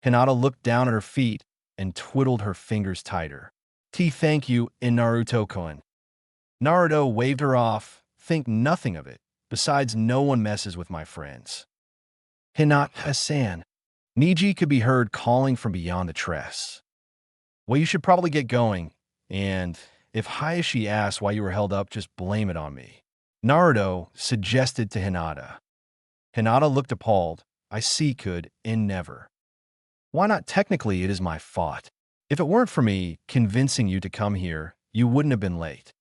A: Hinata looked down at her feet and twiddled her fingers tighter. Thank you, Naruto-kun. Naruto waved her off. Think nothing of it. Besides, no one messes with my friends. Hinata-san. Niji could be heard calling from beyond the tress. Well, you should probably get going, and if Hayashi asks why you were held up, just blame it on me. Naruto suggested to Hinata. Hinata looked appalled. I see, could, and never. Why not? Technically, it is my fault. If it weren't for me convincing you to come here, you wouldn't have been late.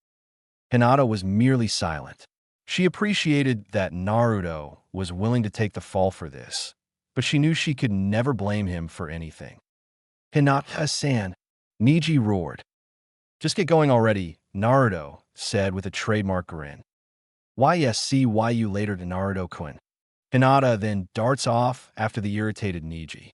A: Hinata was merely silent. She appreciated that Naruto was willing to take the fall for this, but she knew she could never blame him for anything. Hinata-san, Niji roared. Just get going already, Naruto said with a trademark grin. Why, yes, see why you later to Naruto-kun. Hinata then darts off after the irritated Niji.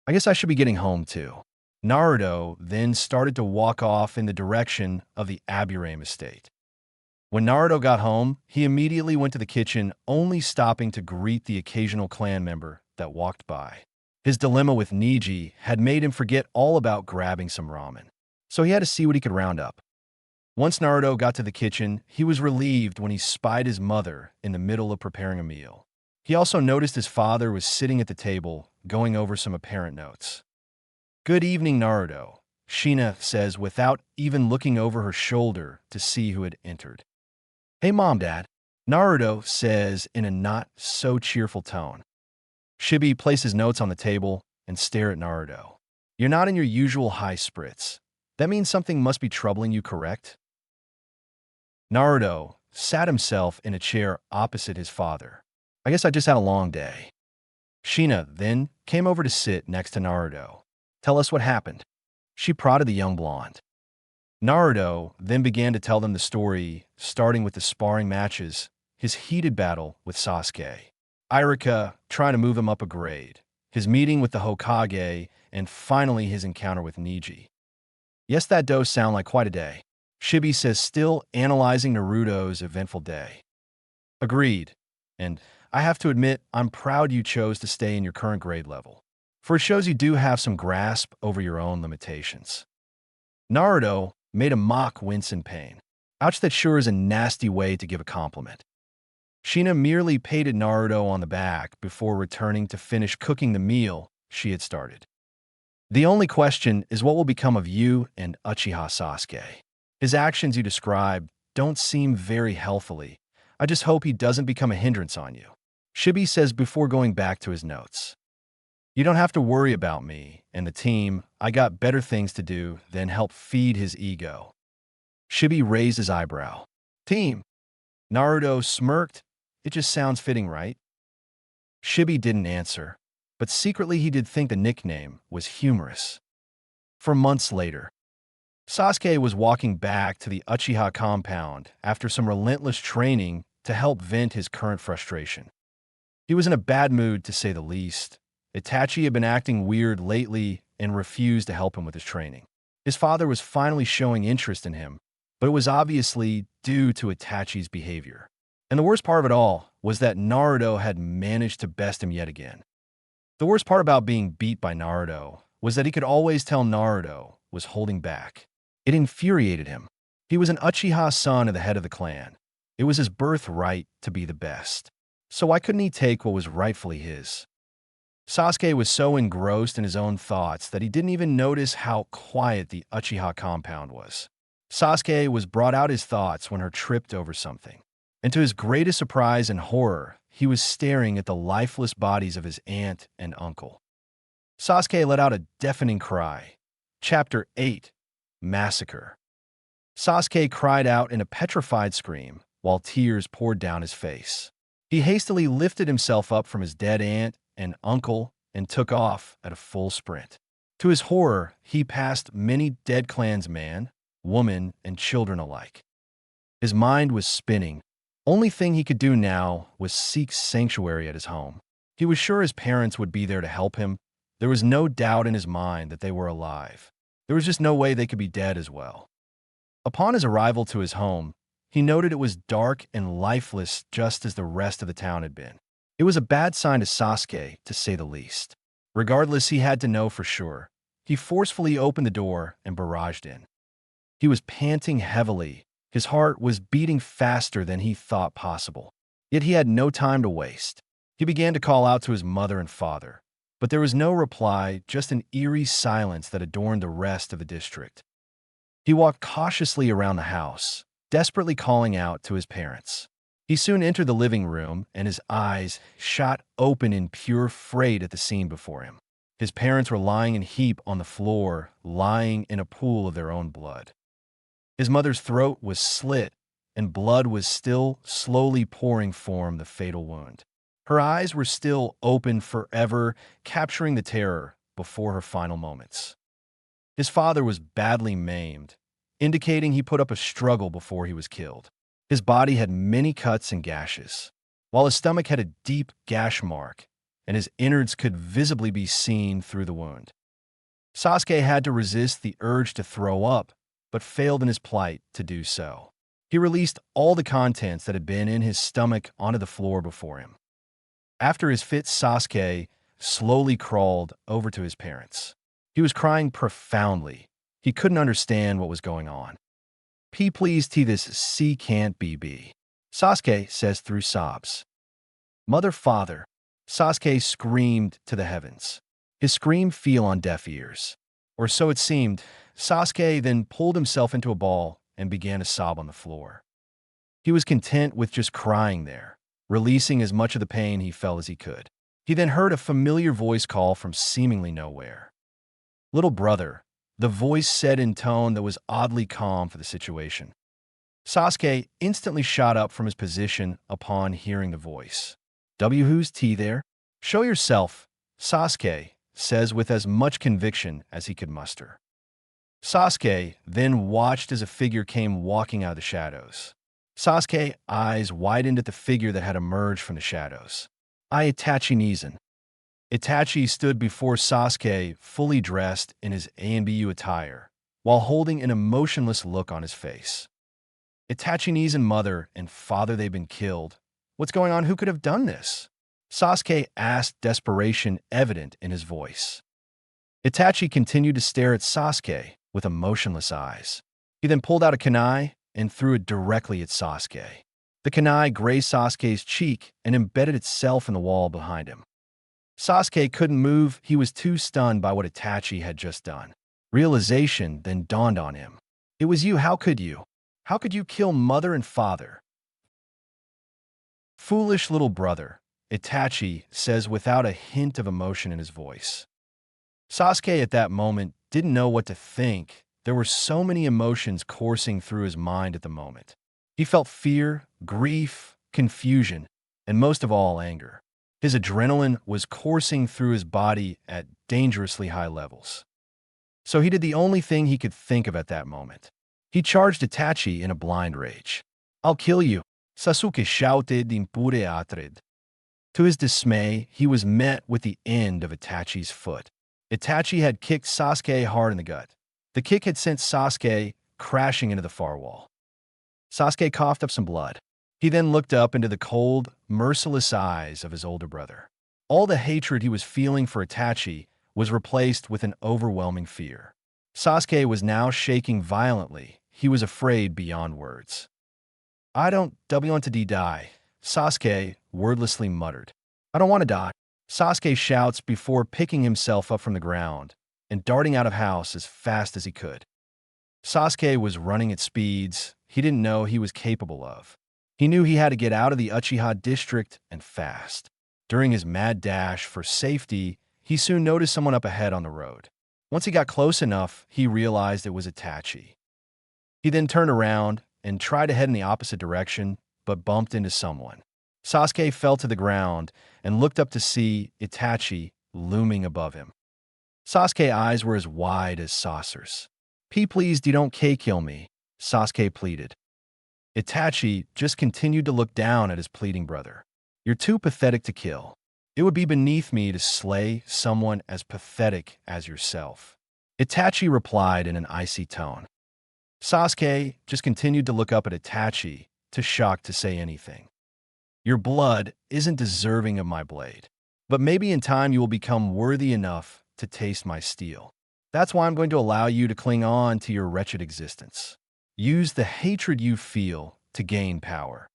A: I guess I should be getting home too. Naruto then started to walk off in the direction of the Aburame estate. When Naruto got home, he immediately went to the kitchen, only stopping to greet the occasional clan member that walked by. His dilemma with Niji had made him forget all about grabbing some ramen, so he had to see what he could round up. Once Naruto got to the kitchen, he was relieved when he spied his mother in the middle of preparing a meal. He also noticed his father was sitting at the table, going over some apparent notes. Good evening, Naruto, Shina says without even looking over her shoulder to see who had entered. Hey, Mom, Dad, Naruto says in a not-so-cheerful tone. Shibi places notes on the table and stares at Naruto. You're not in your usual high spirits. That means something must be troubling you, correct? Naruto sat himself in a chair opposite his father. I guess I just had a long day. Shina then came over to sit next to Naruto. Tell us what happened. She prodded the young blonde. Naruto then began to tell them the story, starting with the sparring matches, his heated battle with Sasuke, Irika trying to move him up a grade, his meeting with the Hokage, and finally his encounter with Niji. Yes, that does sound like quite a day. Shibi says, still analyzing Naruto's eventful day. Agreed. And I have to admit, I'm proud you chose to stay in your current grade level, for it shows you do have some grasp over your own limitations. Naruto made a mock wince in pain. Ouch, that sure is a nasty way to give a compliment. Shina merely patted Naruto on the back before returning to finish cooking the meal she had started. The only question is what will become of you and Uchiha Sasuke. His actions you described don't seem very healthily. I just hope he doesn't become a hindrance on you. Shibi says before going back to his notes. You don't have to worry about me and the team. I got better things to do than help feed his ego. Shibi raised his eyebrow. Team. Naruto smirked. It just sounds fitting, right? Shibi didn't answer, but secretly he did think the nickname was humorous. For months later, Sasuke was walking back to the Uchiha compound after some relentless training to help vent his current frustration. He was in a bad mood, to say the least. Itachi had been acting weird lately and refused to help him with his training. His father was finally showing interest in him, but it was obviously due to Itachi's behavior. And the worst part of it all was that Naruto had managed to best him yet again. The worst part about being beat by Naruto was that he could always tell Naruto was holding back. It infuriated him. He was an Uchiha son of the head of the clan. It was his birthright to be the best. So why couldn't he take what was rightfully his? Sasuke was so engrossed in his own thoughts that he didn't even notice how quiet the Uchiha compound was. Sasuke was brought out his thoughts when her tripped over something. And to his greatest surprise and horror, he was staring at the lifeless bodies of his aunt and uncle. Sasuke let out a deafening cry. Chapter 8. Massacre. Sasuke cried out in a petrified scream while tears poured down his face. He hastily lifted himself up from his dead aunt and uncle and took off at a full sprint. To his horror, he passed many dead clansmen, woman, and children alike. His mind was spinning. Only thing he could do now was seek sanctuary at his home. He was sure his parents would be there to help him. There was no doubt in his mind that they were alive. There was just no way they could be dead as well. Upon his arrival to his home, he noted it was dark and lifeless just as the rest of the town had been. It was a bad sign to Sasuke, to say the least. Regardless, he had to know for sure. He forcefully opened the door and barraged in. He was panting heavily. His heart was beating faster than he thought possible. Yet he had no time to waste. He began to call out to his mother and father, but there was no reply, just an eerie silence that adorned the rest of the district. He walked cautiously around the house, desperately calling out to his parents. He soon entered the living room, and his eyes shot open in pure fright at the scene before him. His parents were lying in a heap on the floor, lying in a pool of their own blood. His mother's throat was slit, and blood was still slowly pouring from the fatal wound. Her eyes were still open forever, capturing the terror before her final moments. His father was badly maimed, indicating he put up a struggle before he was killed. His body had many cuts and gashes, while his stomach had a deep gash mark, and his innards could visibly be seen through the wound. Sasuke had to resist the urge to throw up, but failed in his plight to do so. He released all the contents that had been in his stomach onto the floor before him. After his fit, Sasuke slowly crawled over to his parents. He was crying profoundly. He couldn't understand what was going on. Please T this C can't be. Sasuke says through sobs. Mother, father. Sasuke screamed to the heavens. His scream fell on deaf ears. Or so it seemed. Sasuke then pulled himself into a ball and began to sob on the floor. He was content with just crying there, releasing as much of the pain he felt as he could. He then heard a familiar voice call from seemingly nowhere. Little brother, the voice said in tone that was oddly calm for the situation. Sasuke instantly shot up from his position upon hearing the voice. Who's T there? Show yourself, Sasuke says with as much conviction as he could muster. Sasuke then watched as a figure came walking out of the shadows. Sasuke's eyes widened at the figure that had emerged from the shadows. Itachi Nizan. Itachi stood before Sasuke fully dressed in his ANBU attire, while holding an emotionless look on his face. Itachi Nizan's mother and father, they've been killed. What's going on? Who could have done this? Sasuke asked, desperation evident in his voice. Itachi continued to stare at Sasuke with emotionless eyes. He then pulled out a kunai and threw it directly at Sasuke. The kunai grazed Sasuke's cheek and embedded itself in the wall behind him. Sasuke couldn't move. He was too stunned by what Itachi had just done. Realization then dawned on him. It was you. How could you? How could you kill mother and father? Foolish little brother, Itachi says without a hint of emotion in his voice. Sasuke at that moment didn't know what to think. There were so many emotions coursing through his mind at the moment. He felt fear, grief, confusion, and most of all, anger. His adrenaline was coursing through his body at dangerously high levels. So he did the only thing he could think of at that moment. He charged Itachi in a blind rage. I'll kill you, Sasuke shouted in pure hatred. To his dismay, he was met with the end of Itachi's foot. Itachi had kicked Sasuke hard in the gut. The kick had sent Sasuke crashing into the far wall. Sasuke coughed up some blood. He then looked up into the cold, merciless eyes of his older brother. All the hatred he was feeling for Itachi was replaced with an overwhelming fear. Sasuke was now shaking violently. He was afraid beyond words. I don't want to die, Sasuke wordlessly muttered. I don't want to die. Sasuke shouts before picking himself up from the ground and darting out of house as fast as he could. Sasuke was running at speeds he didn't know he was capable of. He knew he had to get out of the Uchiha district and fast. During his mad dash for safety, he soon noticed someone up ahead on the road. Once he got close enough, he realized it was Itachi. He then turned around and tried to head in the opposite direction, but bumped into someone. Sasuke fell to the ground and looked up to see Itachi looming above him. Sasuke's eyes were as wide as saucers. Please don't kill me, Sasuke pleaded. Itachi just continued to look down at his pleading brother. You're too pathetic to kill. It would be beneath me to slay someone as pathetic as yourself. Itachi replied in an icy tone. Sasuke just continued to look up at Itachi, too shocked to say anything. Your blood isn't deserving of my blade, but maybe in time you will become worthy enough to taste my steel. That's why I'm going to allow you to cling on to your wretched existence. Use the hatred you feel to gain power.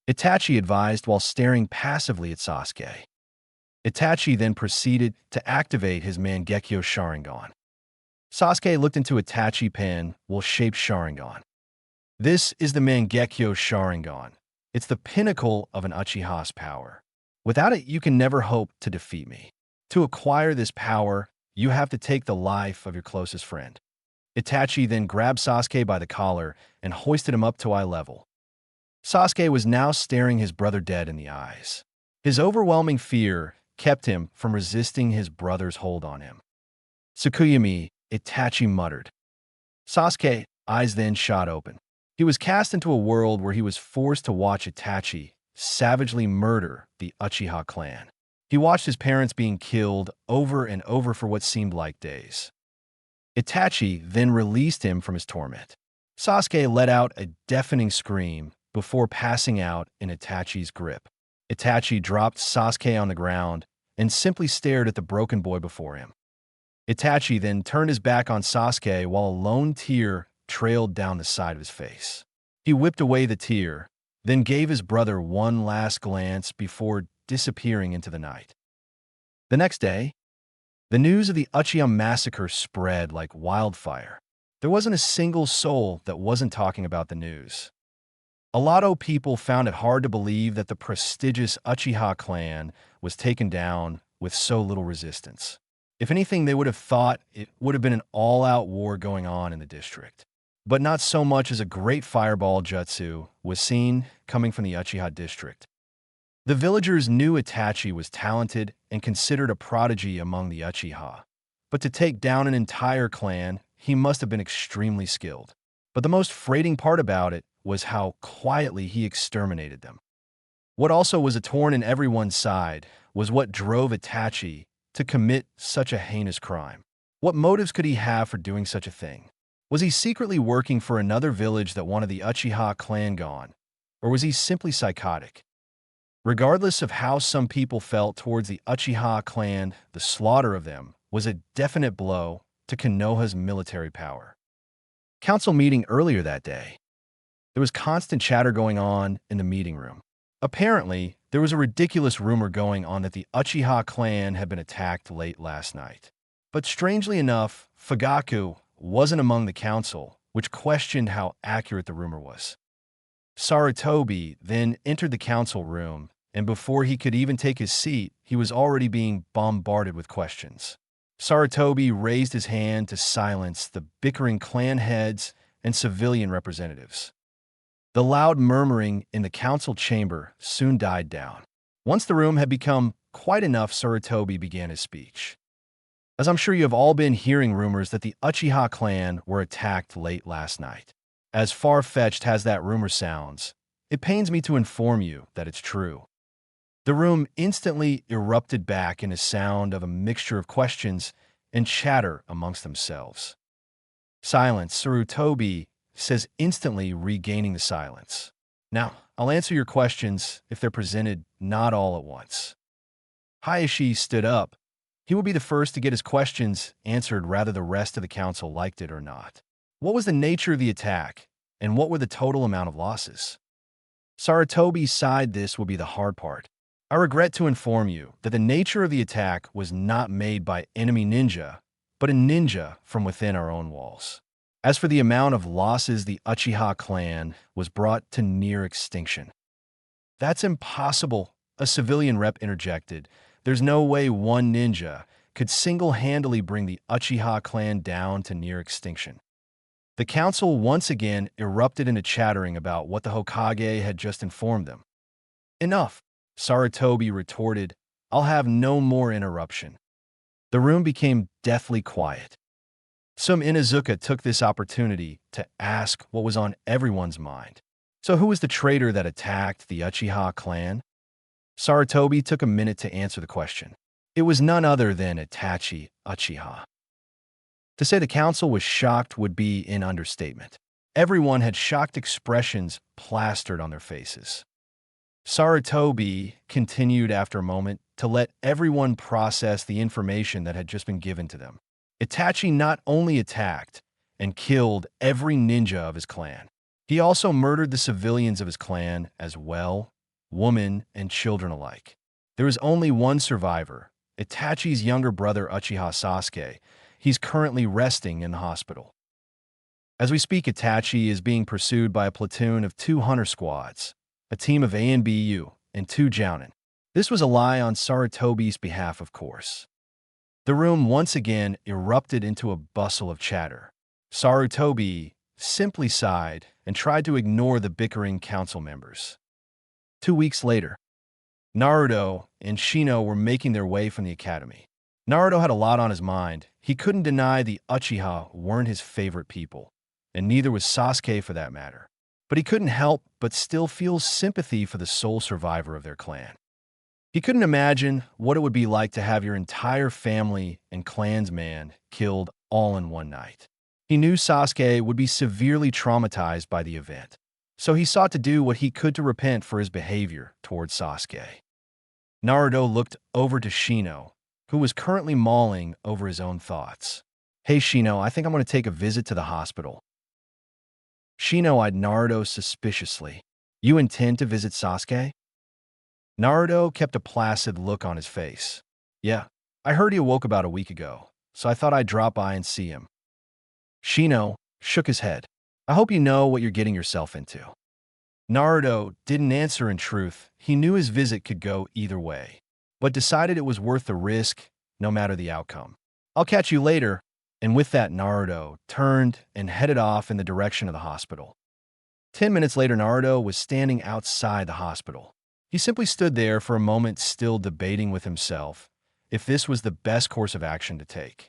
A: Itachi advised while staring passively at Sasuke. Itachi then proceeded to activate his Mangekyo Sharingan. Sasuke looked into Itachi pen well-shaped Sharingan. This is the Mangekyo Sharingan. It's the pinnacle of an Uchiha's power. Without it, you can never hope to defeat me. To acquire this power, you have to take the life of your closest friend. Itachi then grabbed Sasuke by the collar and hoisted him up to eye level. Sasuke was now staring his brother dead in the eyes. His overwhelming fear kept him from resisting his brother's hold on him. Tsukuyami, Itachi muttered. Sasuke's eyes then shot open. He was cast into a world where he was forced to watch Itachi savagely murder the Uchiha clan. He watched his parents being killed over and over for what seemed like days. Itachi then released him from his torment. Sasuke let out a deafening scream before passing out in Itachi's grip. Itachi dropped Sasuke on the ground and simply stared at the broken boy before him. Itachi then turned his back on Sasuke while a lone tear trailed down the side of his face. He whipped away the tear, then gave his brother one last glance before disappearing into the night. The next day, the news of the Uchiha massacre spread like wildfire. There wasn't a single soul that wasn't talking about the news. A lot of people found it hard to believe that the prestigious Uchiha clan was taken down with so little resistance. If anything, they would have thought it would have been an all-out war going on in the district. But not so much as a great fireball jutsu was seen coming from the Uchiha district. The villagers knew Itachi was talented and considered a prodigy among the Uchiha. But to take down an entire clan, he must have been extremely skilled. But the most frightening part about it was how quietly he exterminated them. What also was a thorn in everyone's side was what drove Itachi to commit such a heinous crime. What motives could he have for doing such a thing? Was he secretly working for another village that wanted the Uchiha clan gone? Or was he simply psychotic? Regardless of how some people felt towards the Uchiha clan, the slaughter of them was a definite blow to Konoha's military power. Council meeting earlier that day. There was constant chatter going on in the meeting room. Apparently, there was a ridiculous rumor going on that the Uchiha clan had been attacked late last night. But strangely enough, Fugaku wasn't among the council, which questioned how accurate the rumor was. Sarutobi then entered the council room, and before he could even take his seat, he was already being bombarded with questions. Sarutobi raised his hand to silence the bickering clan heads and civilian representatives. The loud murmuring in the council chamber soon died down. Once the room had become quiet enough, Sarutobi began his speech. As I'm sure you have all been hearing rumors that the Uchiha clan were attacked late last night. As far-fetched as that rumor sounds, it pains me to inform you that it's true. The room instantly erupted back in a sound of a mixture of questions and chatter amongst themselves. Silence, Sarutobi says, instantly regaining the silence. Now, I'll answer your questions if they're presented not all at once. Hayashi stood up. He will be the first to get his questions answered whether the rest of the council liked it or not. What was the nature of the attack, and what were the total amount of losses? Sarutobi sighed. This will be the hard part. I regret to inform you that the nature of the attack was not made by enemy ninja, but a ninja from within our own walls. As for the amount of losses, the Uchiha clan was brought to near extinction. That's impossible, a civilian rep interjected. There's no way one ninja could single-handedly bring the Uchiha clan down to near extinction. The council once again erupted into chattering about what the Hokage had just informed them. Enough, Sarutobi retorted. I'll have no more interruption. The room became deathly quiet. Some Inuzuka took this opportunity to ask what was on everyone's mind. So who was the traitor that attacked the Uchiha clan? Sarutobi took a minute to answer the question. It was none other than Itachi Uchiha. To say the council was shocked would be an understatement. Everyone had shocked expressions plastered on their faces. Sarutobi continued after a moment to let everyone process the information that had just been given to them. Itachi not only attacked and killed every ninja of his clan, he also murdered the civilians of his clan as well, women and children alike. There is only one survivor, Itachi's younger brother Uchiha Sasuke. He's currently resting in the hospital. As we speak, Itachi is being pursued by a platoon of 2 hunter squads, a team of A and BU, and 2 Jounin. This was a lie on Sarutobi's behalf, of course. The room once again erupted into a bustle of chatter. Sarutobi simply sighed and tried to ignore the bickering council members. 2 weeks later, Naruto and Shino were making their way from the academy. Naruto had a lot on his mind. He couldn't deny the Uchiha weren't his favorite people, and neither was Sasuke for that matter. But he couldn't help but still feel sympathy for the sole survivor of their clan. He couldn't imagine what it would be like to have your entire family and clansman killed all in one night. He knew Sasuke would be severely traumatized by the event, so he sought to do what he could to repent for his behavior towards Sasuke. Naruto looked over to Shino, who was currently mulling over his own thoughts. Hey Shino, I think I'm going to take a visit to the hospital. Shino eyed Naruto suspiciously. You intend to visit Sasuke? Naruto kept a placid look on his face. Yeah, I heard he awoke about a week ago, so I thought I'd drop by and see him. Shino shook his head. I hope you know what you're getting yourself into. Naruto didn't answer in truth. He knew his visit could go either way, but decided it was worth the risk, no matter the outcome. I'll catch you later. And with that, Naruto turned and headed off in the direction of the hospital. 10 minutes later, Naruto was standing outside the hospital. He simply stood there for a moment, still debating with himself if this was the best course of action to take.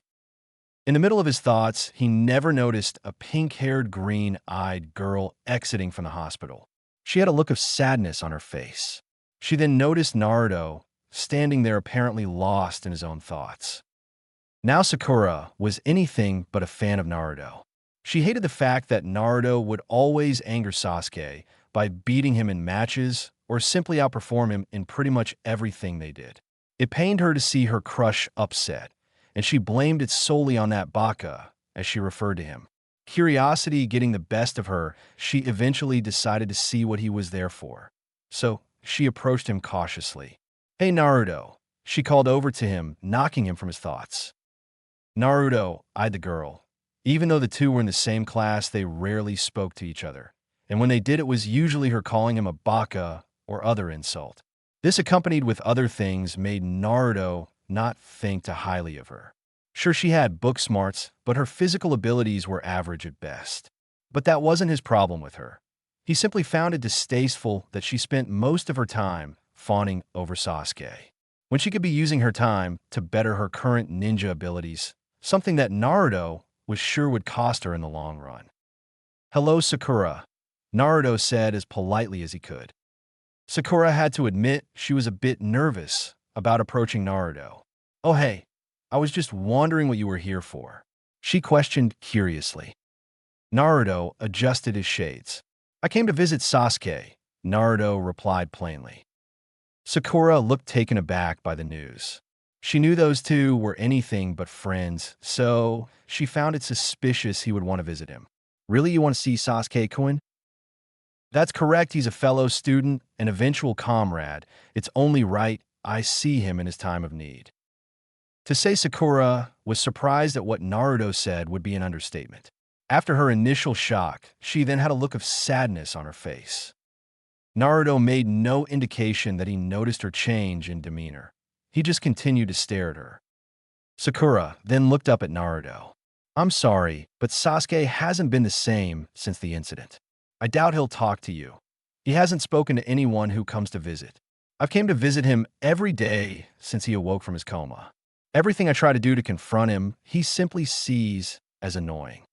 A: In the middle of his thoughts, he never noticed a pink-haired, green-eyed girl exiting from the hospital. She had a look of sadness on her face. She then noticed Naruto standing there apparently lost in his own thoughts. Now Sakura was anything but a fan of Naruto. She hated the fact that Naruto would always anger Sasuke by beating him in matches or simply outperform him in pretty much everything they did. It pained her to see her crush upset, and she blamed it solely on that baka, as she referred to him. Curiosity getting the best of her, she eventually decided to see what he was there for. So she approached him cautiously. Hey Naruto, she called over to him, knocking him from his thoughts. Naruto eyed the girl. Even though the two were in the same class, they rarely spoke to each other. And when they did, it was usually her calling him a baka or other insult. This, accompanied with other things, made Naruto not think too highly of her. Sure, she had book smarts, but her physical abilities were average at best. But that wasn't his problem with her. He simply found it distasteful that she spent most of her time fawning over Sasuke, when she could be using her time to better her current ninja abilities, something that Naruto was sure would cost her in the long run. Hello, Sakura, Naruto said as politely as he could. Sakura had to admit she was a bit nervous about approaching Naruto. Oh hey, I was just wondering what you were here for, she questioned curiously. Naruto adjusted his shades. I came to visit Sasuke, Naruto replied plainly. Sakura looked taken aback by the news. She knew those two were anything but friends, so she found it suspicious he would want to visit him. Really, you want to see Sasuke-kun? That's correct, he's a fellow student, an eventual comrade. It's only right I see him in his time of need. To say Sakura was surprised at what Naruto said would be an understatement. After her initial shock, she then had a look of sadness on her face. Naruto made no indication that he noticed her change in demeanor. He just continued to stare at her. Sakura then looked up at Naruto. I'm sorry, but Sasuke hasn't been the same since the incident. I doubt he'll talk to you. He hasn't spoken to anyone who comes to visit. I've came to visit him every day since he awoke from his coma. Everything I try to do to confront him, he simply sees as annoying.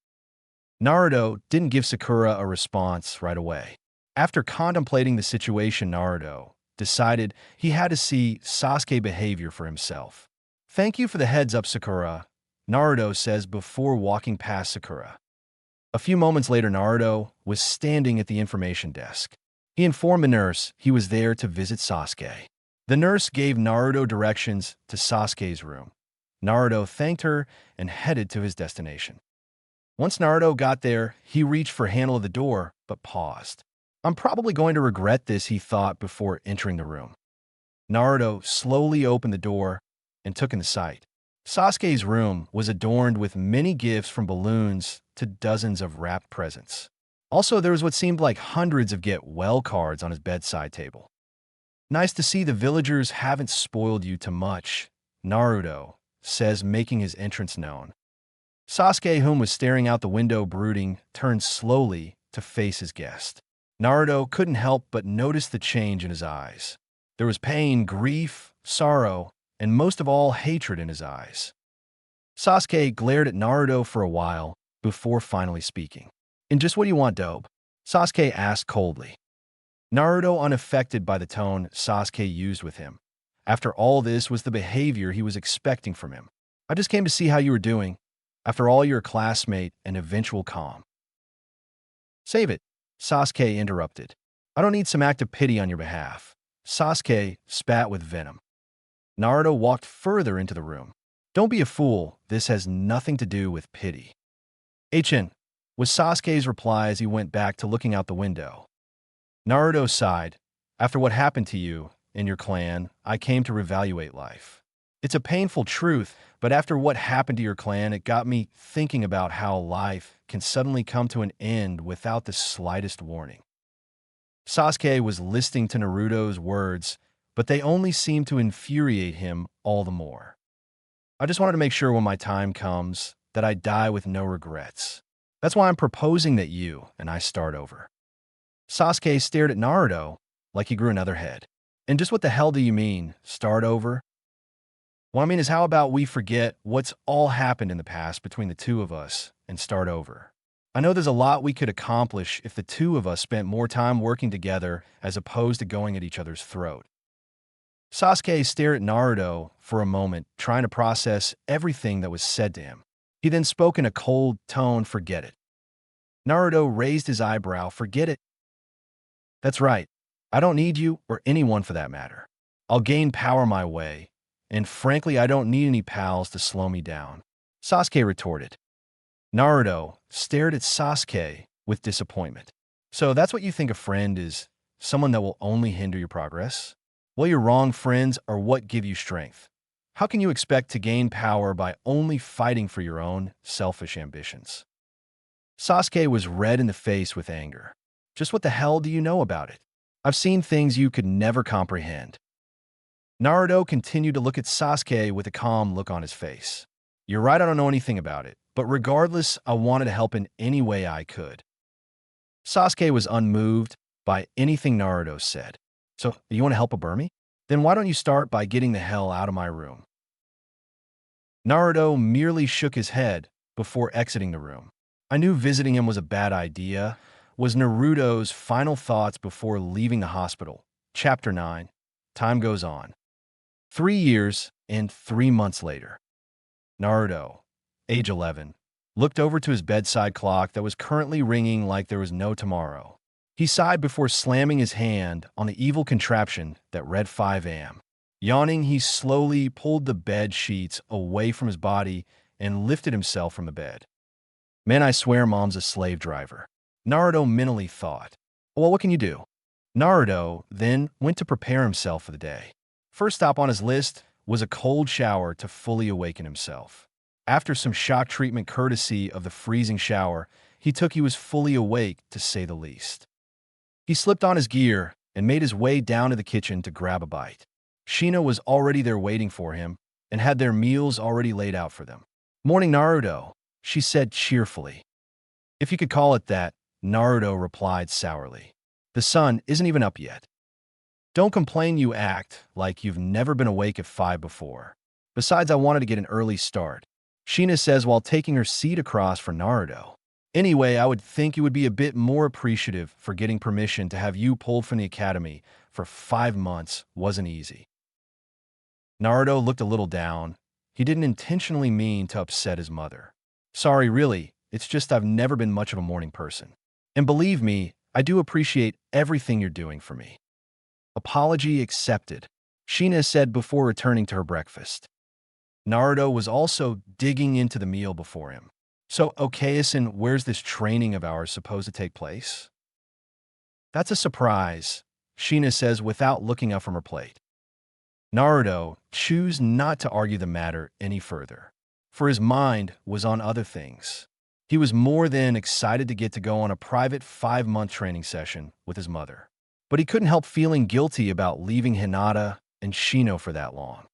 A: Naruto didn't give Sakura a response right away. After contemplating the situation, Naruto decided he had to see Sasuke's behavior for himself. "Thank you for the heads up, Sakura," Naruto says before walking past Sakura. A few moments later, Naruto was standing at the information desk. He informed the nurse he was there to visit Sasuke. The nurse gave Naruto directions to Sasuke's room. Naruto thanked her and headed to his destination. Once Naruto got there, he reached for the handle of the door, but paused. "I'm probably going to regret this," he thought before entering the room. Naruto slowly opened the door and took in the sight. Sasuke's room was adorned with many gifts from balloons to dozens of wrapped presents. Also, there was what seemed like hundreds of get well cards on his bedside table. "Nice to see the villagers haven't spoiled you too much," Naruto says, making his entrance known. Sasuke, whom was staring out the window brooding, turned slowly to face his guest. Naruto couldn't help but notice the change in his eyes. There was pain, grief, sorrow, and most of all, hatred in his eyes. Sasuke glared at Naruto for a while before finally speaking. "And just what do you want, dope?" Sasuke asked coldly. Naruto unaffected by the tone Sasuke used with him. After all, this was the behavior he was expecting from him. "I just came to see how you were doing. After all, you're a classmate and eventual calm." "Save it," Sasuke interrupted. "I don't need some act of pity on your behalf." Sasuke spat with venom. Naruto walked further into the room. "Don't be a fool. This has nothing to do with pity." "Hn," was Sasuke's reply as he went back to looking out the window. Naruto sighed. "After what happened to you and your clan, I came to reevaluate life. It's a painful truth, but after what happened to your clan, it got me thinking about how life can suddenly come to an end without the slightest warning." Sasuke was listening to Naruto's words, but they only seemed to infuriate him all the more. "I just wanted to make sure when my time comes that I die with no regrets. That's why I'm proposing that you and I start over." Sasuke stared at Naruto like he grew another head. "And just what the hell do you mean, start over?" "What I mean is, how about we forget what's all happened in the past between the two of us and start over? I know there's a lot we could accomplish if the two of us spent more time working together as opposed to going at each other's throat." Sasuke stared at Naruto for a moment, trying to process everything that was said to him. He then spoke in a cold tone, "Forget it." Naruto raised his eyebrow. "Forget it?" "That's right. I don't need you, or anyone for that matter. I'll gain power my way, and frankly, I don't need any pals to slow me down," Sasuke retorted. Naruto stared at Sasuke with disappointment. "So that's what you think a friend is? Someone that will only hinder your progress? Well, you're wrong. Friends are what give you strength. How can you expect to gain power by only fighting for your own selfish ambitions?" Sasuke was red in the face with anger. "Just what the hell do you know about it? I've seen things you could never comprehend." Naruto continued to look at Sasuke with a calm look on his face. "You're right, I don't know anything about it, but regardless, I wanted to help in any way I could." Sasuke was unmoved by anything Naruto said. "So, you want to help Aburame? Then why don't you start by getting the hell out of my room?" Naruto merely shook his head before exiting the room. "I knew visiting him was a bad idea," was Naruto's final thoughts before leaving the hospital. Chapter 9. Time goes on. 3 years and 3 months later. Naruto, age 11, looked over to his bedside clock that was currently ringing like there was no tomorrow. He sighed before slamming his hand on the evil contraption that read 5 a.m. Yawning, he slowly pulled the bed sheets away from his body and lifted himself from the bed. "Man, I swear Mom's a slave driver," Naruto mentally thought. "Well, what can you do?" Naruto then went to prepare himself for the day. First stop on his list was a cold shower to fully awaken himself. After some shock treatment courtesy of the freezing shower, he was fully awake, to say the least. He slipped on his gear and made his way down to the kitchen to grab a bite. Shina was already there waiting for him and had their meals already laid out for them. "Morning, Naruto," she said cheerfully. "If you could call it that," Naruto replied sourly. "The sun isn't even up yet." "Don't complain, you act like you've never been awake at 5 before. Besides, I wanted to get an early start. Shina says while taking her seat across for Naruto. Anyway, I would think you would be a bit more appreciative for getting permission to have you pulled from the academy for 5 months wasn't easy. Naruto looked a little down. He didn't intentionally mean to upset his mother. Sorry, really, it's just I've never been much of a morning person. And believe me, I do appreciate everything you're doing for me. Apology accepted, Shina said before returning to her breakfast. Naruto was also digging into the meal before him. So, Okayasen, where's this training of ours supposed to take place? That's a surprise, Shina says without looking up from her plate. Naruto chose not to argue the matter any further, for his mind was on other things. He was more than excited to get to go on a private 5-month training session with his mother. But he couldn't help feeling guilty about leaving Hinata and Shino for that long.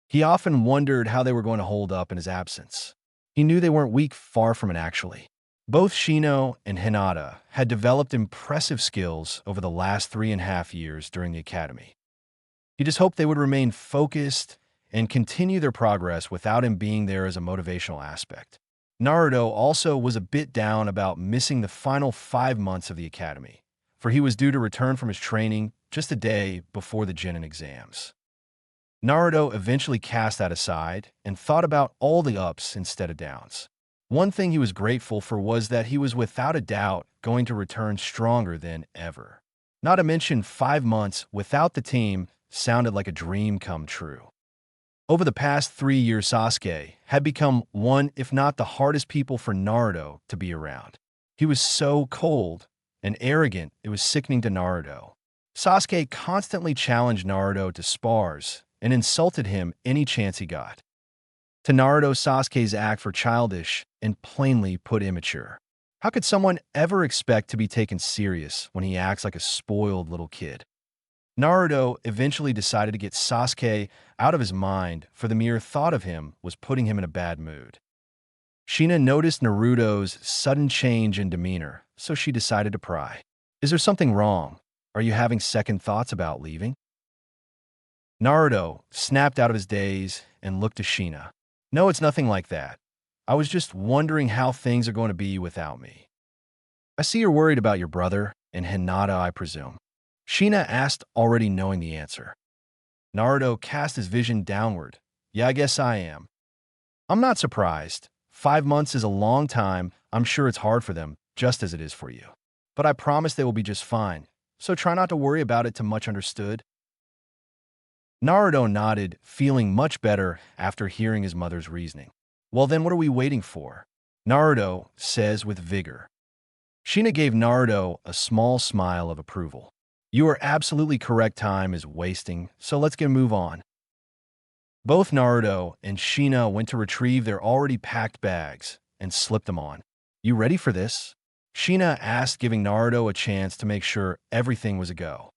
A: He often wondered how they were going to hold up in his absence. He knew they weren't weak, far from it actually. Both Shino and Hinata had developed impressive skills over the last 3.5 years during the academy. He just hoped they would remain focused and continue their progress without him being there as a motivational aspect. Naruto also was a bit down about missing the final 5 months of the academy, for he was due to return from his training just a day before the Genin exams. Naruto eventually cast that aside and thought about all the ups instead of downs. One thing he was grateful for was that he was without a doubt going to return stronger than ever. Not to mention 5 months without the team sounded like a dream come true. Over the past 3 years, Sasuke had become one, if not the hardest people for Naruto to be around. He was so cold and arrogant, it was sickening to Naruto. Sasuke constantly challenged Naruto to spars and insulted him any chance he got. To Naruto, Sasuke's act were childish and plainly put immature. How could someone ever expect to be taken serious when he acts like a spoiled little kid? Naruto eventually decided to get Sasuke out of his mind, for the mere thought of him was putting him in a bad mood. Shina noticed Naruto's sudden change in demeanor, so she decided to pry. Is there something wrong? Are you having second thoughts about leaving? Naruto snapped out of his daze and looked to Shina. No, it's nothing like that. I was just wondering how things are going to be without me. I see you're worried about your brother and Hinata, I presume. Shina asked, already knowing the answer. Naruto cast his vision downward. Yeah, I guess I am. I'm not surprised. 5 months is a long time. I'm sure it's hard for them, just as it is for you. But I promise they will be just fine, so try not to worry about it too much, understood? Naruto nodded, feeling much better after hearing his mother's reasoning. Well then, what are we waiting for? Naruto says with vigor. Shina gave Naruto a small smile of approval. You are absolutely correct, time is wasting, so let's get a move on. Both Naruto and Shina went to retrieve their already packed bags and slipped them on. You ready for this? Shina asked, giving Naruto a chance to make sure everything was a go.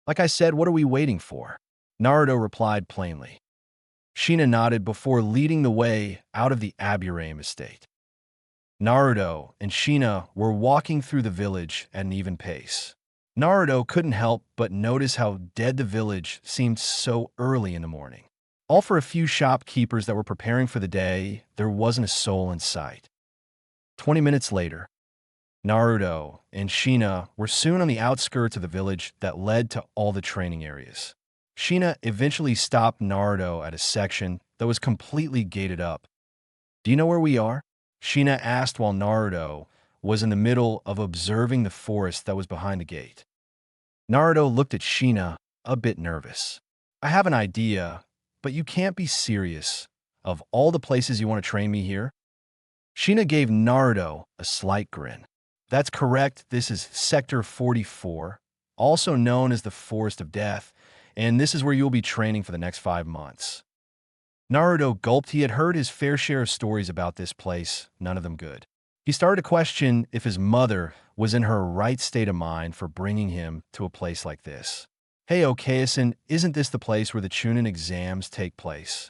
A: Like I said, what are we waiting for? Naruto replied plainly. Shina nodded before leading the way out of the Aburame estate. Naruto and Shina were walking through the village at an even pace. Naruto couldn't help but notice how dead the village seemed so early in the morning. All for a few shopkeepers that were preparing for the day, there wasn't a soul in sight. 20 minutes later, Naruto and Shina were soon on the outskirts of the village that led to all the training areas. Shina eventually stopped Naruto at a section that was completely gated up. Do you know where we are? Shina asked while Naruto was in the middle of observing the forest that was behind the gate. Naruto looked at Shina, a bit nervous. I have an idea, but you can't be serious. Of all the places you want to train me here? Shina gave Naruto a slight grin. That's correct, this is Sector 44, also known as the Forest of Death, and this is where you'll be training for the next 5 months. Naruto gulped. He had heard his fair share of stories about this place, none of them good. He started to question if his mother was in her right state of mind for bringing him to a place like this. Hey, Okayasen, isn't this the place where the Chunin exams take place?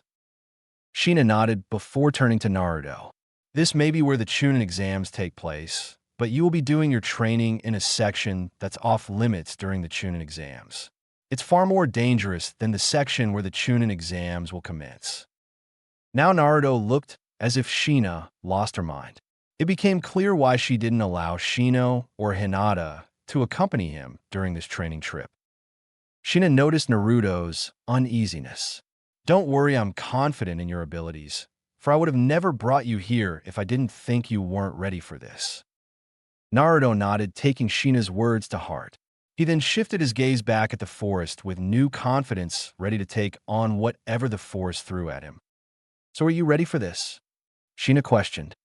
A: Shina nodded before turning to Naruto. This may be where the Chunin exams take place, but you will be doing your training in a section that's off limits during the Chunin exams. It's far more dangerous than the section where the Chunin exams will commence. Now Naruto looked as if Sheena lost her mind. It became clear why she didn't allow Shino or Hinata to accompany him during this training trip. Sheena noticed Naruto's uneasiness. "Don't worry, I'm confident in your abilities, for I would have never brought you here if I didn't think you weren't ready for this." Naruto nodded, taking Sheena's words to heart. He then shifted his gaze back at the forest with new confidence, ready to take on whatever the forest threw at him. "So are you ready for this?" Sheena questioned.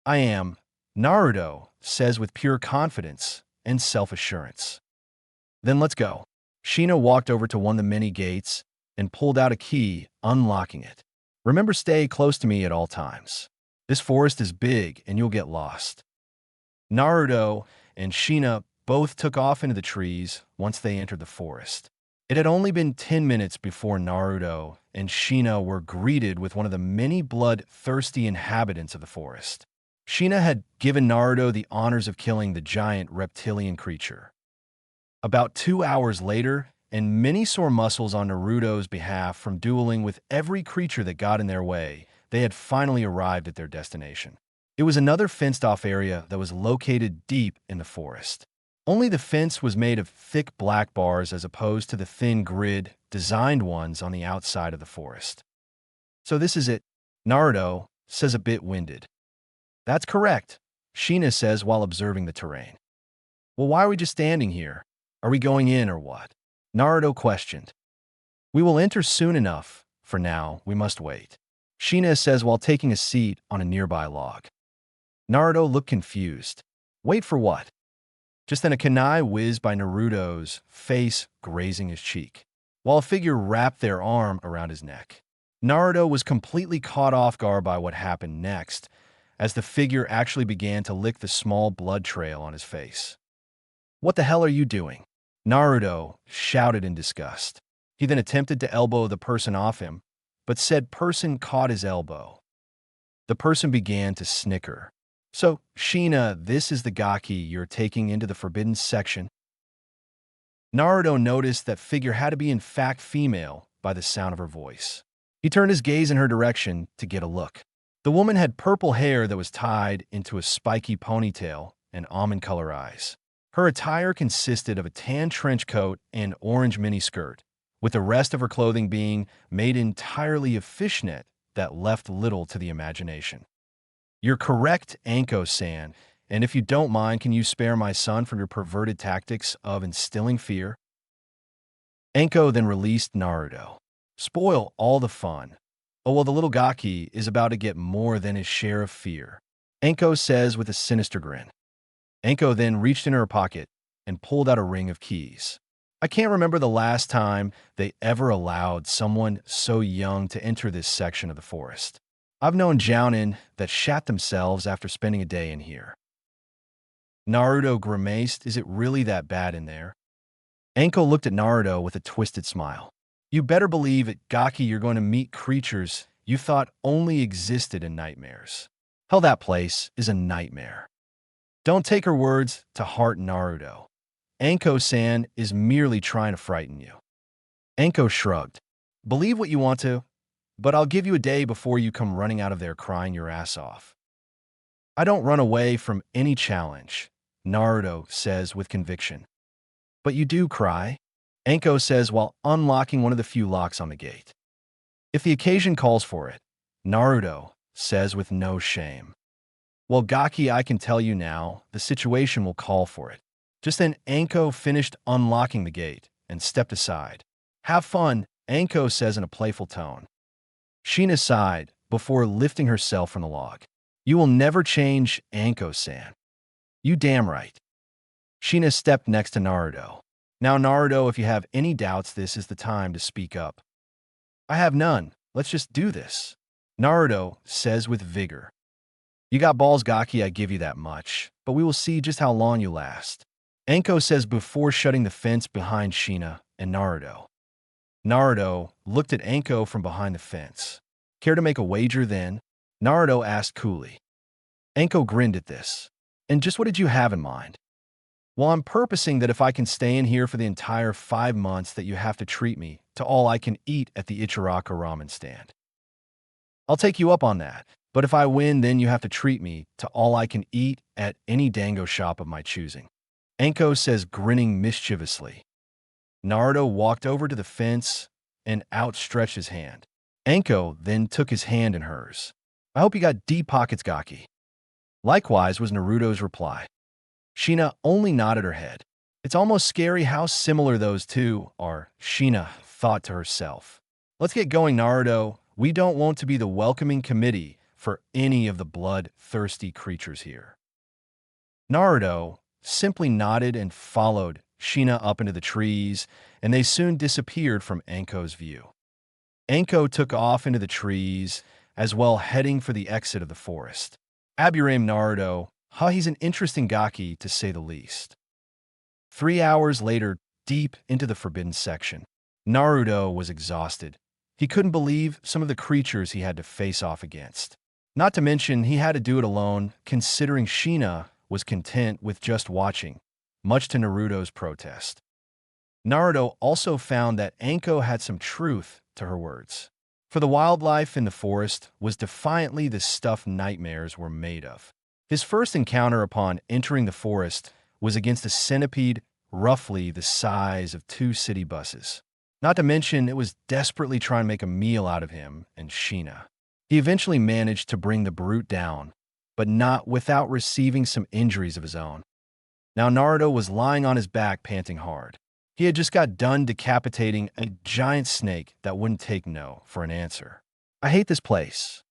A: "I am," Naruto says with pure confidence and self-assurance. "Then let's go." Sheena walked over to one of the many gates and pulled out a key, unlocking it. "Remember, stay close to me at all times. This forest is big and you'll get lost." Naruto and Sheena both took off into the trees once they entered the forest. It had only been 10 minutes before Naruto and Sheena were greeted with one of the many blood-thirsty inhabitants of the forest. Sheena had given Naruto the honors of killing the giant reptilian creature. About 2 hours later, and many sore muscles on Naruto's behalf from dueling with every creature that got in their way, they had finally arrived at their destination. It was another fenced-off area that was located deep in the forest. Only the fence was made of thick black bars as opposed to the thin grid, designed ones on the outside of the forest. "So this is it," Naruto says, a bit winded. "That's correct," Sheena says while observing the terrain. "Well, why are we just standing here? Are we going in or what?" Naruto questioned. "We will enter soon enough. For now, we must wait," Sheena says while taking a seat on a nearby log. Naruto looked confused. "Wait for what?" Just then a kunai whizzed by Naruto's face, grazing his cheek, while a figure wrapped their arm around his neck. Naruto was completely caught off guard by what happened next, as the figure actually began to lick the small blood trail on his face. "What the hell are you doing?" Naruto shouted in disgust. He then attempted to elbow the person off him, but said person caught his elbow. The person began to snicker. "So, Sheena, this is the Gaki you're taking into the forbidden section?" Naruto noticed that figure had to be in fact female by the sound of her voice. He turned his gaze in her direction to get a look. The woman had purple hair that was tied into a spiky ponytail and almond-color eyes. Her attire consisted of a tan trench coat and orange miniskirt, with the rest of her clothing being made entirely of fishnet that left little to the imagination. "You're correct, Anko-san, and if you don't mind, can you spare my son from your perverted tactics of instilling fear?" Anko then released Naruto. "Spoil all the fun. Oh well, the little Gaki is about to get more than his share of fear," Anko says with a sinister grin. Anko then reached in her pocket and pulled out a ring of keys. I can't remember the last time they ever allowed someone so young to enter this section of the forest. I've known jounin that shat themselves after spending a day in here. Naruto grimaced. "Is it really that bad in there?" Anko looked at Naruto with a twisted smile. "You better believe it, Gaki, you're going to meet creatures you thought only existed in nightmares. Hell, that place is a nightmare." Don't take her words to heart, Naruto. Anko-san is merely trying to frighten you. Anko shrugged. "Believe what you want to, but I'll give you a day before you come running out of there crying your ass off." "I don't run away from any challenge," Naruto says with conviction. "But you do cry," Anko says while unlocking one of the few locks on the gate. "If the occasion calls for it," Naruto says with no shame. "Well, Gaki, I can tell you now, the situation will call for it." Just then, Anko finished unlocking the gate and stepped aside. "Have fun," Anko says in a playful tone. Sheena sighed before lifting herself from the log. "You will never change, Anko-san." "You damn right." Sheena stepped next to Naruto. "Now, Naruto, if you have any doubts, this is the time to speak up." "I have none. Let's just do this," Naruto says with vigor. "You got balls, Gaki, I give you that much, but we will see just how long you last," Anko says before shutting the fence behind Sheena and Naruto. Naruto looked at Anko from behind the fence. "Care to make a wager then?" Naruto asked coolly. Anko grinned at this. "And just what did you have in mind?" "Well, I'm purposing that if I can stay in here for the entire 5 months that you have to treat me to all I can eat at the Ichiraka ramen stand." "I'll take you up on that," But if I win, then you have to treat me to all I can eat at any dango shop of my choosing. Anko says, grinning mischievously. Naruto walked over to the fence and outstretched his hand. Anko then took his hand in hers. I hope you got deep pockets, Gaki. Likewise was Naruto's reply. Sheena only nodded her head. It's almost scary how similar those two are, Sheena thought to herself. Let's get going, Naruto. We don't want to be the welcoming committee for any of the blood-thirsty creatures here. Naruto simply nodded and followed Sheena up into the trees, and they soon disappeared from Anko's view. Anko took off into the trees, as well heading for the exit of the forest. Aburame Naruto, he's an interesting Gaki to say the least. 3 hours later, deep into the forbidden section, Naruto was exhausted. He couldn't believe some of the creatures he had to face off against. Not to mention, he had to do it alone, considering Sheena was content with just watching, much to Naruto's protest. Naruto also found that Anko had some truth to her words. For the wildlife in the forest was defiantly the stuff nightmares were made of. His first encounter upon entering the forest was against a centipede roughly the size of 2 city buses. Not to mention, it was desperately trying to make a meal out of him and Sheena. He eventually managed to bring the brute down, but not without receiving some injuries of his own. Now Naruto was lying on his back, panting hard. He had just got done decapitating a giant snake that wouldn't take no for an answer. I hate this place,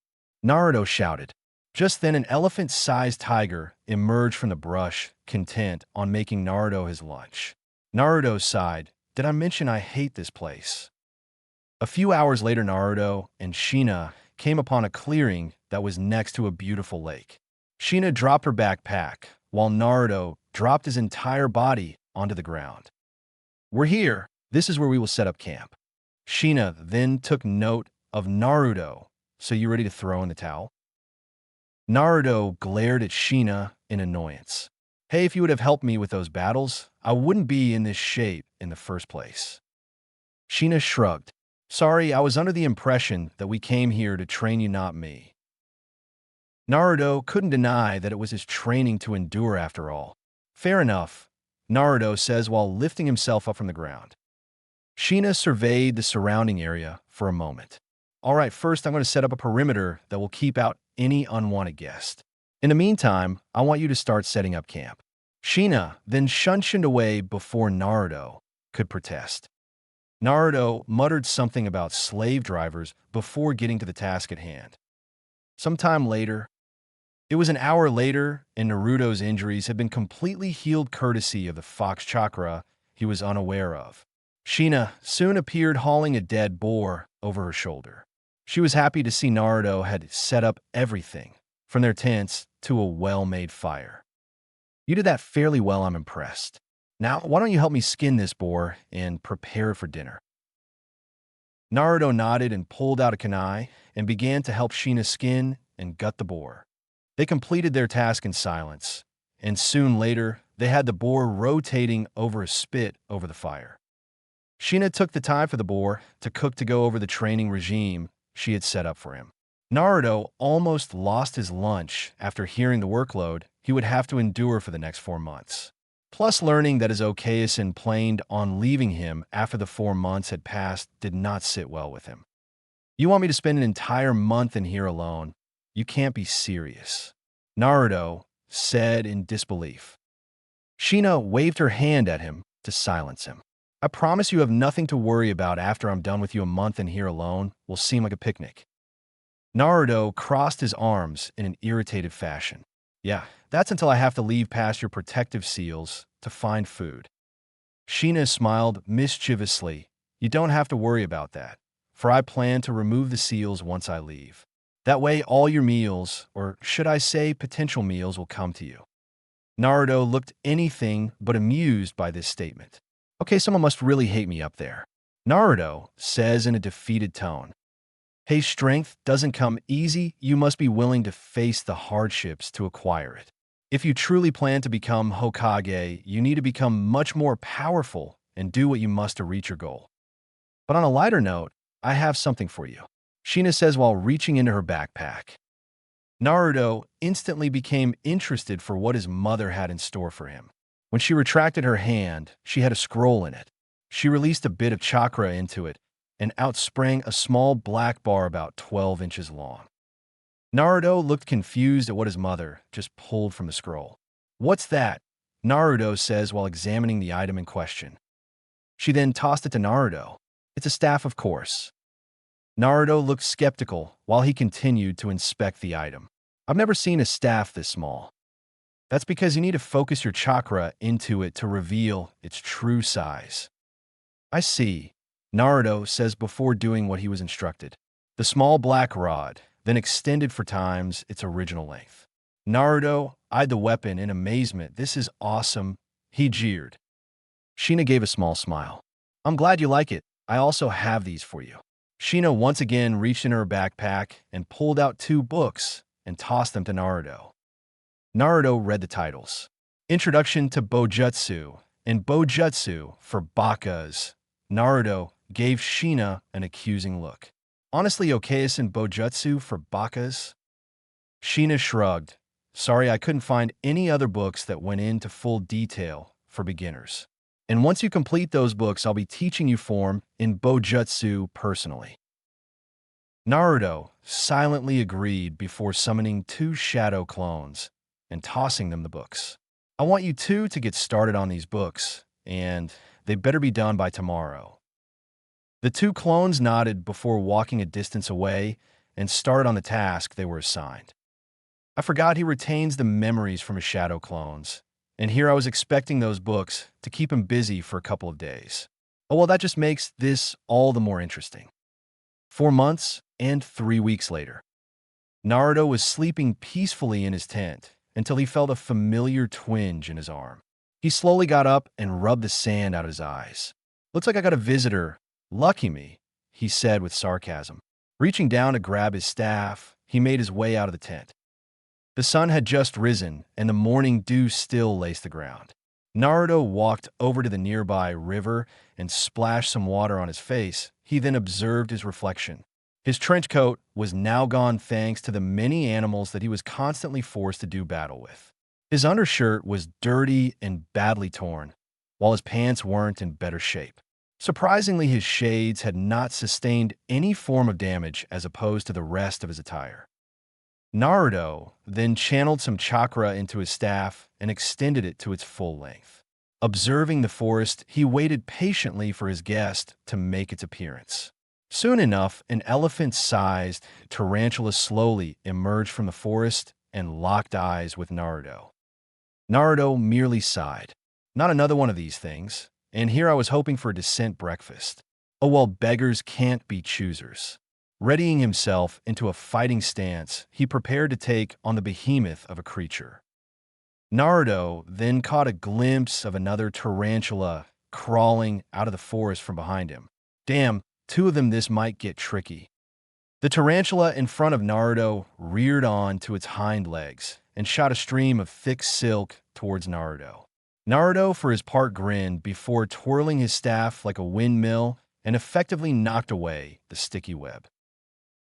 A: Naruto shouted. Just then, an elephant-sized tiger emerged from the brush, content on making Naruto his lunch. Naruto sighed. Did I mention I hate this place? A few hours later, Naruto and Sheena came upon a clearing that was next to a beautiful lake. Sheena dropped her backpack, while Naruto dropped his entire body onto the ground. We're here. This is where we will set up camp. Sheena then took note of Naruto. So you ready to throw in the towel? Naruto glared at Sheena in annoyance. Hey, if you would have helped me with those battles, I wouldn't be in this shape in the first place. Sheena shrugged. Sorry, I was under the impression that we came here to train you, not me. Naruto couldn't deny that it was his training to endure after all. Fair enough, Naruto says while lifting himself up from the ground. Sheena surveyed the surrounding area for a moment. All right, first I'm going to set up a perimeter that will keep out any unwanted guest. In the meantime, I want you to start setting up camp. Sheena then shunned away before Naruto could protest. Naruto muttered something about slave drivers before getting to the task at hand. Sometime later, it was an hour later, and Naruto's injuries had been completely healed courtesy of the fox chakra he was unaware of. Sheena soon appeared hauling a dead boar over her shoulder. She was happy to see Naruto had set up everything, from their tents to a well-made fire. You did that fairly well, I'm impressed. Now, why don't you help me skin this boar and prepare it for dinner? Naruto nodded and pulled out a kunai and began to help Sheena skin and gut the boar. They completed their task in silence, and soon later, they had the boar rotating over a spit over the fire. Sheena took the time for the boar to cook to go over the training regime she had set up for him. Naruto almost lost his lunch after hearing the workload he would have to endure for the next 4 months. Plus, learning that his Okayasin planned on leaving him after the 4 months had passed did not sit well with him. You want me to spend an entire month in here alone? You can't be serious, Naruto said in disbelief. Sheena waved her hand at him to silence him. I promise you have nothing to worry about after I'm done with you. A month in here alone will seem like a picnic. Naruto crossed his arms in an irritated fashion. Yeah, that's until I have to leave past your protective seals to find food. Sheena smiled mischievously. You don't have to worry about that, for I plan to remove the seals once I leave. That way all your meals, or should I say potential meals, will come to you. Naruto looked anything but amused by this statement. Okay, someone must really hate me up there, Naruto says in a defeated tone. Hey, strength doesn't come easy. You must be willing to face the hardships to acquire it. If you truly plan to become Hokage, you need to become much more powerful and do what you must to reach your goal. But on a lighter note, I have something for you, Sheena says while reaching into her backpack. Naruto instantly became interested for what his mother had in store for him. When she retracted her hand, she had a scroll in it. She released a bit of chakra into it, and out sprang a small black bar about 12 inches long. Naruto looked confused at what his mother just pulled from the scroll. "What's that?" Naruto says while examining the item in question. She then tossed it to Naruto. "It's a staff, of course." Naruto looked skeptical while he continued to inspect the item. "I've never seen a staff this small." "That's because you need to focus your chakra into it to reveal its true size." "I see," Naruto says before doing what he was instructed. The small black rod then extended for times its original length. Naruto eyed the weapon in amazement. "This is awesome," he jeered. Sheena gave a small smile. "I'm glad you like it. I also have these for you." Sheena once again reached in her backpack and pulled out 2 books and tossed them to Naruto. Naruto read the titles. Introduction to Bojutsu and Bojutsu for Bakas. Naruto gave Sheena an accusing look. "Honestly, Okayas Bojutsu for Bakas?" Sheena shrugged. "Sorry, I couldn't find any other books that went into full detail for beginners. And once you complete those books, I'll be teaching you form in Bojutsu personally." Naruto silently agreed before summoning 2 shadow clones and tossing them the books. "I want you two to get started on these books, and they better be done by tomorrow." The 2 clones nodded before walking a distance away and started on the task they were assigned. I forgot he retains the memories from his shadow clones, and here I was expecting those books to keep him busy for a couple of days. Oh, well, that just makes this all the more interesting. 4 months and 3 weeks later, Naruto was sleeping peacefully in his tent until he felt a familiar twinge in his arm. He slowly got up and rubbed the sand out of his eyes. "Looks like I got a visitor. Lucky me," he said with sarcasm. Reaching down to grab his staff, he made his way out of the tent. The sun had just risen, and the morning dew still laced the ground. Naruto walked over to the nearby river and splashed some water on his face. He then observed his reflection. His trench coat was now gone thanks to the many animals that he was constantly forced to do battle with. His undershirt was dirty and badly torn, while his pants weren't in better shape. Surprisingly, his shades had not sustained any form of damage as opposed to the rest of his attire. Naruto then channeled some chakra into his staff and extended it to its full length. Observing the forest, he waited patiently for his guest to make its appearance. Soon enough, an elephant-sized tarantula slowly emerged from the forest and locked eyes with Naruto. Naruto merely sighed. "Not another one of these things, and here I was hoping for a decent breakfast. Oh well, beggars can't be choosers." Readying himself into a fighting stance, he prepared to take on the behemoth of a creature. Naruto then caught a glimpse of another tarantula crawling out of the forest from behind him. Damn, 2 of them, this might get tricky. The tarantula in front of Naruto reared on to its hind legs and shot a stream of thick silk towards Naruto. Naruto, for his part, grinned before twirling his staff like a windmill and effectively knocked away the sticky web.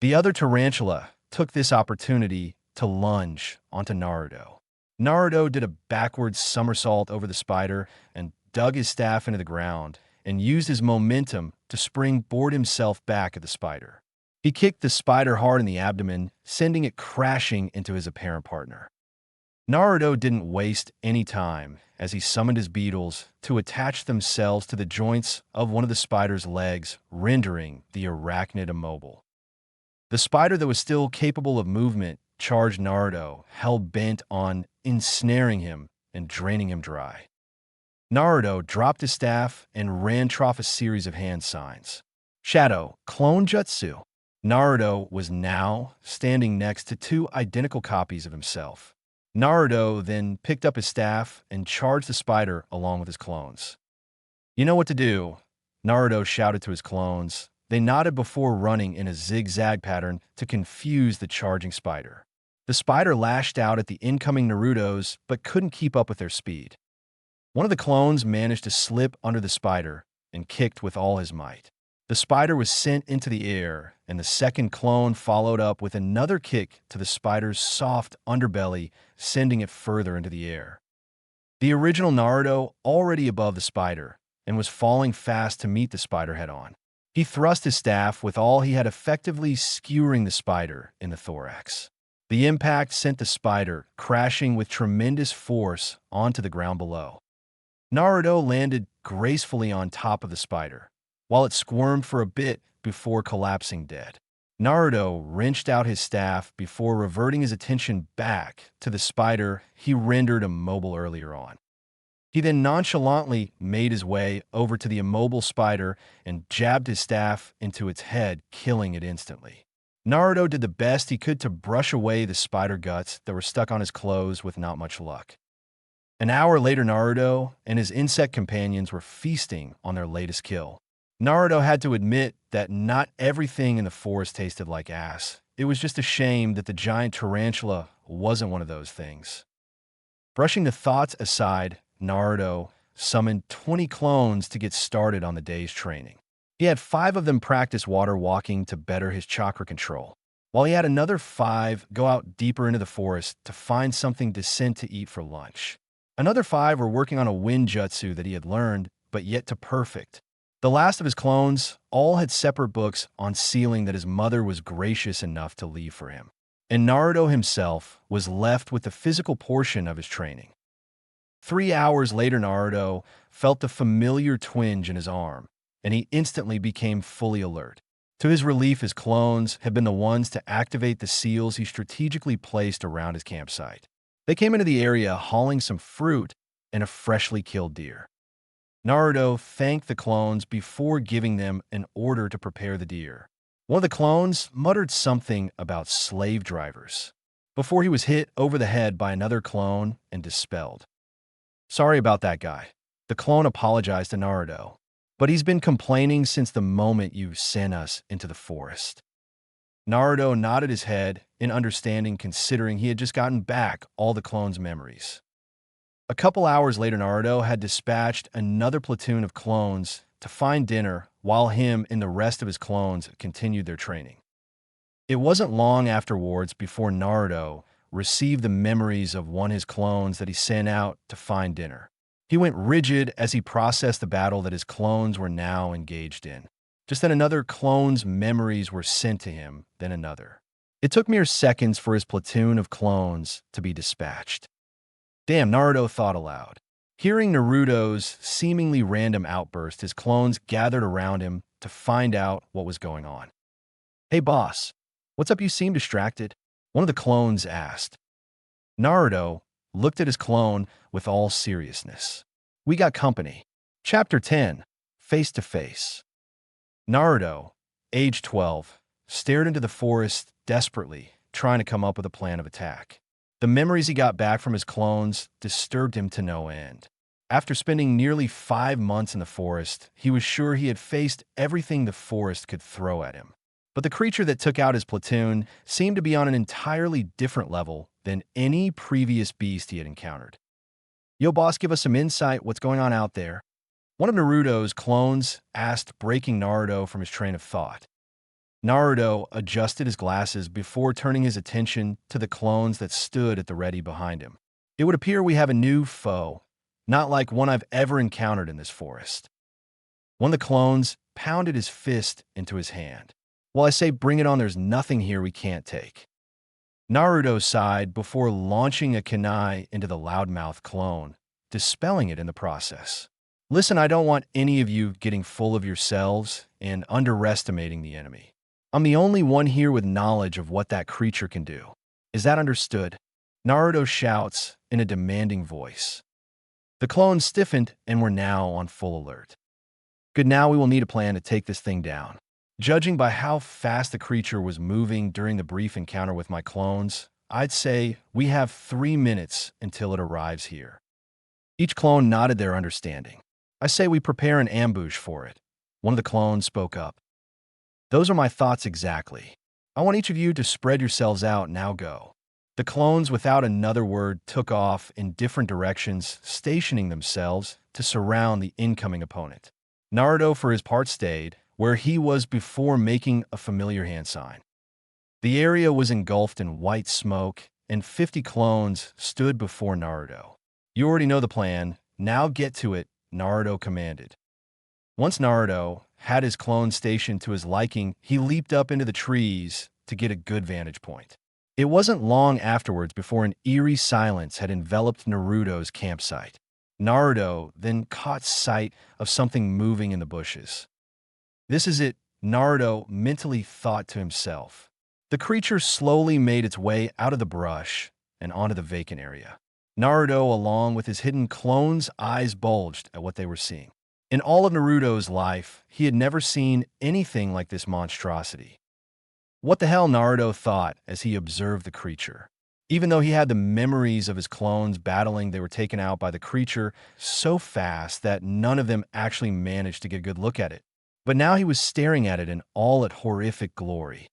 A: The other tarantula took this opportunity to lunge onto Naruto. Naruto did a backwards somersault over the spider and dug his staff into the ground and used his momentum to springboard himself back at the spider. He kicked the spider hard in the abdomen, sending it crashing into his apparent partner. Naruto didn't waste any time as he summoned his beetles to attach themselves to the joints of one of the spider's legs, rendering the arachnid immobile. The spider that was still capable of movement charged Naruto, hell-bent on ensnaring him and draining him dry. Naruto dropped his staff and ran off a series of hand signs. Shadow, clone jutsu. Naruto was now standing next to 2 identical copies of himself. Naruto then picked up his staff and charged the spider along with his clones. "You know what to do," Naruto shouted to his clones. They nodded before running in a zigzag pattern to confuse the charging spider. The spider lashed out at the incoming Narutos but couldn't keep up with their speed. One of the clones managed to slip under the spider and kicked with all his might. The spider was sent into the air, and the second clone followed up with another kick to the spider's soft underbelly, sending it further into the air. The original Naruto already above the spider and was falling fast to meet the spider head-on. He thrust his staff with all he had, effectively skewering the spider in the thorax. The impact sent the spider crashing with tremendous force onto the ground below. Naruto landed gracefully on top of the spider, while it squirmed for a bit before collapsing dead. Naruto wrenched out his staff before reverting his attention back to the spider he rendered immobile earlier on. He then nonchalantly made his way over to the immobile spider and jabbed his staff into its head, killing it instantly. Naruto did the best he could to brush away the spider guts that were stuck on his clothes with not much luck. An hour later, Naruto and his insect companions were feasting on their latest kill. Naruto had to admit that not everything in the forest tasted like ass. It was just a shame that the giant tarantula wasn't one of those things. Brushing the thoughts aside, Naruto summoned 20 clones to get started on the day's training. He had 5 of them practice water walking to better his chakra control, while he had another 5 go out deeper into the forest to find something decent to eat for lunch. Another 5 were working on a wind jutsu that he had learned, but yet to perfect. The last of his clones all had separate books on sealing that his mother was gracious enough to leave for him. And Naruto himself was left with the physical portion of his training. 3 hours later, Naruto felt the familiar twinge in his arm, and he instantly became fully alert. To his relief, his clones had been the ones to activate the seals he strategically placed around his campsite. They came into the area hauling some fruit and a freshly killed deer. Naruto thanked the clones before giving them an order to prepare the deer. One of the clones muttered something about slave drivers before he was hit over the head by another clone and dispelled. "Sorry about that guy." The clone apologized to Naruto, "but he's been complaining since the moment you sent us into the forest." Naruto nodded his head in understanding, considering he had just gotten back all the clones' memories. A couple hours later, Naruto had dispatched another platoon of clones to find dinner while him and the rest of his clones continued their training. It wasn't long afterwards before Naruto received the memories of one of his clones that he sent out to find dinner. He went rigid as he processed the battle that his clones were now engaged in. Just then another clone's memories were sent to him, then another. It took mere seconds for his platoon of clones to be dispatched. Damn, Naruto thought aloud. Hearing Naruto's seemingly random outburst, his clones gathered around him to find out what was going on. "Hey boss, what's up? You seem distracted," one of the clones asked. Naruto looked at his clone with all seriousness. "We got company." Chapter 10, Face to Face. Naruto, age 12, stared into the forest desperately, trying to come up with a plan of attack. The memories he got back from his clones disturbed him to no end. After spending nearly 5 months in the forest, he was sure he had faced everything the forest could throw at him. But the creature that took out his platoon seemed to be on an entirely different level than any previous beast he had encountered. "Yo, boss, give us some insight. What's going on out there?" One of Naruto's clones asked, breaking Naruto from his train of thought. Naruto adjusted his glasses before turning his attention to the clones that stood at the ready behind him. "It would appear we have a new foe, not like one I've ever encountered in this forest." One of the clones pounded his fist into his hand. "Well, I say bring it on, there's nothing here we can't take." Naruto sighed before launching a kunai into the loudmouth clone, dispelling it in the process. "Listen, I don't want any of you getting full of yourselves and underestimating the enemy. I'm the only one here with knowledge of what that creature can do. Is that understood?" Naruto shouts in a demanding voice. The clones stiffened and were now on full alert. "Good, now we will need a plan to take this thing down. Judging by how fast the creature was moving during the brief encounter with my clones, I'd say we have 3 minutes until it arrives here." Each clone nodded their understanding. "I say we prepare an ambush for it." One of the clones spoke up. "Those are my thoughts exactly. I want each of you to spread yourselves out. Now go." The clones, without another word, took off in different directions, stationing themselves to surround the incoming opponent. Naruto, for his part, stayed, where he was before making a familiar hand sign. The area was engulfed in white smoke, and 50 clones stood before Naruto. "You already know the plan. Now get to it," Naruto commanded. Once Naruto had his clone stationed to his liking, he leaped up into the trees to get a good vantage point. It wasn't long afterwards before an eerie silence had enveloped Naruto's campsite. Naruto then caught sight of something moving in the bushes. "This is it," Naruto mentally thought to himself. The creature slowly made its way out of the brush and onto the vacant area. Naruto, along with his hidden clones' eyes bulged at what they were seeing. In all of Naruto's life, he had never seen anything like this monstrosity. What the hell, Naruto thought as he observed the creature. Even though he had the memories of his clones battling, they were taken out by the creature so fast that none of them actually managed to get a good look at it. But now he was staring at it in all its horrific glory.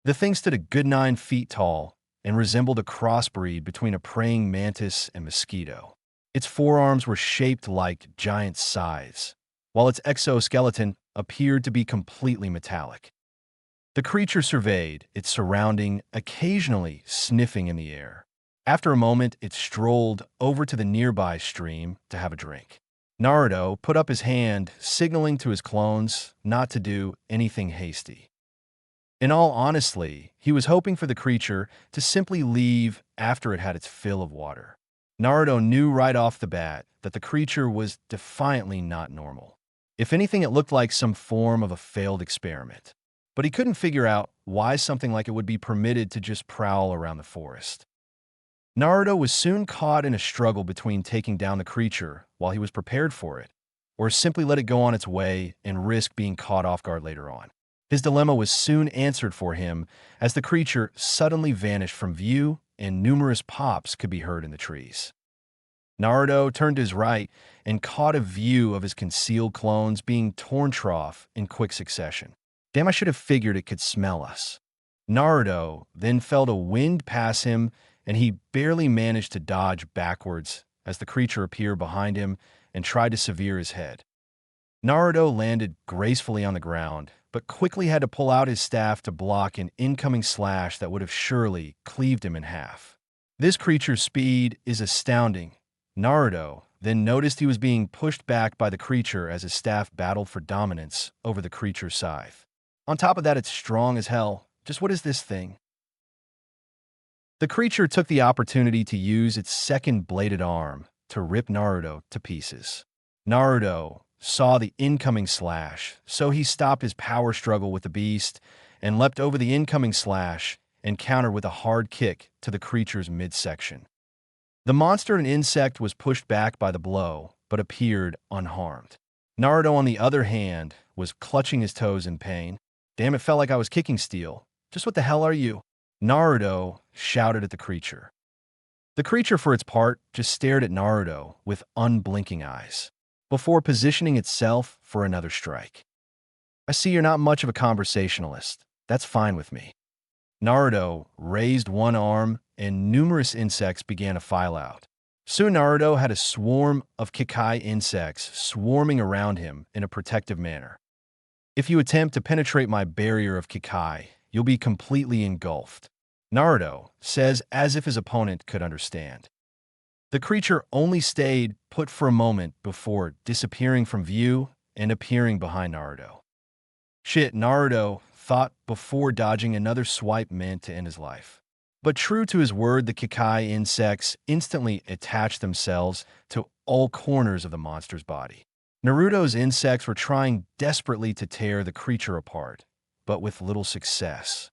A: The thing stood a good 9 feet tall and resembled a crossbreed between a praying mantis and mosquito. Its forearms were shaped like giant scythes, while its exoskeleton appeared to be completely metallic. The creature surveyed its surrounding, occasionally sniffing in the air. After a moment, it strolled over to the nearby stream to have a drink. Naruto put up his hand, signaling to his clones not to do anything hasty. In all honesty, he was hoping for the creature to simply leave after it had its fill of water. Naruto knew right off the bat that the creature was defiantly not normal. If anything, it looked like some form of a failed experiment. But he couldn't figure out why something like it would be permitted to just prowl around the forest. Naruto was soon caught in a struggle between taking down the creature while he was prepared for it, or simply let it go on its way and risk being caught off guard later on. His dilemma was soon answered for him as the creature suddenly vanished from view and numerous pops could be heard in the trees. Naruto turned to his right and caught a view of his concealed clones being torn off in quick succession. Damn, I should have figured it could smell us. Naruto then felt a wind pass him, and he barely managed to dodge backwards as the creature appeared behind him and tried to sever his head. Naruto landed gracefully on the ground, but quickly had to pull out his staff to block an incoming slash that would have surely cleaved him in half. This creature's speed is astounding. Naruto then noticed he was being pushed back by the creature as his staff battled for dominance over the creature's scythe. On top of that, it's strong as hell. Just what is this thing? The creature took the opportunity to use its second bladed arm to rip Naruto to pieces. Naruto saw the incoming slash, so he stopped his power struggle with the beast and leapt over the incoming slash and countered with a hard kick to the creature's midsection. The monster and insect was pushed back by the blow, but appeared unharmed. Naruto, on the other hand, was clutching his toes in pain. Damn, it felt like I was kicking steel. Just what the hell are you? Naruto shouted at the creature. The creature, for its part, just stared at Naruto with unblinking eyes, before positioning itself for another strike. "I see you're not much of a conversationalist. That's fine with me." Naruto raised one arm, and numerous insects began to file out. Soon Naruto had a swarm of Kikai insects swarming around him in a protective manner. "If you attempt to penetrate my barrier of Kikai, you'll be completely engulfed," Naruto says, as if his opponent could understand. The creature only stayed put for a moment before disappearing from view and appearing behind Naruto. Shit, Naruto thought before dodging another swipe meant to end his life. But true to his word, the Kikai insects instantly attached themselves to all corners of the monster's body. Naruto's insects were trying desperately to tear the creature apart, but with little success.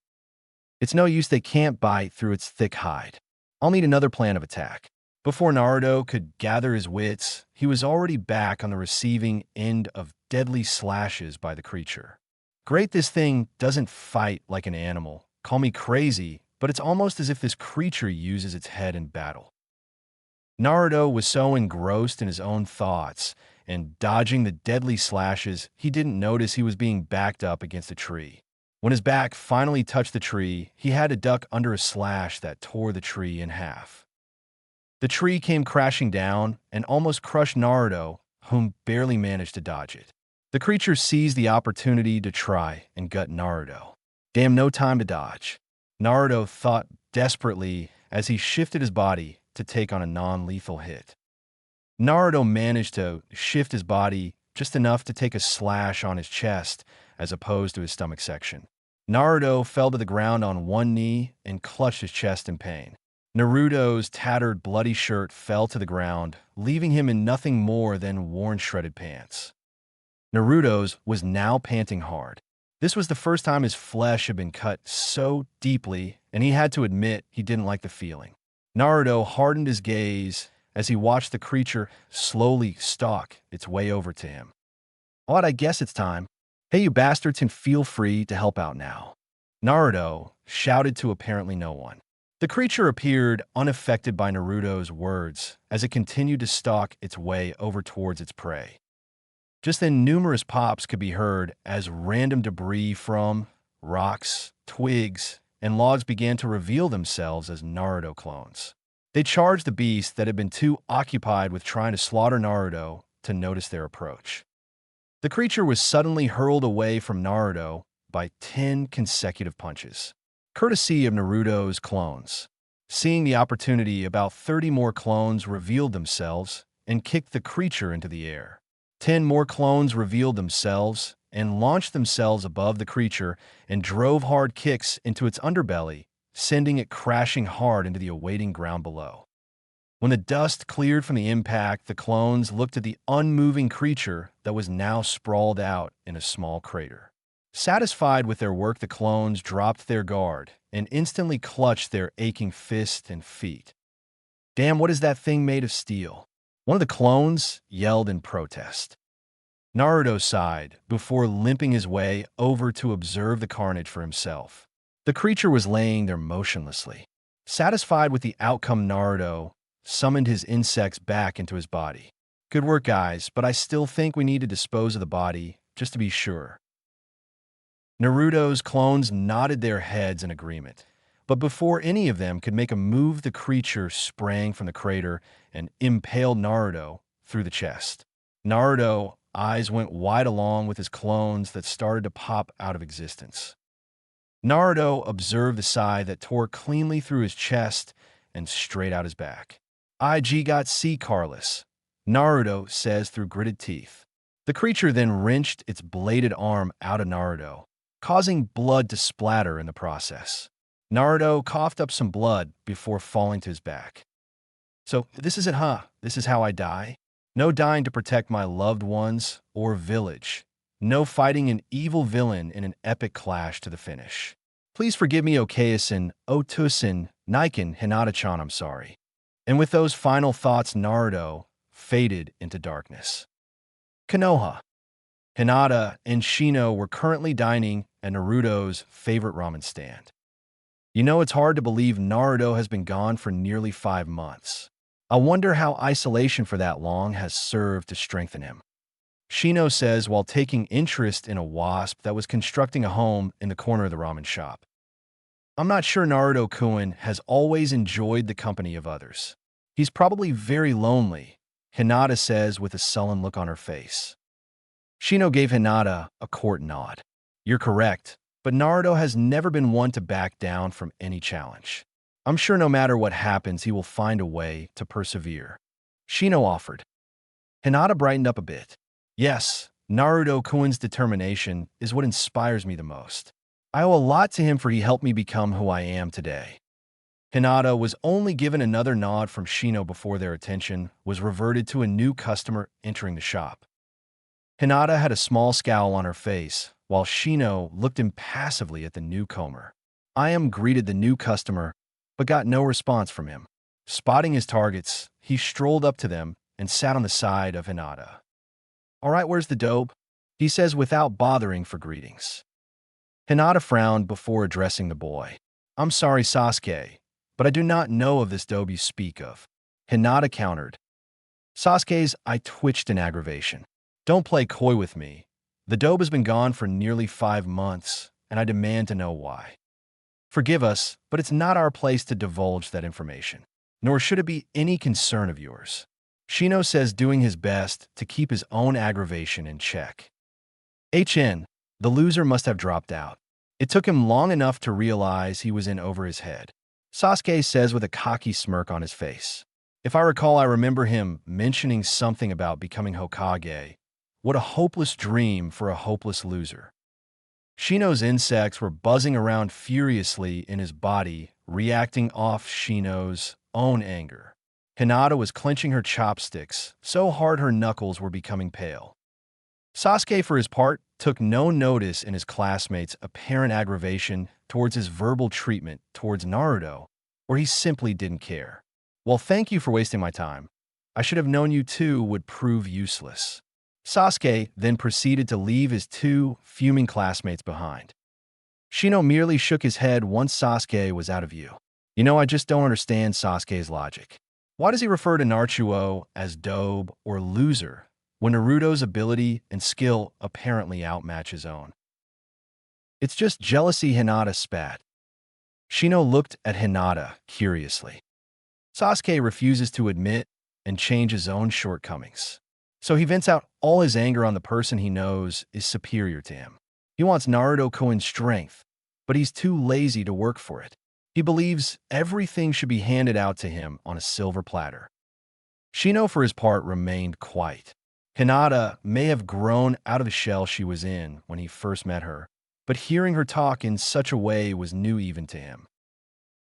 A: It's no use, they can't bite through its thick hide. I'll need another plan of attack. Before Naruto could gather his wits, he was already back on the receiving end of deadly slashes by the creature. Great, this thing doesn't fight like an animal. Call me crazy, but it's almost as if this creature uses its head in battle. Naruto was so engrossed in his own thoughts and dodging the deadly slashes, he didn't notice he was being backed up against a tree. When his back finally touched the tree, he had to duck under a slash that tore the tree in half. The tree came crashing down and almost crushed Naruto, whom barely managed to dodge it. The creature seized the opportunity to try and gut Naruto. Damn, no time to dodge. Naruto thought desperately as he shifted his body to take on a non-lethal hit. Naruto managed to shift his body just enough to take a slash on his chest as opposed to his stomach section. Naruto fell to the ground on one knee and clutched his chest in pain. Naruto's tattered, bloody shirt fell to the ground, leaving him in nothing more than worn, shredded pants. Naruto's was now panting hard. This was the first time his flesh had been cut so deeply, and he had to admit he didn't like the feeling. Naruto hardened his gaze as he watched the creature slowly stalk its way over to him. "Odd, I guess it's time. Hey, you bastards can feel free to help out now." Naruto shouted to apparently no one. The creature appeared unaffected by Naruto's words as it continued to stalk its way over towards its prey. Just then, numerous pops could be heard as random debris from rocks, twigs, and logs began to reveal themselves as Naruto clones. They charged the beast that had been too occupied with trying to slaughter Naruto to notice their approach. The creature was suddenly hurled away from Naruto by 10 consecutive punches, courtesy of Naruto's clones. Seeing the opportunity, about 30 more clones revealed themselves and kicked the creature into the air. 10 more clones revealed themselves and launched themselves above the creature and drove hard kicks into its underbelly, sending it crashing hard into the awaiting ground below. When the dust cleared from the impact, the clones looked at the unmoving creature that was now sprawled out in a small crater. Satisfied with their work, the clones dropped their guard and instantly clutched their aching fists and feet. "Damn, what is that thing made of steel?" One of the clones yelled in protest. Naruto sighed before limping his way over to observe the carnage for himself. The creature was laying there motionlessly. Satisfied with the outcome, Naruto summoned his insects back into his body. "Good work, guys, but I still think we need to dispose of the body, just to be sure." Naruto's clones nodded their heads in agreement, but before any of them could make a move, the creature sprang from the crater and impaled Naruto through the chest. Naruto's eyes went wide along with his clones that started to pop out of existence. Naruto observed the side that tore cleanly through his chest and straight out his back. "IG got C, Carlos," Naruto says through gritted teeth. The creature then wrenched its bladed arm out of Naruto, causing blood to splatter in the process. Naruto coughed up some blood before falling to his back. "So this is it, huh? This is how I die? No dying to protect my loved ones or village. No fighting an evil villain in an epic clash to the finish. Please forgive me, Okayasen, Otusen, Niken, Hinata-chan, I'm sorry." And with those final thoughts, Naruto faded into darkness. Konoha. Hinata and Shino were currently dining at Naruto's favorite ramen stand. You know, it's hard to believe Naruto has been gone for nearly 5 months. I wonder how isolation for that long has served to strengthen him. Shino says while taking interest in a wasp that was constructing a home in the corner of the ramen shop. "I'm not sure Naruto-kun has always enjoyed the company of others. He's probably very lonely," Hinata says with a sullen look on her face. Shino gave Hinata a court nod. "You're correct, but Naruto has never been one to back down from any challenge. I'm sure no matter what happens, he will find a way to persevere," Shino offered. Hinata brightened up a bit. "Yes, Naruto-kun's determination is what inspires me the most. I owe a lot to him for he helped me become who I am today." Hinata was only given another nod from Shino before their attention was reverted to a new customer entering the shop. Hinata had a small scowl on her face, while Shino looked impassively at the newcomer. Ayam greeted the new customer, but got no response from him. Spotting his targets, he strolled up to them and sat on the side of Hinata. "All right, where's the dobe?" he says without bothering for greetings. Hinata frowned before addressing the boy. "I'm sorry, Sasuke, but I do not know of this dobe you speak of," Hinata countered. Sasuke's eye twitched in aggravation. "Don't play coy with me. The dobe has been gone for nearly 5 months, and I demand to know why. Forgive us, but it's not our place to divulge that information, nor should it be any concern of yours," Shino says, doing his best to keep his own aggravation in check. The loser must have dropped out. It took him long enough to realize he was in over his head. Sasuke says with a cocky smirk on his face. If I recall, I remember him mentioning something about becoming Hokage. What a hopeless dream for a hopeless loser. Shino's insects were buzzing around furiously in his body, reacting off Shino's own anger. Hinata was clenching her chopsticks, so hard her knuckles were becoming pale. Sasuke, for his part, took no notice in his classmates' apparent aggravation towards his verbal treatment towards Naruto, or he simply didn't care. Well, thank you for wasting my time. I should have known you two would prove useless. Sasuke then proceeded to leave his two fuming classmates behind. Shino merely shook his head once Sasuke was out of view. You know, I just don't understand Sasuke's logic. Why does he refer to Naruto as dope or loser when Naruto's ability and skill apparently outmatch his own? It's just jealousy, Hinata spat. Shino looked at Hinata curiously. Sasuke refuses to admit and change his own shortcomings. So he vents out all his anger on the person he knows is superior to him. He wants Naruto-kun's strength, but he's too lazy to work for it. He believes everything should be handed out to him on a silver platter. Shino, for his part, remained quiet. Hinata may have grown out of the shell she was in when he first met her, but hearing her talk in such a way was new even to him.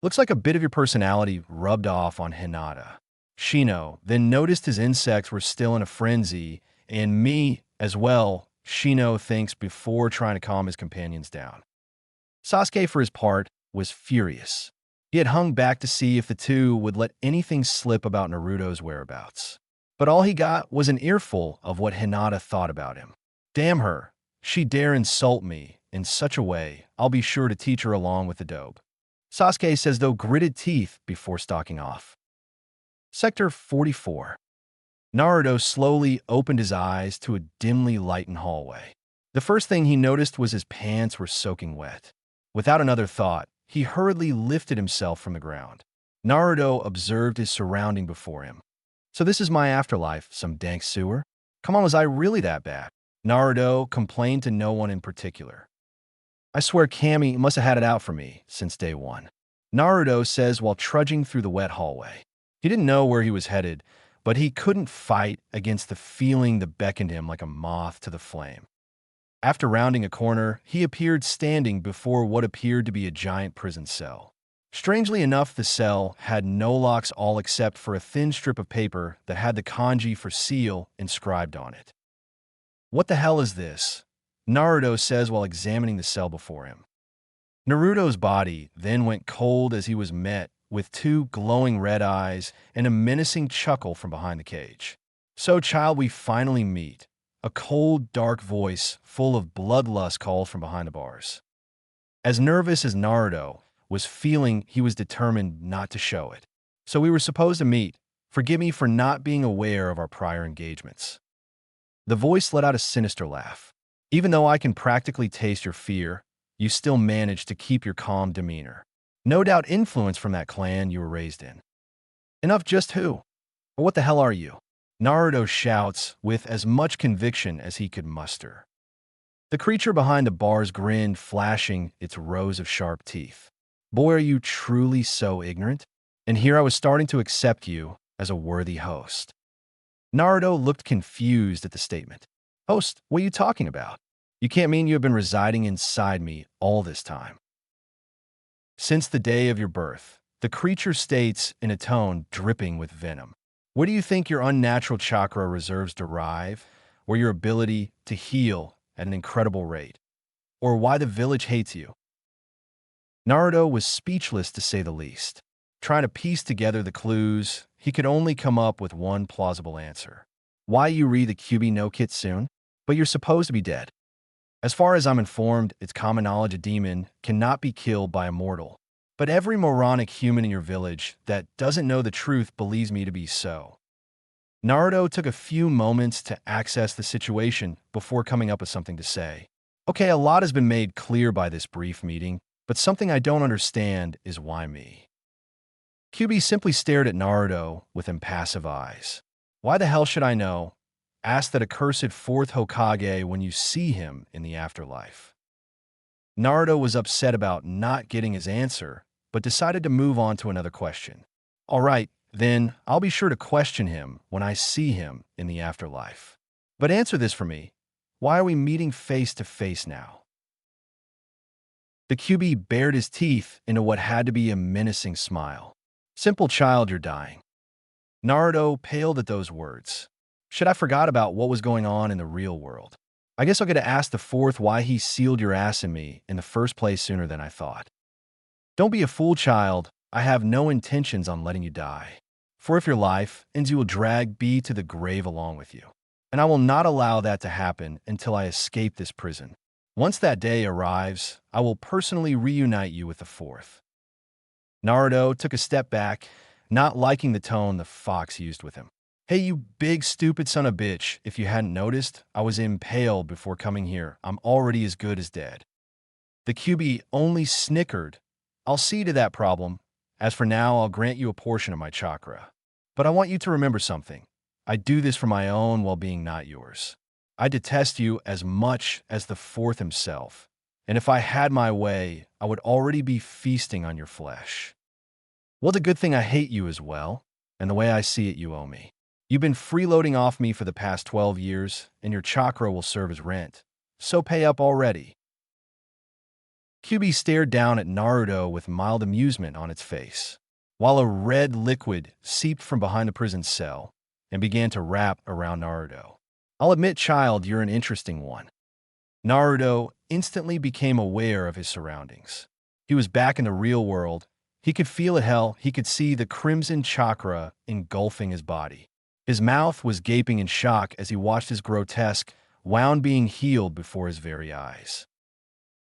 A: Looks like a bit of your personality rubbed off on Hinata. Shino then noticed his insects were still in a frenzy, and me as well, Shino thinks before trying to calm his companions down. Sasuke, for his part, was furious. He had hung back to see if the two would let anything slip about Naruto's whereabouts. But all he got was an earful of what Hinata thought about him. Damn her, she dare insult me in such a way, I'll be sure to teach her along with the dope. Sasuke says, though gritted teeth before stalking off. Sector 44. Naruto slowly opened his eyes to a dimly lightened hallway. The first thing he noticed was his pants were soaking wet. Without another thought, he hurriedly lifted himself from the ground. Naruto observed his surrounding before him. So this is my afterlife, some dank sewer? Come on, was I really that bad? Naruto complained to no one in particular. I swear Kami must have had it out for me since day one. Naruto says while trudging through the wet hallway. He didn't know where he was headed, but he couldn't fight against the feeling that beckoned him like a moth to the flame. After rounding a corner, he appeared standing before what appeared to be a giant prison cell. Strangely enough, the cell had no locks all except for a thin strip of paper that had the kanji for seal inscribed on it. What the hell is this? Naruto says while examining the cell before him. Naruto's body then went cold as he was met with two glowing red eyes and a menacing chuckle from behind the cage. So, child, we finally meet. A cold, dark voice full of bloodlust called from behind the bars. As nervous as Naruto was feeling, he was determined not to show it. So we were supposed to meet. Forgive me for not being aware of our prior engagements. The voice let out a sinister laugh. Even though I can practically taste your fear, you still manage to keep your calm demeanor. No doubt influence from that clan you were raised in. Enough, just who? Or what the hell are you? Naruto shouts with as much conviction as he could muster. The creature behind the bars grinned, flashing its rows of sharp teeth. Boy, are you truly so ignorant? And here I was starting to accept you as a worthy host. Naruto looked confused at the statement. Host, what are you talking about? You can't mean you have been residing inside me all this time. Since the day of your birth, the creature states in a tone dripping with venom. Where do you think your unnatural chakra reserves derive, or your ability to heal at an incredible rate, or why the village hates you? Naruto was speechless to say the least. Trying to piece together the clues, he could only come up with one plausible answer. Why you read the Kyuubi no Kitsune? But you're supposed to be dead. As far as I'm informed, it's common knowledge a demon cannot be killed by a mortal. But every moronic human in your village that doesn't know the truth believes me to be so. Naruto took a few moments to access the situation before coming up with something to say. Okay, a lot has been made clear by this brief meeting, but something I don't understand is why me? Kyuubi simply stared at Naruto with impassive eyes. Why the hell should I know? Ask that accursed fourth Hokage when you see him in the afterlife. Naruto was upset about not getting his answer, but decided to move on to another question. All right, then I'll be sure to question him when I see him in the afterlife. But answer this for me. Why are we meeting face to face now? The QB bared his teeth into what had to be a menacing smile. Simple child, you're dying. Naruto paled at those words. Should I forgot about what was going on in the real world? I guess I'll get to ask the fourth why he sealed your ass in me in the first place sooner than I thought. Don't be a fool, child. I have no intentions on letting you die. For if your life ends, you will drag B to the grave along with you. And I will not allow that to happen until I escape this prison. Once that day arrives, I will personally reunite you with the fourth. Naruto took a step back, not liking the tone the fox used with him. Hey, you big stupid son of a bitch, if you hadn't noticed, I was impaled before coming here. I'm already as good as dead. The QB only snickered. I'll see to that problem. As for now, I'll grant you a portion of my chakra. But I want you to remember something. I do this for my own well-being, not yours. I detest you as much as the fourth himself. And if I had my way, I would already be feasting on your flesh. Well, the good thing I hate you as well, and the way I see it, you owe me. You've been freeloading off me for the past 12 years, and your chakra will serve as rent. So pay up already. QB stared down at Naruto with mild amusement on its face, while a red liquid seeped from behind the prison cell and began to wrap around Naruto. I'll admit, child, you're an interesting one. Naruto instantly became aware of his surroundings. He was back in the real world. He could feel it, hell, he could see the crimson chakra engulfing his body. His mouth was gaping in shock as he watched his grotesque wound being healed before his very eyes.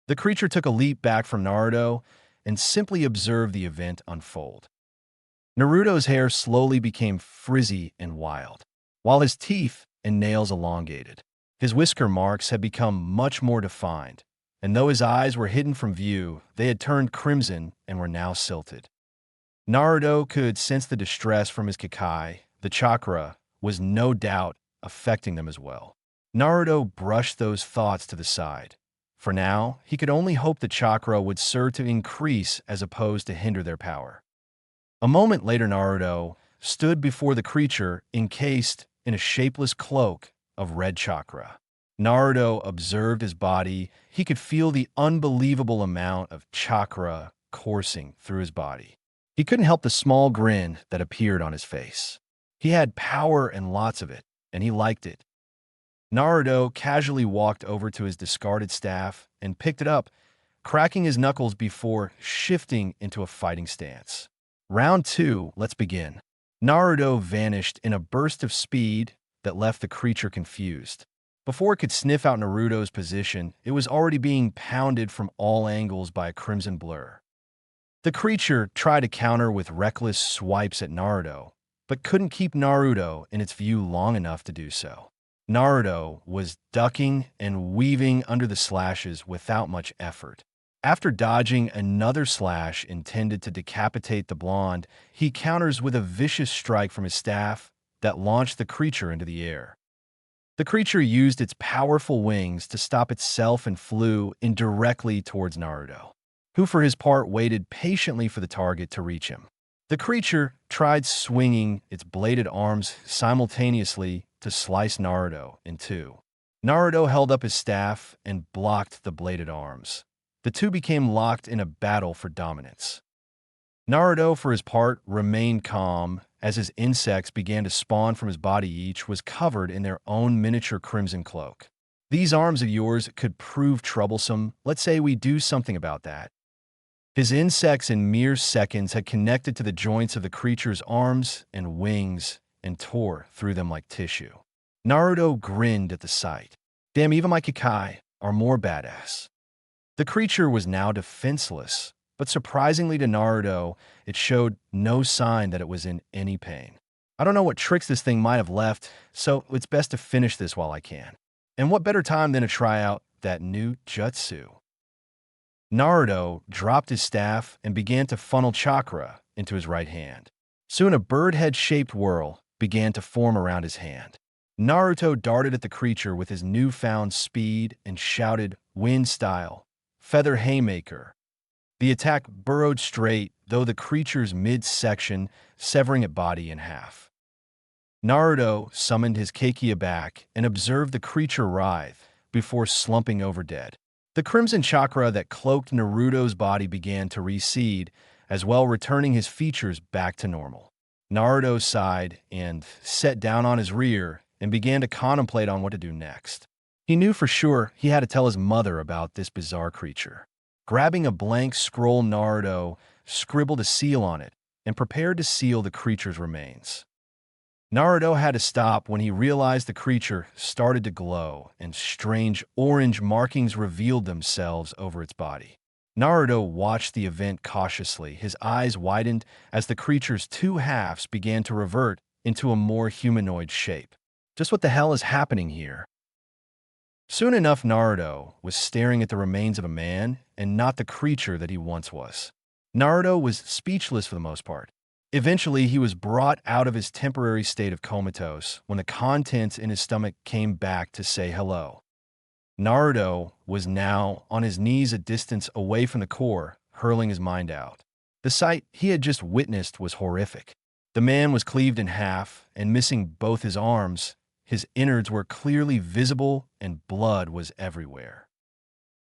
A: The creature took a leap back from Naruto and simply observed the event unfold. Naruto's hair slowly became frizzy and wild, while his teeth and nails elongated. His whisker marks had become much more defined, and though his eyes were hidden from view, they had turned crimson and were now silted. Naruto could sense the distress from his Kekai. The chakra was no doubt affecting them as well. Naruto brushed those thoughts to the side. For now, he could only hope the chakra would serve to increase as opposed to hinder their power. A moment later, Naruto stood before the creature encased in a shapeless cloak of red chakra. Naruto observed his body. He could feel the unbelievable amount of chakra coursing through his body. He couldn't help the small grin that appeared on his face. He had power and lots of it, and he liked it. Naruto casually walked over to his discarded staff and picked it up, cracking his knuckles before shifting into a fighting stance. Round 2, let's begin. Naruto vanished in a burst of speed that left the creature confused. Before it could sniff out Naruto's position, it was already being pounded from all angles by a crimson blur. The creature tried to counter with reckless swipes at Naruto, but couldn't keep Naruto in its view long enough to do so. Naruto was ducking and weaving under the slashes without much effort. After dodging another slash intended to decapitate the blonde, he counters with a vicious strike from his staff that launched the creature into the air. The creature used its powerful wings to stop itself and flew indirectly towards Naruto, who for his part waited patiently for the target to reach him. The creature tried swinging its bladed arms simultaneously to slice Naruto in two. Naruto held up his staff and blocked the bladed arms. The two became locked in a battle for dominance. Naruto, for his part, remained calm as his insects began to spawn from his body. Each was covered in their own miniature crimson cloak. These arms of yours could prove troublesome. Let's say we do something about that. His insects in mere seconds had connected to the joints of the creature's arms and wings and tore through them like tissue. Naruto grinned at the sight. Damn, even my Kekai are more badass. The creature was now defenseless, but surprisingly to Naruto, it showed no sign that it was in any pain. I don't know what tricks this thing might have left, so it's best to finish this while I can. And what better time than to try out that new jutsu? Naruto dropped his staff and began to funnel chakra into his right hand. Soon a bird head-shaped whirl began to form around his hand. Naruto darted at the creature with his newfound speed and shouted, "Wind style, feather haymaker." The attack burrowed straight, though the creature's midsection, severing its body in half. Naruto summoned his Kekia back and observed the creature writhe before slumping over dead. The crimson chakra that cloaked Naruto's body began to recede, as well returning his features back to normal. Naruto sighed and sat down on his rear and began to contemplate on what to do next. He knew for sure he had to tell his mother about this bizarre creature. Grabbing a blank scroll, Naruto scribbled a seal on it and prepared to seal the creature's remains. Naruto had to stop when he realized the creature started to glow and strange orange markings revealed themselves over its body. Naruto watched the event cautiously. His eyes widened as the creature's two halves began to revert into a more humanoid shape. Just what the hell is happening here? Soon enough, Naruto was staring at the remains of a man and not the creature that he once was. Naruto was speechless for the most part. Eventually, he was brought out of his temporary state of comatose when the contents in his stomach came back to say hello. Naruto was now on his knees a distance away from the core, hurling his mind out. The sight he had just witnessed was horrific. The man was cleaved in half and missing both his arms. His innards were clearly visible and blood was everywhere.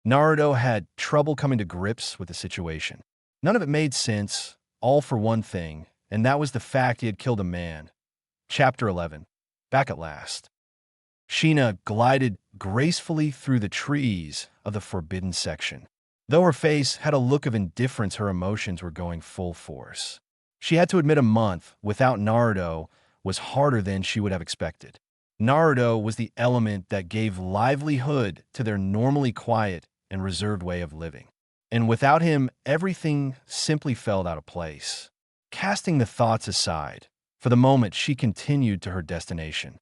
A: Naruto had trouble coming to grips with the situation. None of it made sense, all for one thing, and that was the fact he had killed a man. Chapter 11. Back at last. Sheena glided gracefully through the trees of the forbidden section. Though her face had a look of indifference, her emotions were going full force. She had to admit a month without Naruto was harder than she would have expected. Naruto was the element that gave livelihood to their normally quiet and reserved way of living. And without him, everything simply fell out of place. Casting the thoughts aside, for the moment she continued to her destination.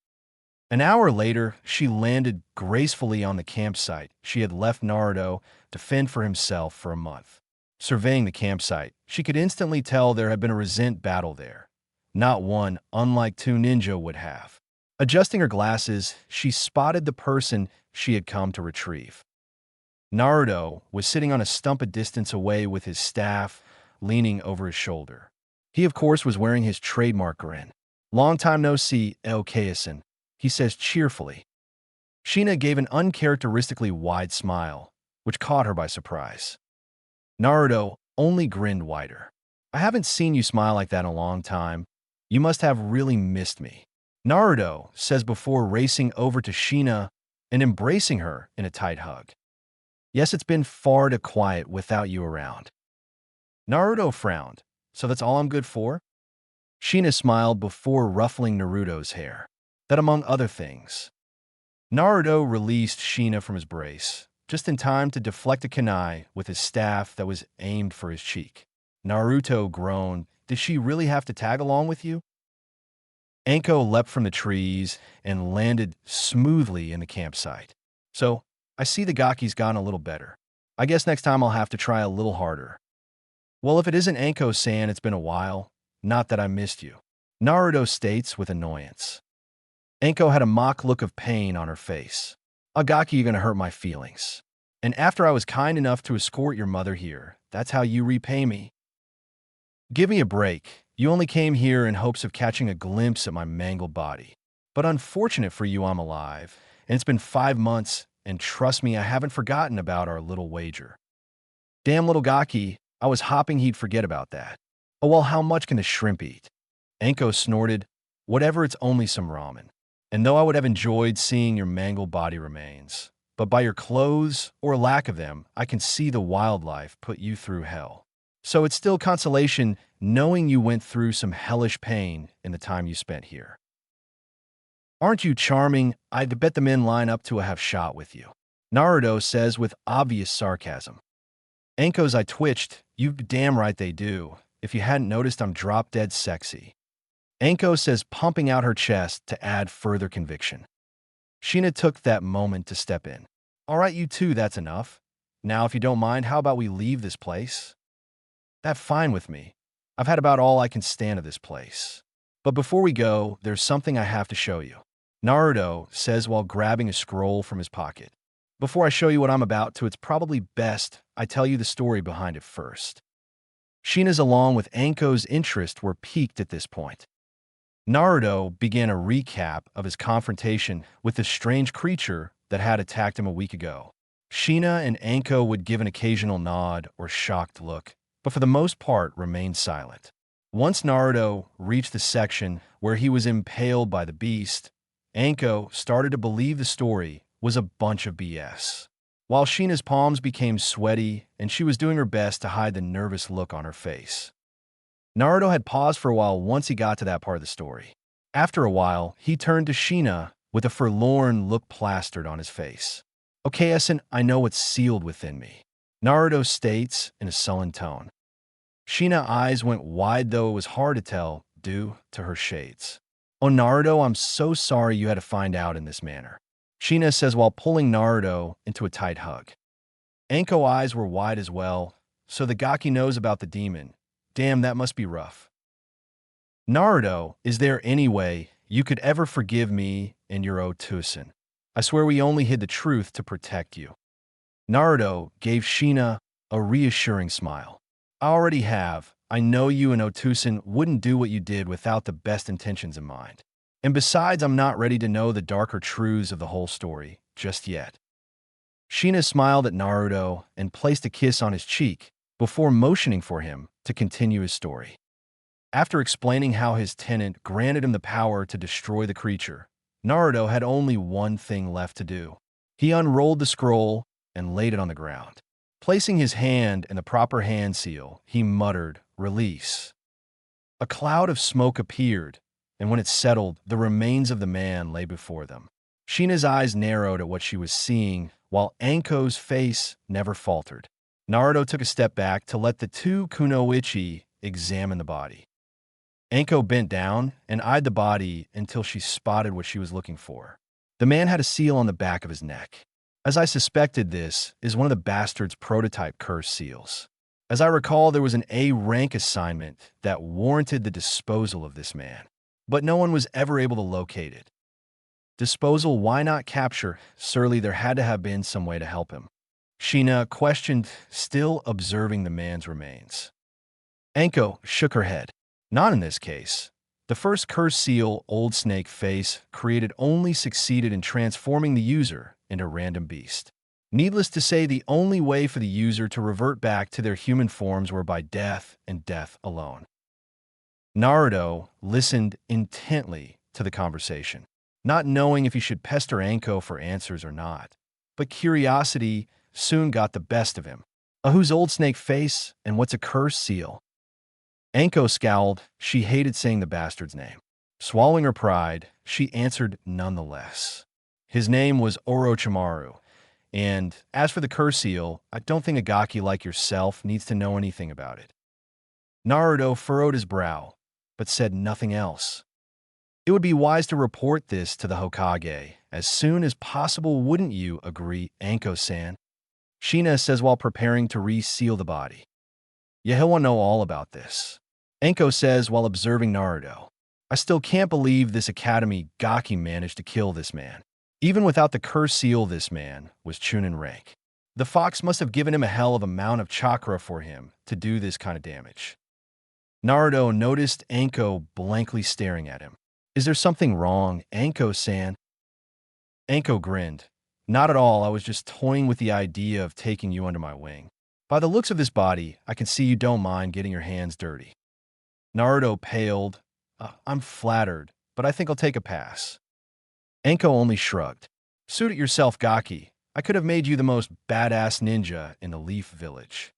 A: An hour later, she landed gracefully on the campsite she had left Naruto to fend for himself for a month. Surveying the campsite, she could instantly tell there had been a recent battle there. Not one unlike two ninja would have. Adjusting her glasses, she spotted the person she had come to retrieve. Naruto was sitting on a stump a distance away with his staff leaning over his shoulder. He, of course, was wearing his trademark grin. "Long time no see, Elkaisen," he says cheerfully. Sheena gave an uncharacteristically wide smile, which caught her by surprise. Naruto only grinned wider. "I haven't seen you smile like that in a long time. You must have really missed me," Naruto says before racing over to Sheena and embracing her in a tight hug. "Yes, it's been far too quiet without you around." Naruto frowned. "So that's all I'm good for?" Sheena smiled before ruffling Naruto's hair. "That among other things." Naruto released Sheena from his brace, just in time to deflect a kunai with his staff that was aimed for his cheek. Naruto groaned. "Did she really have to tag along with you?" Anko leapt from the trees and landed smoothly in the campsite. "So, I see the Gaki's gotten a little better. I guess next time I'll have to try a little harder." "Well, if it isn't Anko-san, it's been a while. Not that I missed you," Naruto states with annoyance. Anko had a mock look of pain on her face. "Agaki, you're gonna hurt my feelings. And after I was kind enough to escort your mother here, that's how you repay me? Give me a break. You only came here in hopes of catching a glimpse at my mangled body. But unfortunate for you, I'm alive, and it's been 5 months, and trust me, I haven't forgotten about our little wager." "Damn little Gaki, I was hoping he'd forget about that." "Oh well, how much can the shrimp eat?" Anko snorted. "Whatever, it's only some ramen. And though I would have enjoyed seeing your mangled body remains, but by your clothes, or lack of them, I can see the wildlife put you through hell. So it's still consolation knowing you went through some hellish pain in the time you spent here. Aren't you charming? I'd bet the men line up to have shot with you," Naruto says with obvious sarcasm. Anko's eye twitched. "You damn right they do. If you hadn't noticed, I'm drop-dead sexy," Anko says, pumping out her chest to add further conviction. Sheena took that moment to step in. "All right, you two, that's enough. Now, if you don't mind, how about we leave this place?" "That's fine with me. I've had about all I can stand of this place. But before we go, there's something I have to show you." Naruto says while grabbing a scroll from his pocket. Before I show you what I'm about to, it's probably best I tell you the story behind it first. Shina's along with Anko's interest were piqued at this point. Naruto began a recap of his confrontation with the strange creature that had attacked him a week ago. Shina and Anko would give an occasional nod or shocked look, but for the most part remained silent. Once Naruto reached the section where he was impaled by the beast, Anko started to believe the story was a bunch of BS. While Shina's palms became sweaty and she was doing her best to hide the nervous look on her face. Naruto had paused for a while once he got to that part of the story. After a while, he turned to Shina with a forlorn look plastered on his face. Okay, Essen, I know what's sealed within me, Naruto states in a sullen tone. Shina's eyes went wide, though it was hard to tell due to her shades. Oh, Naruto, I'm so sorry you had to find out in this manner, Shina says while pulling Naruto into a tight hug. Anko's eyes were wide as well, so the Gaki knows about the demon. Damn, that must be rough. Naruto, is there any way you could ever forgive me and your Otusen? I swear we only hid the truth to protect you. Naruto gave Shina a reassuring smile. I already have. I know you and Otusen wouldn't do what you did without the best intentions in mind. And besides, I'm not ready to know the darker truths of the whole story just yet. Shina smiled at Naruto and placed a kiss on his cheek before motioning for him to continue his story. After explaining how his tenant granted him the power to destroy the creature, Naruto had only one thing left to do. He unrolled the scroll and laid it on the ground. Placing his hand in the proper hand seal, he muttered, "Release." A cloud of smoke appeared, and when it settled, the remains of the man lay before them. Shina's eyes narrowed at what she was seeing, while Anko's face never faltered. Naruto took a step back to let the two kunoichi examine the body. Anko bent down and eyed the body until she spotted what she was looking for. The man had a seal on the back of his neck. As I suspected, this is one of the bastard's prototype curse seals. As I recall, there was an A-rank assignment that warranted the disposal of this man, but no one was ever able to locate it. Disposal, why not capture? Surely there had to have been some way to help him. Shina questioned, still observing the man's remains. Anko shook her head. Not in this case. The first curse seal, Old Snake Face, created only succeeded in transforming the user into a random beast. Needless to say, the only way for the user to revert back to their human forms were by death and death alone. Naruto listened intently to the conversation, not knowing if he should pester Anko for answers or not. But curiosity soon got the best of him. Who's Old Snake Face and what's a curse seal? Anko scowled. She hated saying the bastard's name. Swallowing her pride, she answered nonetheless. His name was Orochimaru, and as for the curse seal, I don't think a Gaki like yourself needs to know anything about it. Naruto furrowed his brow, but said nothing else. It would be wise to report this to the Hokage as soon as possible, wouldn't you agree, Anko-san? Shina says while preparing to reseal the body. Yeah, he'll want to know all about this. Anko says while observing Naruto. I still can't believe this Academy Gaki managed to kill this man. Even without the curse seal, this man was Chunin rank. The fox must have given him a hell of amount of chakra for him to do this kind of damage. Naruto noticed Anko blankly staring at him. Is there something wrong, Anko-san? Anko grinned. Not at all, I was just toying with the idea of taking you under my wing. By the looks of this body, I can see you don't mind getting your hands dirty. Naruto paled. I'm flattered, but I think I'll take a pass. Anko only shrugged. Suit it yourself, Gaki. I could have made you the most badass ninja in the Leaf Village.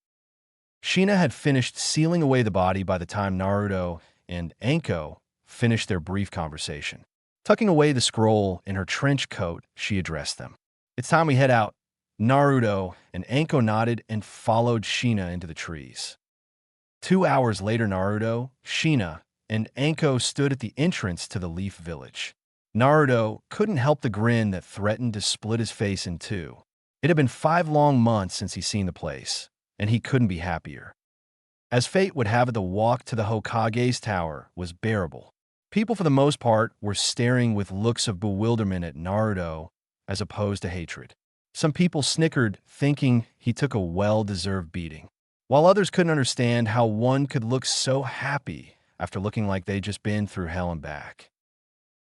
A: Shina had finished sealing away the body by the time Naruto and Anko finished their brief conversation. Tucking away the scroll in her trench coat, she addressed them. It's time we head out. Naruto and Anko nodded and followed Shina into the trees. 2 hours later, Naruto, Shina, and Anko stood at the entrance to the Leaf Village. Naruto couldn't help the grin that threatened to split his face in two. It had been 5 long months since he'd seen the place, and he couldn't be happier. As fate would have it, the walk to the Hokage's tower was bearable. People, for the most part, were staring with looks of bewilderment at Naruto as opposed to hatred. Some people snickered, thinking he took a well-deserved beating, while others couldn't understand how one could look so happy after looking like they'd just been through hell and back.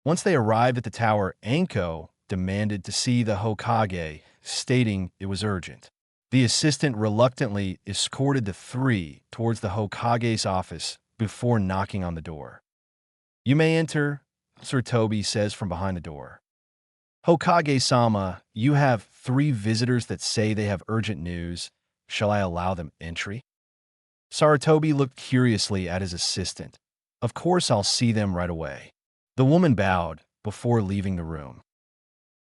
A: Once they arrived at the tower, Anko demanded to see the Hokage, stating it was urgent. The assistant reluctantly escorted the three towards the Hokage's office before knocking on the door. "You may enter," Sir Toby says from behind the door. "Hokage-sama, you have 3 visitors that say they have urgent news. Shall I allow them entry?" Saratobi looked curiously at his assistant. "Of course I'll see them right away." The woman bowed before leaving the room.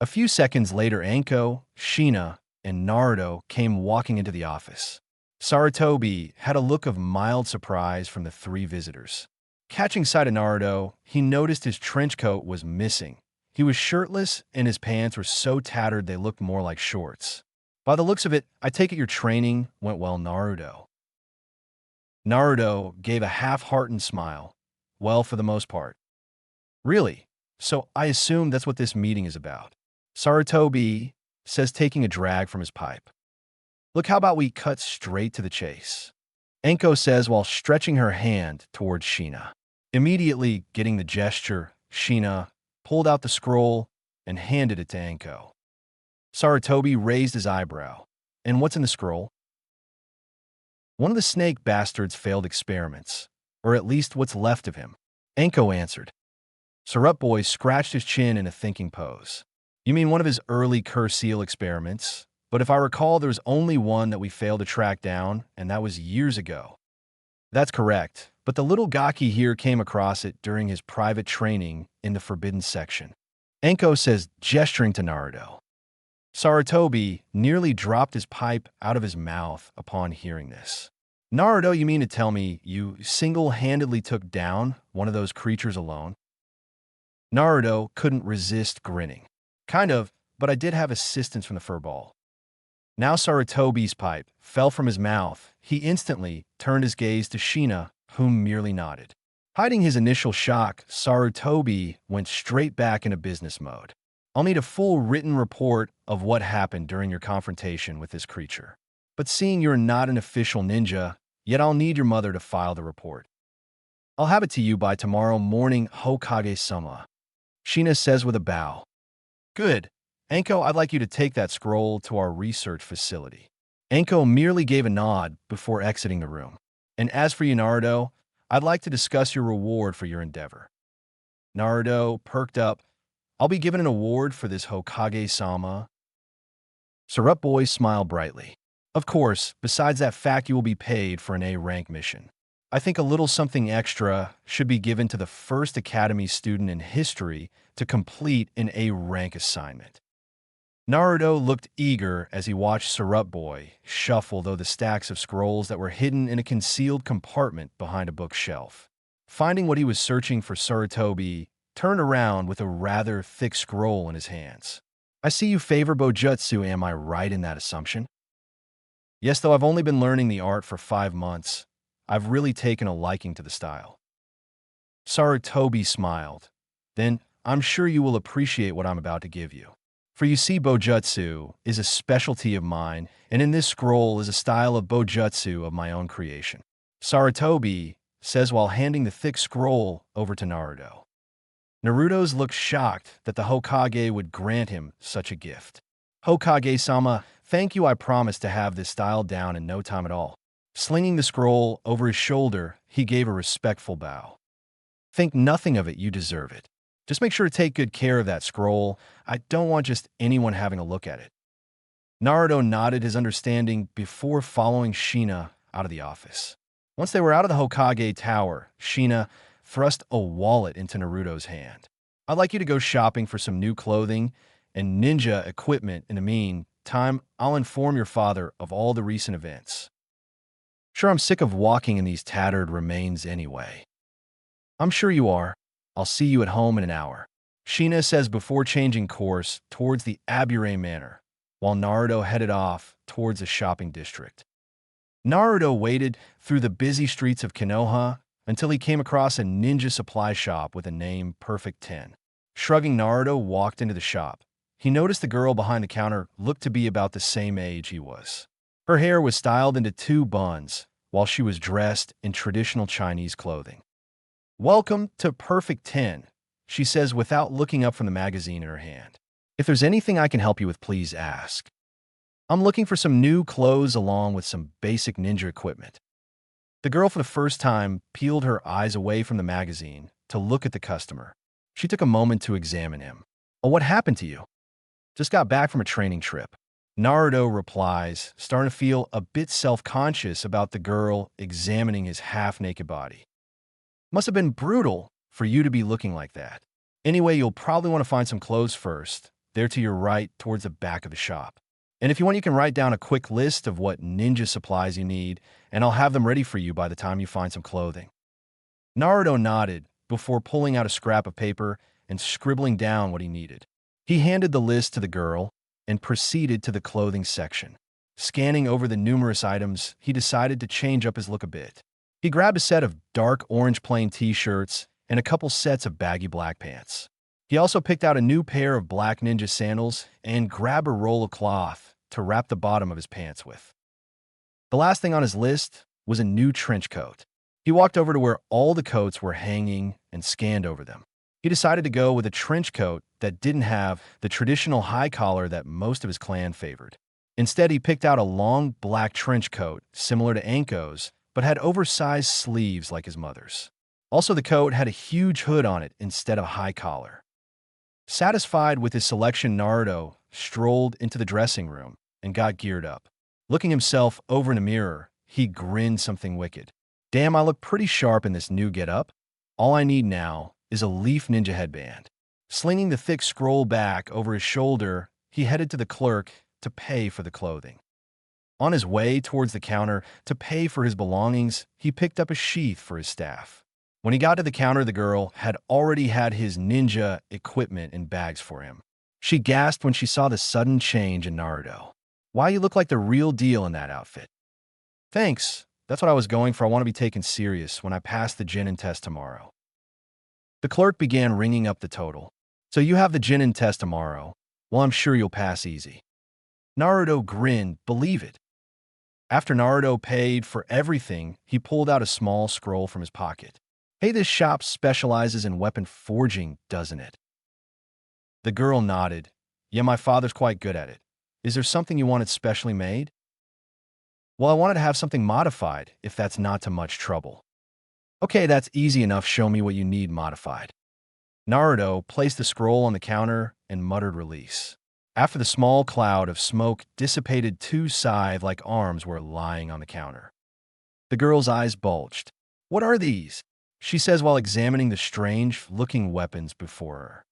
A: A few seconds later, Anko, Shina, and Naruto came walking into the office. Saratobi had a look of mild surprise from the 3 visitors. Catching sight of Naruto, he noticed his trench coat was missing. He was shirtless, and his pants were so tattered they looked more like shorts. "By the looks of it, I take it your training went well, Naruto." Naruto gave a half-hearted smile. "Well, for the most part." "Really? So I assume that's what this meeting is about." Saratobi says, taking a drag from his pipe. "Look, how about we cut straight to the chase?" Anko says while stretching her hand towards Shina. Immediately getting the gesture, Shina pulled out the scroll and handed it to Anko. Saratobi raised his eyebrow. "And what's in the scroll?" "One of the snake bastard's failed experiments, or at least what's left of him," Anko answered. Syrup Boy scratched his chin in a thinking pose. "You mean one of his early Curseal experiments? But if I recall, there was only one that we failed to track down, and that was years ago." "That's correct, but the little Gaki here came across it during his private training in the Forbidden Section," Anko says, gesturing to Naruto. Saratobi nearly dropped his pipe out of his mouth upon hearing this. "Naruto, you mean to tell me you single-handedly took down one of those creatures alone?" Naruto couldn't resist grinning. "Kind of, but I did have assistance from the furball." Now Saratobi's pipe fell from his mouth. He instantly turned his gaze to Shina, whom merely nodded. Hiding his initial shock, Saratobi went straight back into business mode. "I'll need a full written report of what happened during your confrontation with this creature. But seeing you're not an official ninja, yet I'll need your mother to file the report. I'll have it to you by tomorrow morning, Hokage-sama," Shina says with a bow. "Good. Anko, I'd like you to take that scroll to our research facility." Anko merely gave a nod before exiting the room. "And as for you, Naruto, I'd like to discuss your reward for your endeavor." Naruto perked up. "I'll be given an award for this, Hokage-sama." Syrup Boy smiled brightly. "Of course, besides that fact, you will be paid for an A-rank mission. I think a little something extra should be given to the first Academy student in history to complete an A-rank assignment." Naruto looked eager as he watched Syrup Boy shuffle through the stacks of scrolls that were hidden in a concealed compartment behind a bookshelf. Finding what he was searching for, Saratobi turned around with a rather thick scroll in his hands. "I see you favor Bojutsu, am I right in that assumption?" "Yes, though I've only been learning the art for 5 months. I've really taken a liking to the style." Saratobi smiled. "Then I'm sure you will appreciate what I'm about to give you. For you see, Bojutsu is a specialty of mine, and in this scroll is a style of Bojutsu of my own creation," Saratobi says while handing the thick scroll over to Naruto. Naruto's looked shocked that the Hokage would grant him such a gift. "Hokage-sama, thank you. I promise to have this style down in no time at all." Slinging the scroll over his shoulder, he gave a respectful bow. "Think nothing of it, you deserve it. Just make sure to take good care of that scroll. I don't want just anyone having a look at it." Naruto nodded his understanding before following Shina out of the office. Once they were out of the Hokage Tower, Shina thrust a wallet into Naruto's hand. "I'd like you to go shopping for some new clothing and ninja equipment. In the meantime, I'll inform your father of all the recent events." "Sure, I'm sick of walking in these tattered remains anyway." "I'm sure you are. I'll see you at home in an hour," Shina says before changing course towards the Aburame Manor, while Naruto headed off towards the shopping district. Naruto waded through the busy streets of Konoha until he came across a ninja supply shop with a name Perfect 10. Shrugging, Naruto walked into the shop. He noticed the girl behind the counter looked to be about the same age he was. Her hair was styled into two buns, while she was dressed in traditional Chinese clothing. "Welcome to Perfect 10, she says without looking up from the magazine in her hand. "If there's anything I can help you with, please ask. I'm looking for some new clothes along with some basic ninja equipment." The girl, for the first time, peeled her eyes away from the magazine to look at the customer. She took a moment to examine him. "Oh, what happened to you?" "Just got back from a training trip." Naruto replies, starting to feel a bit self-conscious about the girl examining his half-naked body. "Must have been brutal for you to be looking like that. Anyway, you'll probably want to find some clothes first. They're to your right towards the back of the shop. And if you want, you can write down a quick list of what ninja supplies you need, and I'll have them ready for you by the time you find some clothing." Naruto nodded before pulling out a scrap of paper and scribbling down what he needed. He handed the list to the girl and proceeded to the clothing section. Scanning over the numerous items, he decided to change up his look a bit. He grabbed a set of dark orange plain t-shirts and a couple sets of baggy black pants. He also picked out a new pair of black ninja sandals and grabbed a roll of cloth to wrap the bottom of his pants with. The last thing on his list was a new trench coat. He walked over to where all the coats were hanging and scanned over them. He decided to go with a trench coat that didn't have the traditional high collar that most of his clan favored. Instead, he picked out a long black trench coat similar to Anko's, but had oversized sleeves like his mother's. Also, the coat had a huge hood on it instead of a high collar. Satisfied with his selection, Naruto strolled into the dressing room and got geared up. Looking himself over in a mirror, he grinned something wicked. "Damn, I look pretty sharp in this new get-up. All I need now is a leaf ninja headband." Slinging the thick scroll back over his shoulder, he headed to the clerk to pay for the clothing. On his way towards the counter to pay for his belongings, he picked up a sheath for his staff. When he got to the counter, the girl had already had his ninja equipment in bags for him. She gasped when she saw the sudden change in Naruto. "Why, you look like the real deal in that outfit." "Thanks. That's what I was going for. I want to be taken serious when I pass the Jinin test tomorrow." The clerk began ringing up the total. "So you have the Jinin test tomorrow? Well, I'm sure you'll pass easy." Naruto grinned. "Believe it." After Naruto paid for everything, he pulled out a small scroll from his pocket. "Hey, this shop specializes in weapon forging, doesn't it?" The girl nodded. "Yeah, my father's quite good at it. Is there something you wanted specially made?" "Well, I wanted to have something modified, if that's not too much trouble." "Okay, that's easy enough. Show me what you need modified." Naruto placed the scroll on the counter and muttered release. After the small cloud of smoke dissipated, two scythe-like arms were lying on the counter. The girl's eyes bulged. "What are these?" she says while examining the strange-looking weapons before her.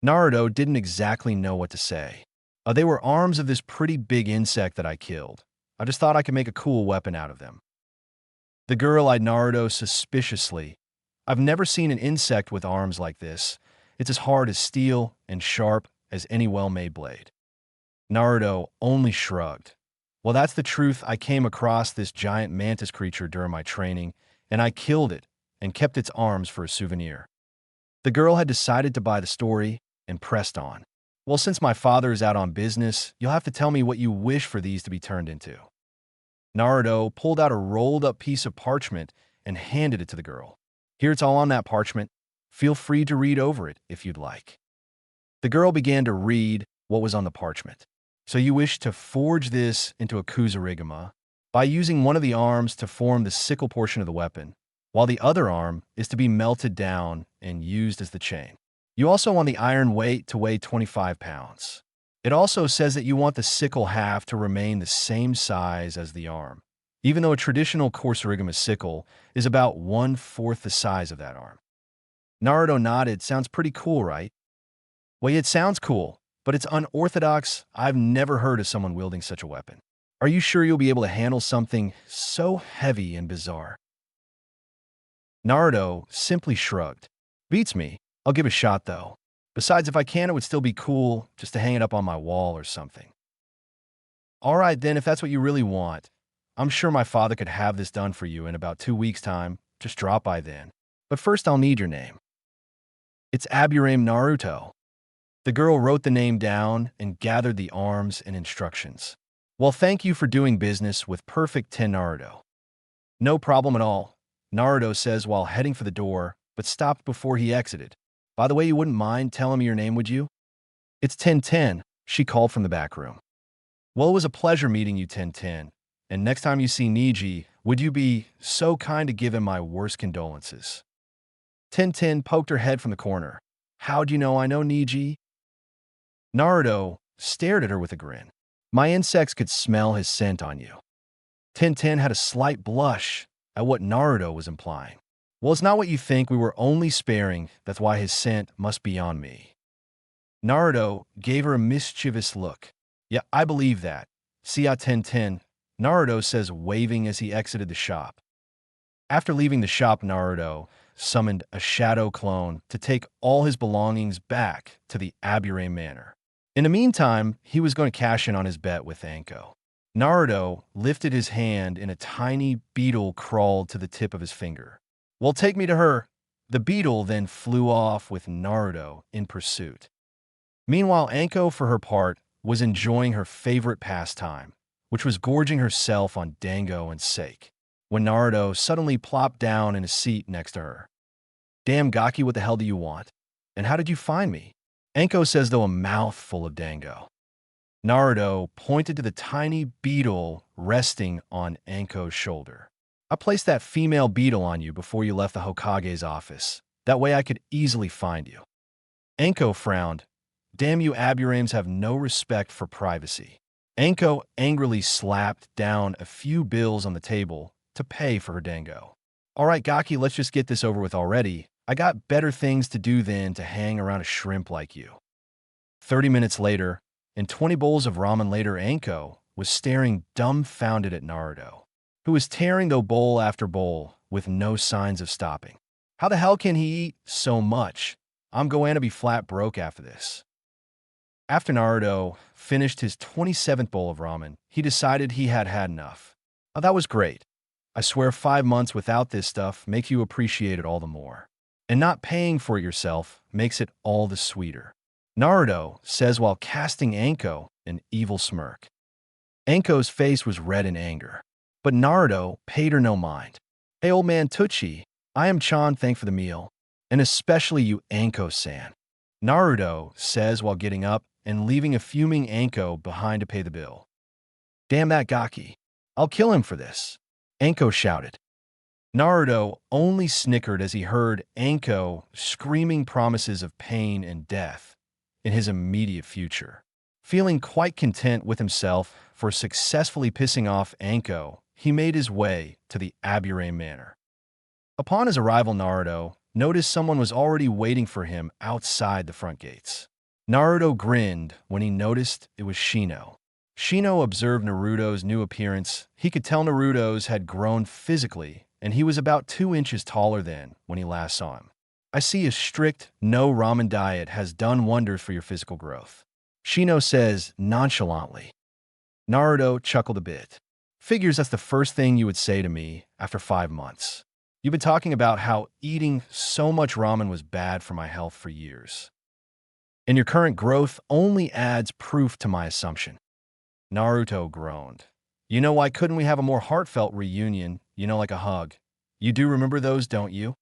A: Naruto didn't exactly know what to say. They were arms of this pretty big insect that I killed. I just thought I could make a cool weapon out of them." The girl eyed Naruto suspiciously. "I've never seen an insect with arms like this. It's as hard as steel and sharp as any well-made blade." Naruto only shrugged. "Well, that's the truth. I came across this giant mantis creature during my training, and I killed it and kept its arms for a souvenir." The girl had decided to buy the story and pressed on. "Well, since my father is out on business, you'll have to tell me what you wish for these to be turned into." Naruto pulled out a rolled-up piece of parchment and handed it to the girl. "Here, it's all on that parchment. Feel free to read over it if you'd like." The girl began to read what was on the parchment. "So you wish to forge this into a kuzarigama by using one of the arms to form the sickle portion of the weapon, while the other arm is to be melted down and used as the chain. You also want the iron weight to weigh 25 pounds. It also says that you want the sickle half to remain the same size as the arm, even though a traditional kuzarigama sickle is about 1/4 the size of that arm." Naruto nodded. "Sounds pretty cool, right?" "Well, it sounds cool, but it's unorthodox. I've never heard of someone wielding such a weapon. Are you sure you'll be able to handle something so heavy and bizarre?" Naruto simply shrugged. "Beats me. I'll give it a shot, though. Besides, if I can, it would still be cool just to hang it up on my wall or something." "All right, then, if that's what you really want. I'm sure my father could have this done for you in about 2 weeks' time. just drop by then. But first I'll need your name. It's Aburame Naruto. The girl wrote the name down and gathered the arms and instructions. Well, thank you for doing business with Perfect 10 Naruto. No problem at all, Naruto says while heading for the door, but stopped before he exited. By the way, you wouldn't mind telling me your name, would you? It's 1010, she called from the back room. Well, it was a pleasure meeting you, 1010. And next time you see Niji, would you be so kind to give him my worst condolences? 1010 poked her head from the corner. How'd you know I know Niji? Naruto stared at her with a grin. My insects could smell his scent on you. 1010 had a slight blush at what Naruto was implying. Well, it's not what you think. We were only sparing. That's why his scent must be on me. Naruto gave her a mischievous look. Yeah, I believe that. See ya, 1010, Naruto says, waving as he exited the shop. After leaving the shop, Naruto summoned a shadow clone to take all his belongings back to the Aburame Manor. In the meantime, he was going to cash in on his bet with Anko. Naruto lifted his hand and a tiny beetle crawled to the tip of his finger. Well, take me to her. The beetle then flew off with Naruto in pursuit. Meanwhile, Anko, for her part, was enjoying her favorite pastime, which was gorging herself on dango and sake, when Naruto suddenly plopped down in a seat next to her. Damn, Gaki, what the hell do you want? And how did you find me? Anko says, though a mouthful of dango. Naruto pointed to the tiny beetle resting on Anko's shoulder. I placed that female beetle on you before you left the Hokage's office. That way I could easily find you. Anko frowned. Damn, you Aburames have no respect for privacy. Anko angrily slapped down a few bills on the table to pay for her dango. All right, Gaki, let's just get this over with already. I got better things to do than to hang around a shrimp like you. 30 minutes later, and 20 bowls of ramen later, Anko was staring dumbfounded at Naruto, who was tearing though bowl after bowl with no signs of stopping. How the hell can he eat so much? I'm going to be flat broke after this. After Naruto finished his 27th bowl of ramen, he decided he had had enough. Oh, that was great. I swear 5 months without this stuff makes you appreciate it all the more. And not paying for it yourself makes it all the sweeter. Naruto says while casting Anko an evil smirk. Anko's face was red in anger, but Naruto paid her no mind. Hey, old man Tucci, I am Chan, thank for the meal, and especially you, Anko-san, Naruto says while getting up and leaving a fuming Anko behind to pay the bill. Damn that Gaki. I'll kill him for this, Anko shouted. Naruto only snickered as he heard Anko screaming promises of pain and death in his immediate future. Feeling quite content with himself for successfully pissing off Anko, he made his way to the Aburame Manor. Upon his arrival, Naruto noticed someone was already waiting for him outside the front gates. Naruto grinned when he noticed it was Shino. Shino observed Naruto's new appearance. He could tell Naruto's had grown physically, and he was about 2 inches taller than when he last saw him. I see a strict no ramen diet has done wonders for your physical growth, Shino says nonchalantly. Naruto chuckled a bit. Figures that's the first thing you would say to me after 5 months. You've been talking about how eating so much ramen was bad for my health for years. And your current growth only adds proof to my assumption. Naruto groaned. You know, why couldn't we have a more heartfelt reunion, like a hug? You do remember those, don't you?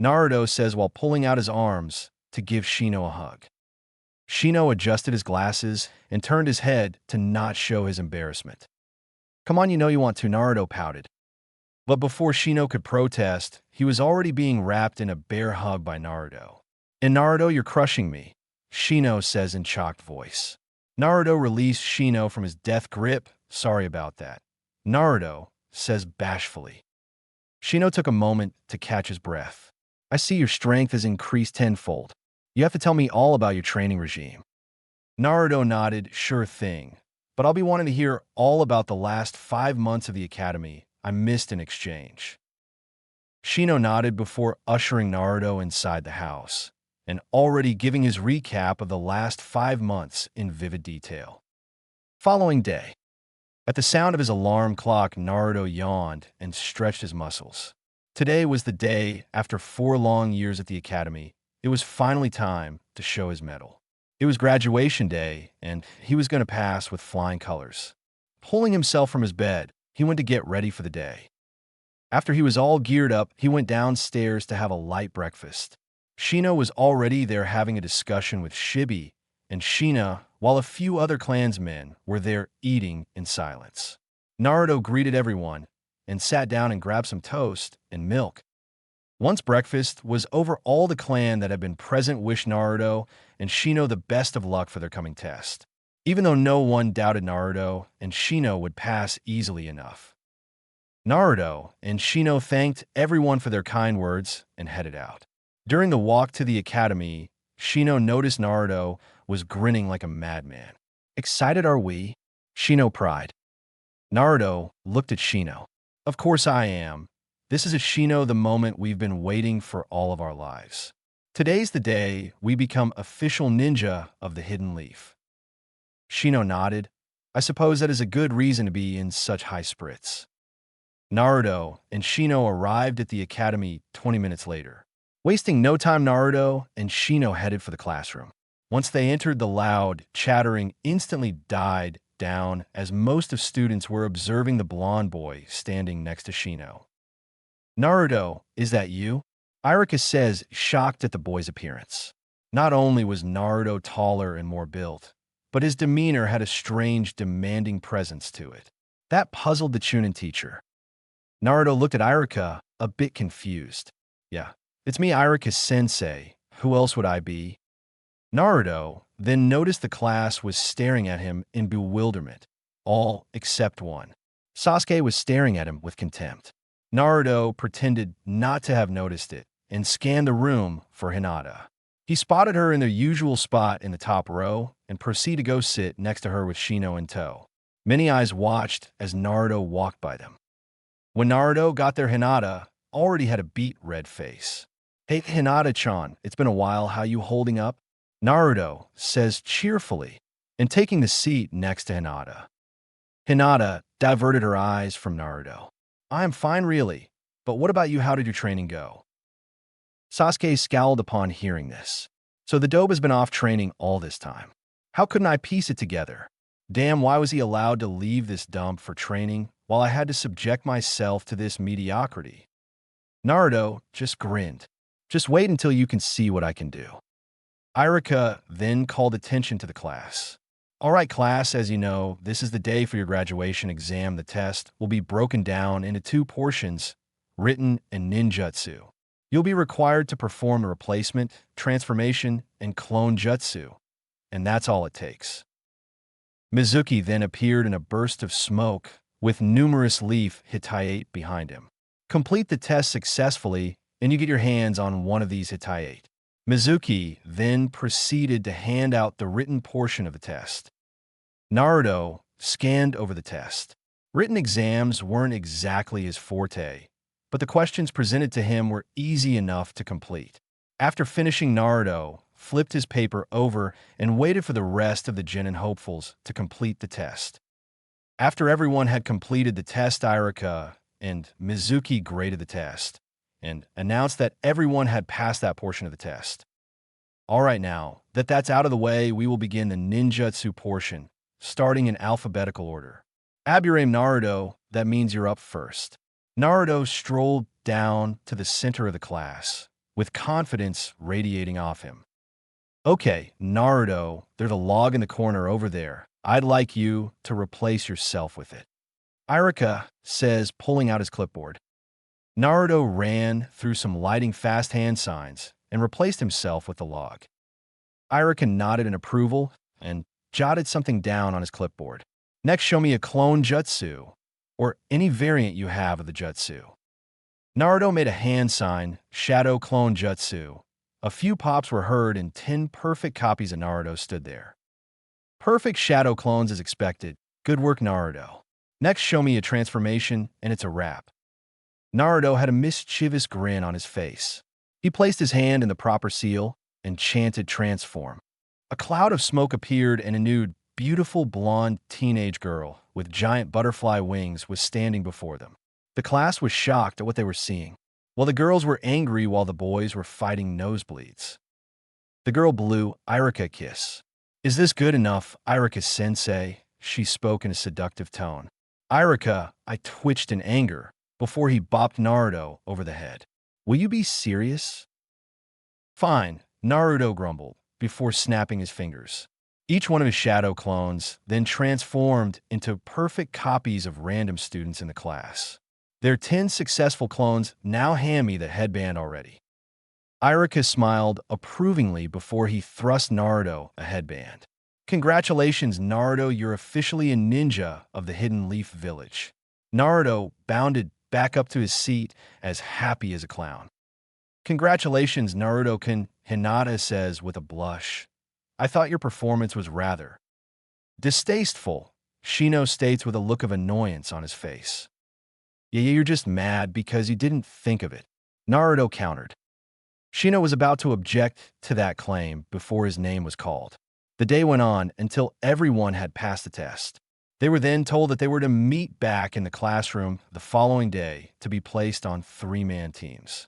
A: Naruto says while pulling out his arms to give Shino a hug. Shino adjusted his glasses and turned his head to not show his embarrassment. Come on, you know you want to, Naruto pouted. But before Shino could protest, he was already being wrapped in a bear hug by Naruto. And Naruto, you're crushing me, Shino says in shocked voice. Naruto released Shino from his death grip. Sorry about that, Naruto says bashfully. Shino took a moment to catch his breath. I see your strength has increased tenfold. You have to tell me all about your training regime. Naruto nodded, sure thing, but I'll be wanting to hear all about the last 5 months of the academy I missed in exchange. Shino nodded before ushering Naruto inside the house, and already giving his recap of the last 5 months in vivid detail. Following day. At the sound of his alarm clock, Naruto yawned and stretched his muscles. Today was the day after 4 long years at the academy. It was finally time to show his medal. It was graduation day, and he was going to pass with flying colors. Pulling himself from his bed, he went to get ready for the day. After he was all geared up, he went downstairs to have a light breakfast. Shino was already there having a discussion with Shibi and Shina, while a few other clansmen were there eating in silence. Naruto greeted everyone and sat down and grabbed some toast and milk. Once breakfast was over, all the clan that had been present wished Naruto and Shino the best of luck for their coming test, even though no one doubted Naruto and Shino would pass easily enough. Naruto and Shino thanked everyone for their kind words and headed out. During the walk to the academy, Shino noticed Naruto was grinning like a madman. "Excited are we?" Shino pried. Naruto looked at Shino. "Of course I am. This is a Shino, the moment we've been waiting for all of our lives. Today's the day we become official ninja of the Hidden Leaf." Shino nodded. "I suppose that is a good reason to be in such high spirits." Naruto and Shino arrived at the academy 20 minutes later. Wasting no time, Naruto and Shino headed for the classroom. Once they entered, the loud chattering instantly died down as most of students were observing the blonde boy standing next to Shino. "Naruto, is that you?" Irika says, shocked at the boy's appearance. Not only was Naruto taller and more built, but his demeanor had a strange, demanding presence to it. That puzzled the Chunin teacher. Naruto looked at Irika, a bit confused. "Yeah, it's me, Irika-sensei. Who else would I be?" Naruto then noticed the class was staring at him in bewilderment, all except one. Sasuke was staring at him with contempt. Naruto pretended not to have noticed it and scanned the room for Hinata. He spotted her in their usual spot in the top row and proceeded to go sit next to her with Shino in tow. Many eyes watched as Naruto walked by them. When Naruto got there, Hinata already had a beet red face. "Hey, Hinata-chan, it's been a while. How you holding up?" Naruto says cheerfully and taking the seat next to Hinata. Hinata diverted her eyes from Naruto. "I am fine, really. But what about you? How did your training go?" Sasuke scowled upon hearing this. So the dope has been off training all this time. How couldn't I piece it together? Damn, why was he allowed to leave this dump for training while I had to subject myself to this mediocrity? Naruto just grinned. "Just wait until you can see what I can do." Irika then called attention to the class. "All right, class, as you know, this is the day for your graduation exam. The test will be broken down into 2 portions, written and ninjutsu. You'll be required to perform a replacement, transformation, and clone jutsu, and that's all it takes." Mizuki then appeared in a burst of smoke with numerous leaf hitayate behind him. Complete the test successfully, and you get your hands on one of these hitayate. Mizuki then proceeded to hand out the written portion of the test. Naruto scanned over the test. Written exams weren't exactly his forte, but the questions presented to him were easy enough to complete. After finishing, Naruto flipped his paper over and waited for the rest of the Genin hopefuls to complete the test. After everyone had completed the test, Irika and Mizuki graded the test and announced that everyone had passed that portion of the test. "All right, now that that's out of the way, we will begin the ninjutsu portion, starting in alphabetical order. Aburame, Naruto, that means you're up first." Naruto strolled down to the center of the class, with confidence radiating off him. "Okay, Naruto, there's a log in the corner over there. I'd like you to replace yourself with it," Irika says, pulling out his clipboard. Naruto ran through some lighting fast hand signs and replaced himself with the log. Irika nodded in approval and jotted something down on his clipboard. "Next, show me a clone jutsu, or any variant you have of the jutsu." Naruto made a hand sign, shadow clone jutsu. A few pops were heard and 10 perfect copies of Naruto stood there. "Perfect shadow clones as expected. Good work, Naruto. Next, show me a transformation, and it's a wrap." Naruto had a mischievous grin on his face. He placed his hand in the proper seal and chanted transform. A cloud of smoke appeared and a nude, beautiful blonde teenage girl with giant butterfly wings was standing before them. The class was shocked at what they were seeing. Well, the girls were angry while the boys were fighting nosebleeds. The girl blew Irika a kiss. Is this good enough, Irika-sensei? She spoke in a seductive tone. Irika, I twitched in anger before he bopped Naruto over the head. Will you be serious? Fine, Naruto grumbled before snapping his fingers. Each one of his shadow clones then transformed into perfect copies of random students in the class. Their 10 successful clones now hand me the headband already. Irika smiled approvingly before he thrust Naruto a headband. Congratulations, Naruto, you're officially a ninja of the Hidden Leaf Village. Naruto bounded back up to his seat as happy as a clown. Congratulations, Naruto-kun, Hinata says with a blush. I thought your performance was rather distasteful, Shino states with a look of annoyance on his face. Yeah, you're just mad because you didn't think of it, Naruto countered. Shino was about to object to that claim before his name was called. The day went on until everyone had passed the test. They were then told that they were to meet back in the classroom the following day to be placed on 3-man teams.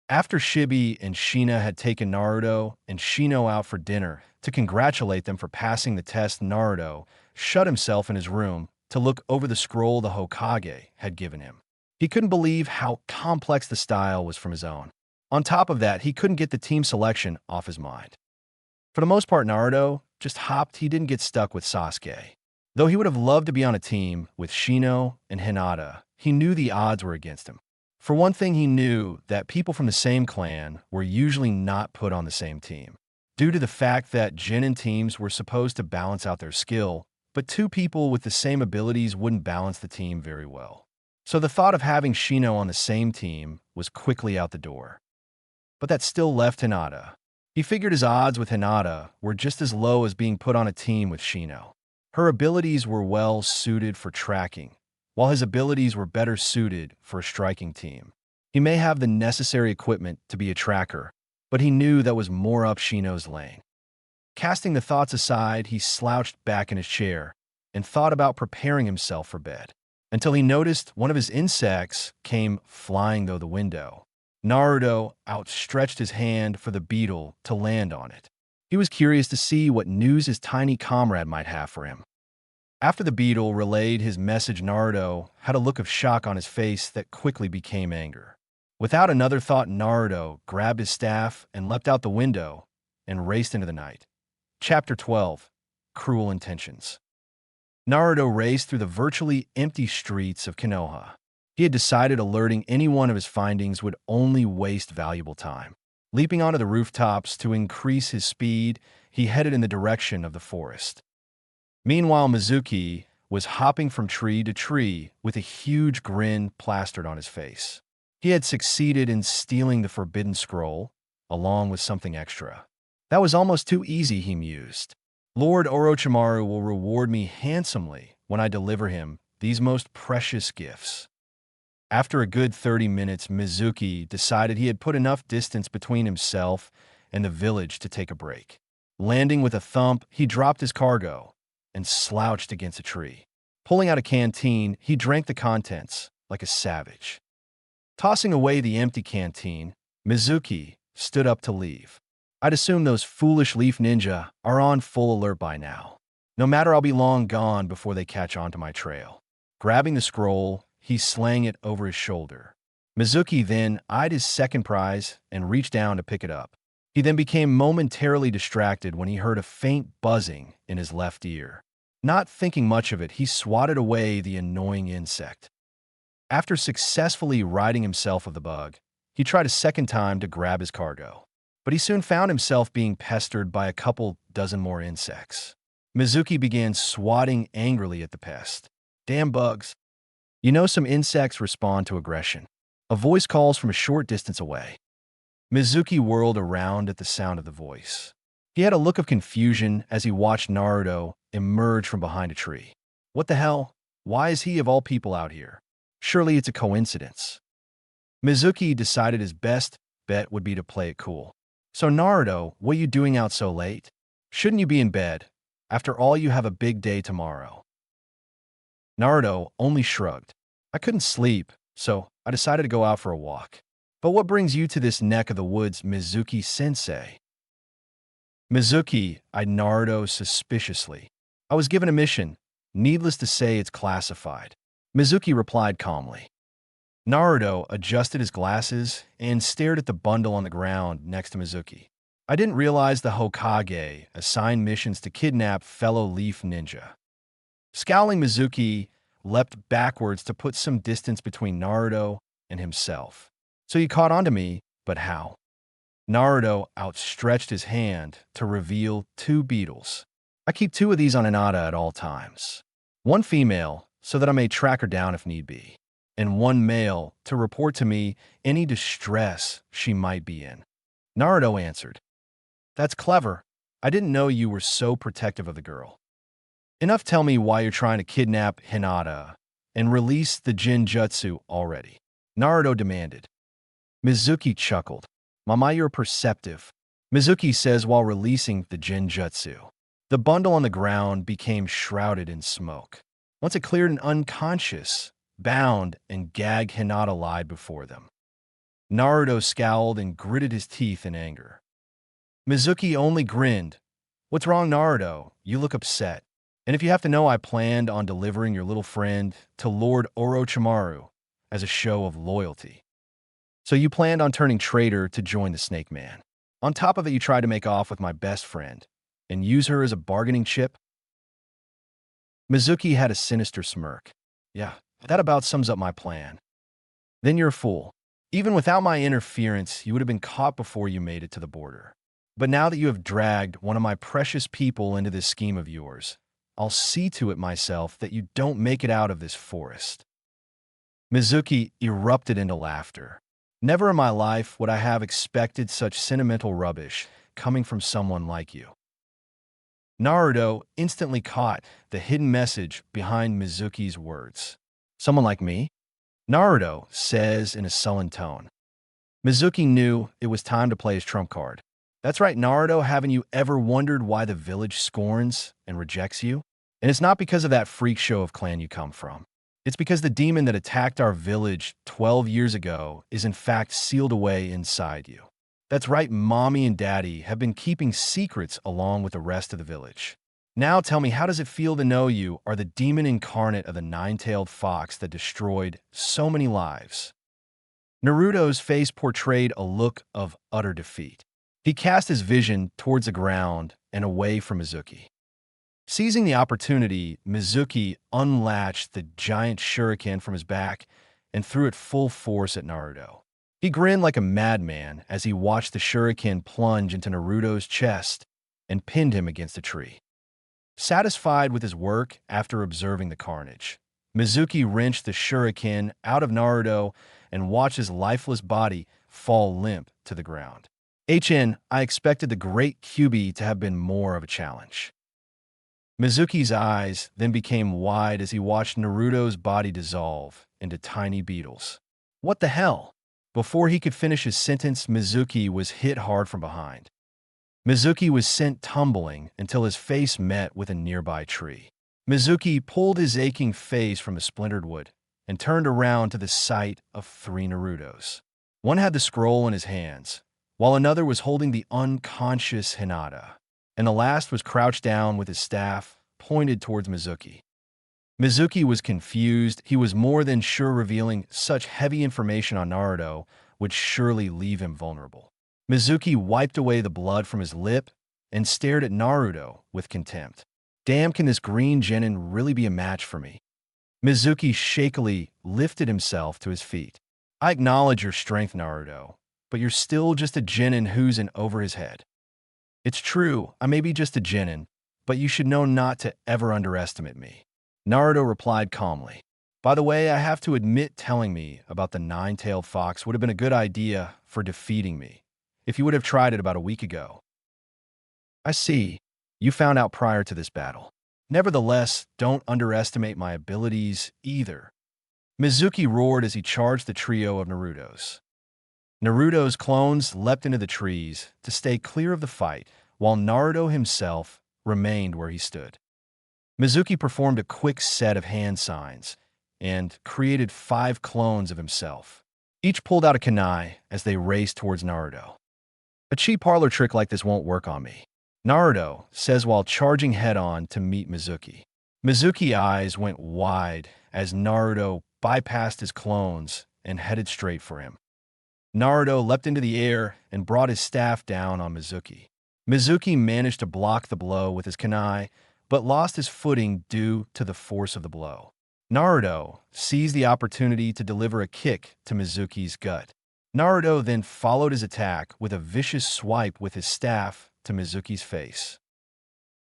A: After Shibi and Shina had taken Naruto and Shino out for dinner to congratulate them for passing the test, Naruto shut himself in his room to look over the scroll the Hokage had given him. He couldn't believe how complex the style was from his own. On top of that, he couldn't get the team selection off his mind. For the most part, Naruto just hopped. He didn't get stuck with Sasuke. Though he would have loved to be on a team with Shino and Hinata, he knew the odds were against him. For one thing, he knew that people from the same clan were usually not put on the same team, due to the fact that Genin teams were supposed to balance out their skill, but two people with the same abilities wouldn't balance the team very well. So the thought of having Shino on the same team was quickly out the door. But that still left Hinata. He figured his odds with Hinata were just as low as being put on a team with Shino. Her abilities were well suited for tracking, while his abilities were better suited for a striking team. He may have the necessary equipment to be a tracker, but he knew that was more up Shino's lane. Casting the thoughts aside, he slouched back in his chair and thought about preparing himself for bed, until he noticed one of his insects came flying through the window. Naruto outstretched his hand for the beetle to land on it. He was curious to see what news his tiny comrade might have for him. After the beetle relayed his message, Naruto had a look of shock on his face that quickly became anger. Without another thought, Naruto grabbed his staff and leapt out the window and raced into the night. Chapter 12. Cruel Intentions. Naruto raced through the virtually empty streets of Konoha. He had decided alerting anyone of his findings would only waste valuable time. Leaping onto the rooftops to increase his speed, he headed in the direction of the forest. Meanwhile, Mizuki was hopping from tree to tree with a huge grin plastered on his face. He had succeeded in stealing the forbidden scroll, along with something extra. That was almost too easy, he mused. Lord Orochimaru will reward me handsomely when I deliver him these most precious gifts. After a good 30 minutes, Mizuki decided he had put enough distance between himself and the village to take a break. Landing with a thump, he dropped his cargo and slouched against a tree. Pulling out a canteen, he drank the contents like a savage. Tossing away the empty canteen, Mizuki stood up to leave. I'd assume those foolish leaf ninja are on full alert by now. No matter, I'll be long gone before they catch on to my trail. Grabbing the scroll, he slang it over his shoulder. Mizuki then eyed his second prize and reached down to pick it up. He then became momentarily distracted when he heard a faint buzzing in his left ear. Not thinking much of it, he swatted away the annoying insect. After successfully ridding himself of the bug, he tried a second time to grab his cargo. But he soon found himself being pestered by a couple dozen more insects. Mizuki began swatting angrily at the pest. Damn bugs. You know, some insects respond to aggression. A voice calls from a short distance away. Mizuki whirled around at the sound of the voice. He had a look of confusion as he watched Naruto emerge from behind a tree. What the hell? Why is he of all people out here? Surely it's a coincidence. Mizuki decided his best bet would be to play it cool. So Naruto, what are you doing out so late? Shouldn't you be in bed? After all, you have a big day tomorrow. Naruto only shrugged. I couldn't sleep, so I decided to go out for a walk. But what brings you to this neck of the woods, Mizuki-sensei? Mizuki eyed Naruto suspiciously. I was given a mission. Needless to say, it's classified. Mizuki replied calmly. Naruto adjusted his glasses and stared at the bundle on the ground next to Mizuki. I didn't realize the Hokage assigned missions to kidnap fellow Leaf Ninja. Scowling, Mizuki leapt backwards to put some distance between Naruto and himself. So you caught on to me, but how? Naruto outstretched his hand to reveal 2 beetles. I keep 2 of these on Hinata at all times. 1 female, so that I may track her down if need be, and 1 male to report to me any distress she might be in. Naruto answered, That's clever. I didn't know you were so protective of the girl. Enough, tell me why you're trying to kidnap Hinata and release the Jinjutsu already. Naruto demanded. Mizuki chuckled. Mama, you're perceptive. Mizuki says while releasing the Jinjutsu. The bundle on the ground became shrouded in smoke. Once it cleared, an unconscious, bound, and gagged Hinata lied before them. Naruto scowled and gritted his teeth in anger. Mizuki only grinned. What's wrong, Naruto? You look upset. And if you have to know, I planned on delivering your little friend to Lord Orochimaru as a show of loyalty. So you planned on turning traitor to join the Snake Man. On top of it, you tried to make off with my best friend and use her as a bargaining chip? Mizuki had a sinister smirk. Yeah, that about sums up my plan. Then you're a fool. Even without my interference, you would have been caught before you made it to the border. But now that you have dragged one of my precious people into this scheme of yours, I'll see to it myself that you don't make it out of this forest. Mizuki erupted into laughter. Never in my life would I have expected such sentimental rubbish coming from someone like you. Naruto instantly caught the hidden message behind Mizuki's words. Someone like me? Naruto says in a sullen tone. Mizuki knew it was time to play his trump card. That's right, Naruto, haven't you ever wondered why the village scorns and rejects you? And it's not because of that freak show of clan you come from. It's because the demon that attacked our village 12 years ago is in fact sealed away inside you. That's right, Mommy and Daddy have been keeping secrets along with the rest of the village. Now tell me, how does it feel to know you are the demon incarnate of the nine-tailed fox that destroyed so many lives? Naruto's face portrayed a look of utter defeat. He cast his vision towards the ground and away from Mizuki. Seizing the opportunity, Mizuki unlatched the giant shuriken from his back and threw it full force at Naruto. He grinned like a madman as he watched the shuriken plunge into Naruto's chest and pinned him against a tree. Satisfied with his work after observing the carnage, Mizuki wrenched the shuriken out of Naruto and watched his lifeless body fall limp to the ground. I expected the great Kyuubi to have been more of a challenge. Mizuki's eyes then became wide as he watched Naruto's body dissolve into tiny beetles. What the hell? Before he could finish his sentence, Mizuki was hit hard from behind. Mizuki was sent tumbling until his face met with a nearby tree. Mizuki pulled his aching face from the splintered wood and turned around to the sight of 3 Narutos. One had the scroll in his hands, while another was holding the unconscious Hinata, and the last was crouched down with his staff pointed towards Mizuki. Mizuki was confused. He was more than sure revealing such heavy information on Naruto would surely leave him vulnerable. Mizuki wiped away the blood from his lip and stared at Naruto with contempt. Damn, can this green genin really be a match for me? Mizuki shakily lifted himself to his feet. I acknowledge your strength, Naruto, but you're still just a genin who's in over his head. It's true, I may be just a genin, but you should know not to ever underestimate me. Naruto replied calmly. By the way, I have to admit telling me about the nine-tailed fox would have been a good idea for defeating me, if you would have tried it about a week ago. I see. You found out prior to this battle. Nevertheless, don't underestimate my abilities either. Mizuki roared as he charged the trio of Narutos. Naruto's clones leapt into the trees to stay clear of the fight, while Naruto himself remained where he stood. Mizuki performed a quick set of hand signs and created 5 clones of himself. Each pulled out a kunai as they raced towards Naruto. A cheap parlor trick like this won't work on me, Naruto says while charging head-on to meet Mizuki. Mizuki's eyes went wide as Naruto bypassed his clones and headed straight for him. Naruto leapt into the air and brought his staff down on Mizuki. Mizuki managed to block the blow with his kunai, but lost his footing due to the force of the blow. Naruto seized the opportunity to deliver a kick to Mizuki's gut. Naruto then followed his attack with a vicious swipe with his staff to Mizuki's face.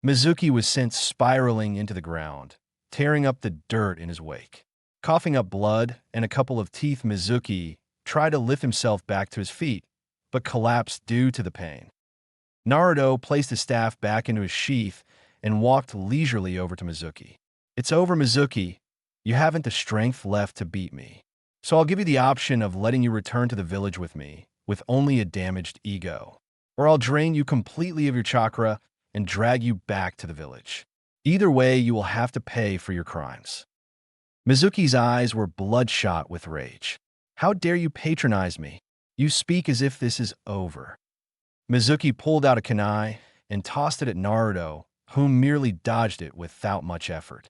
A: Mizuki was sent spiraling into the ground, tearing up the dirt in his wake. Coughing up blood and a couple of teeth, Mizuki tried to lift himself back to his feet, but collapsed due to the pain. Naruto placed his staff back into his sheath and walked leisurely over to Mizuki. "It's over, Mizuki. You haven't the strength left to beat me. So I'll give you the option of letting you return to the village with me, with only a damaged ego. Or I'll drain you completely of your chakra and drag you back to the village. Either way, you will have to pay for your crimes." Mizuki's eyes were bloodshot with rage. "How dare you patronize me? You speak as if this is over." Mizuki pulled out a kunai and tossed it at Naruto, whom merely dodged it without much effort.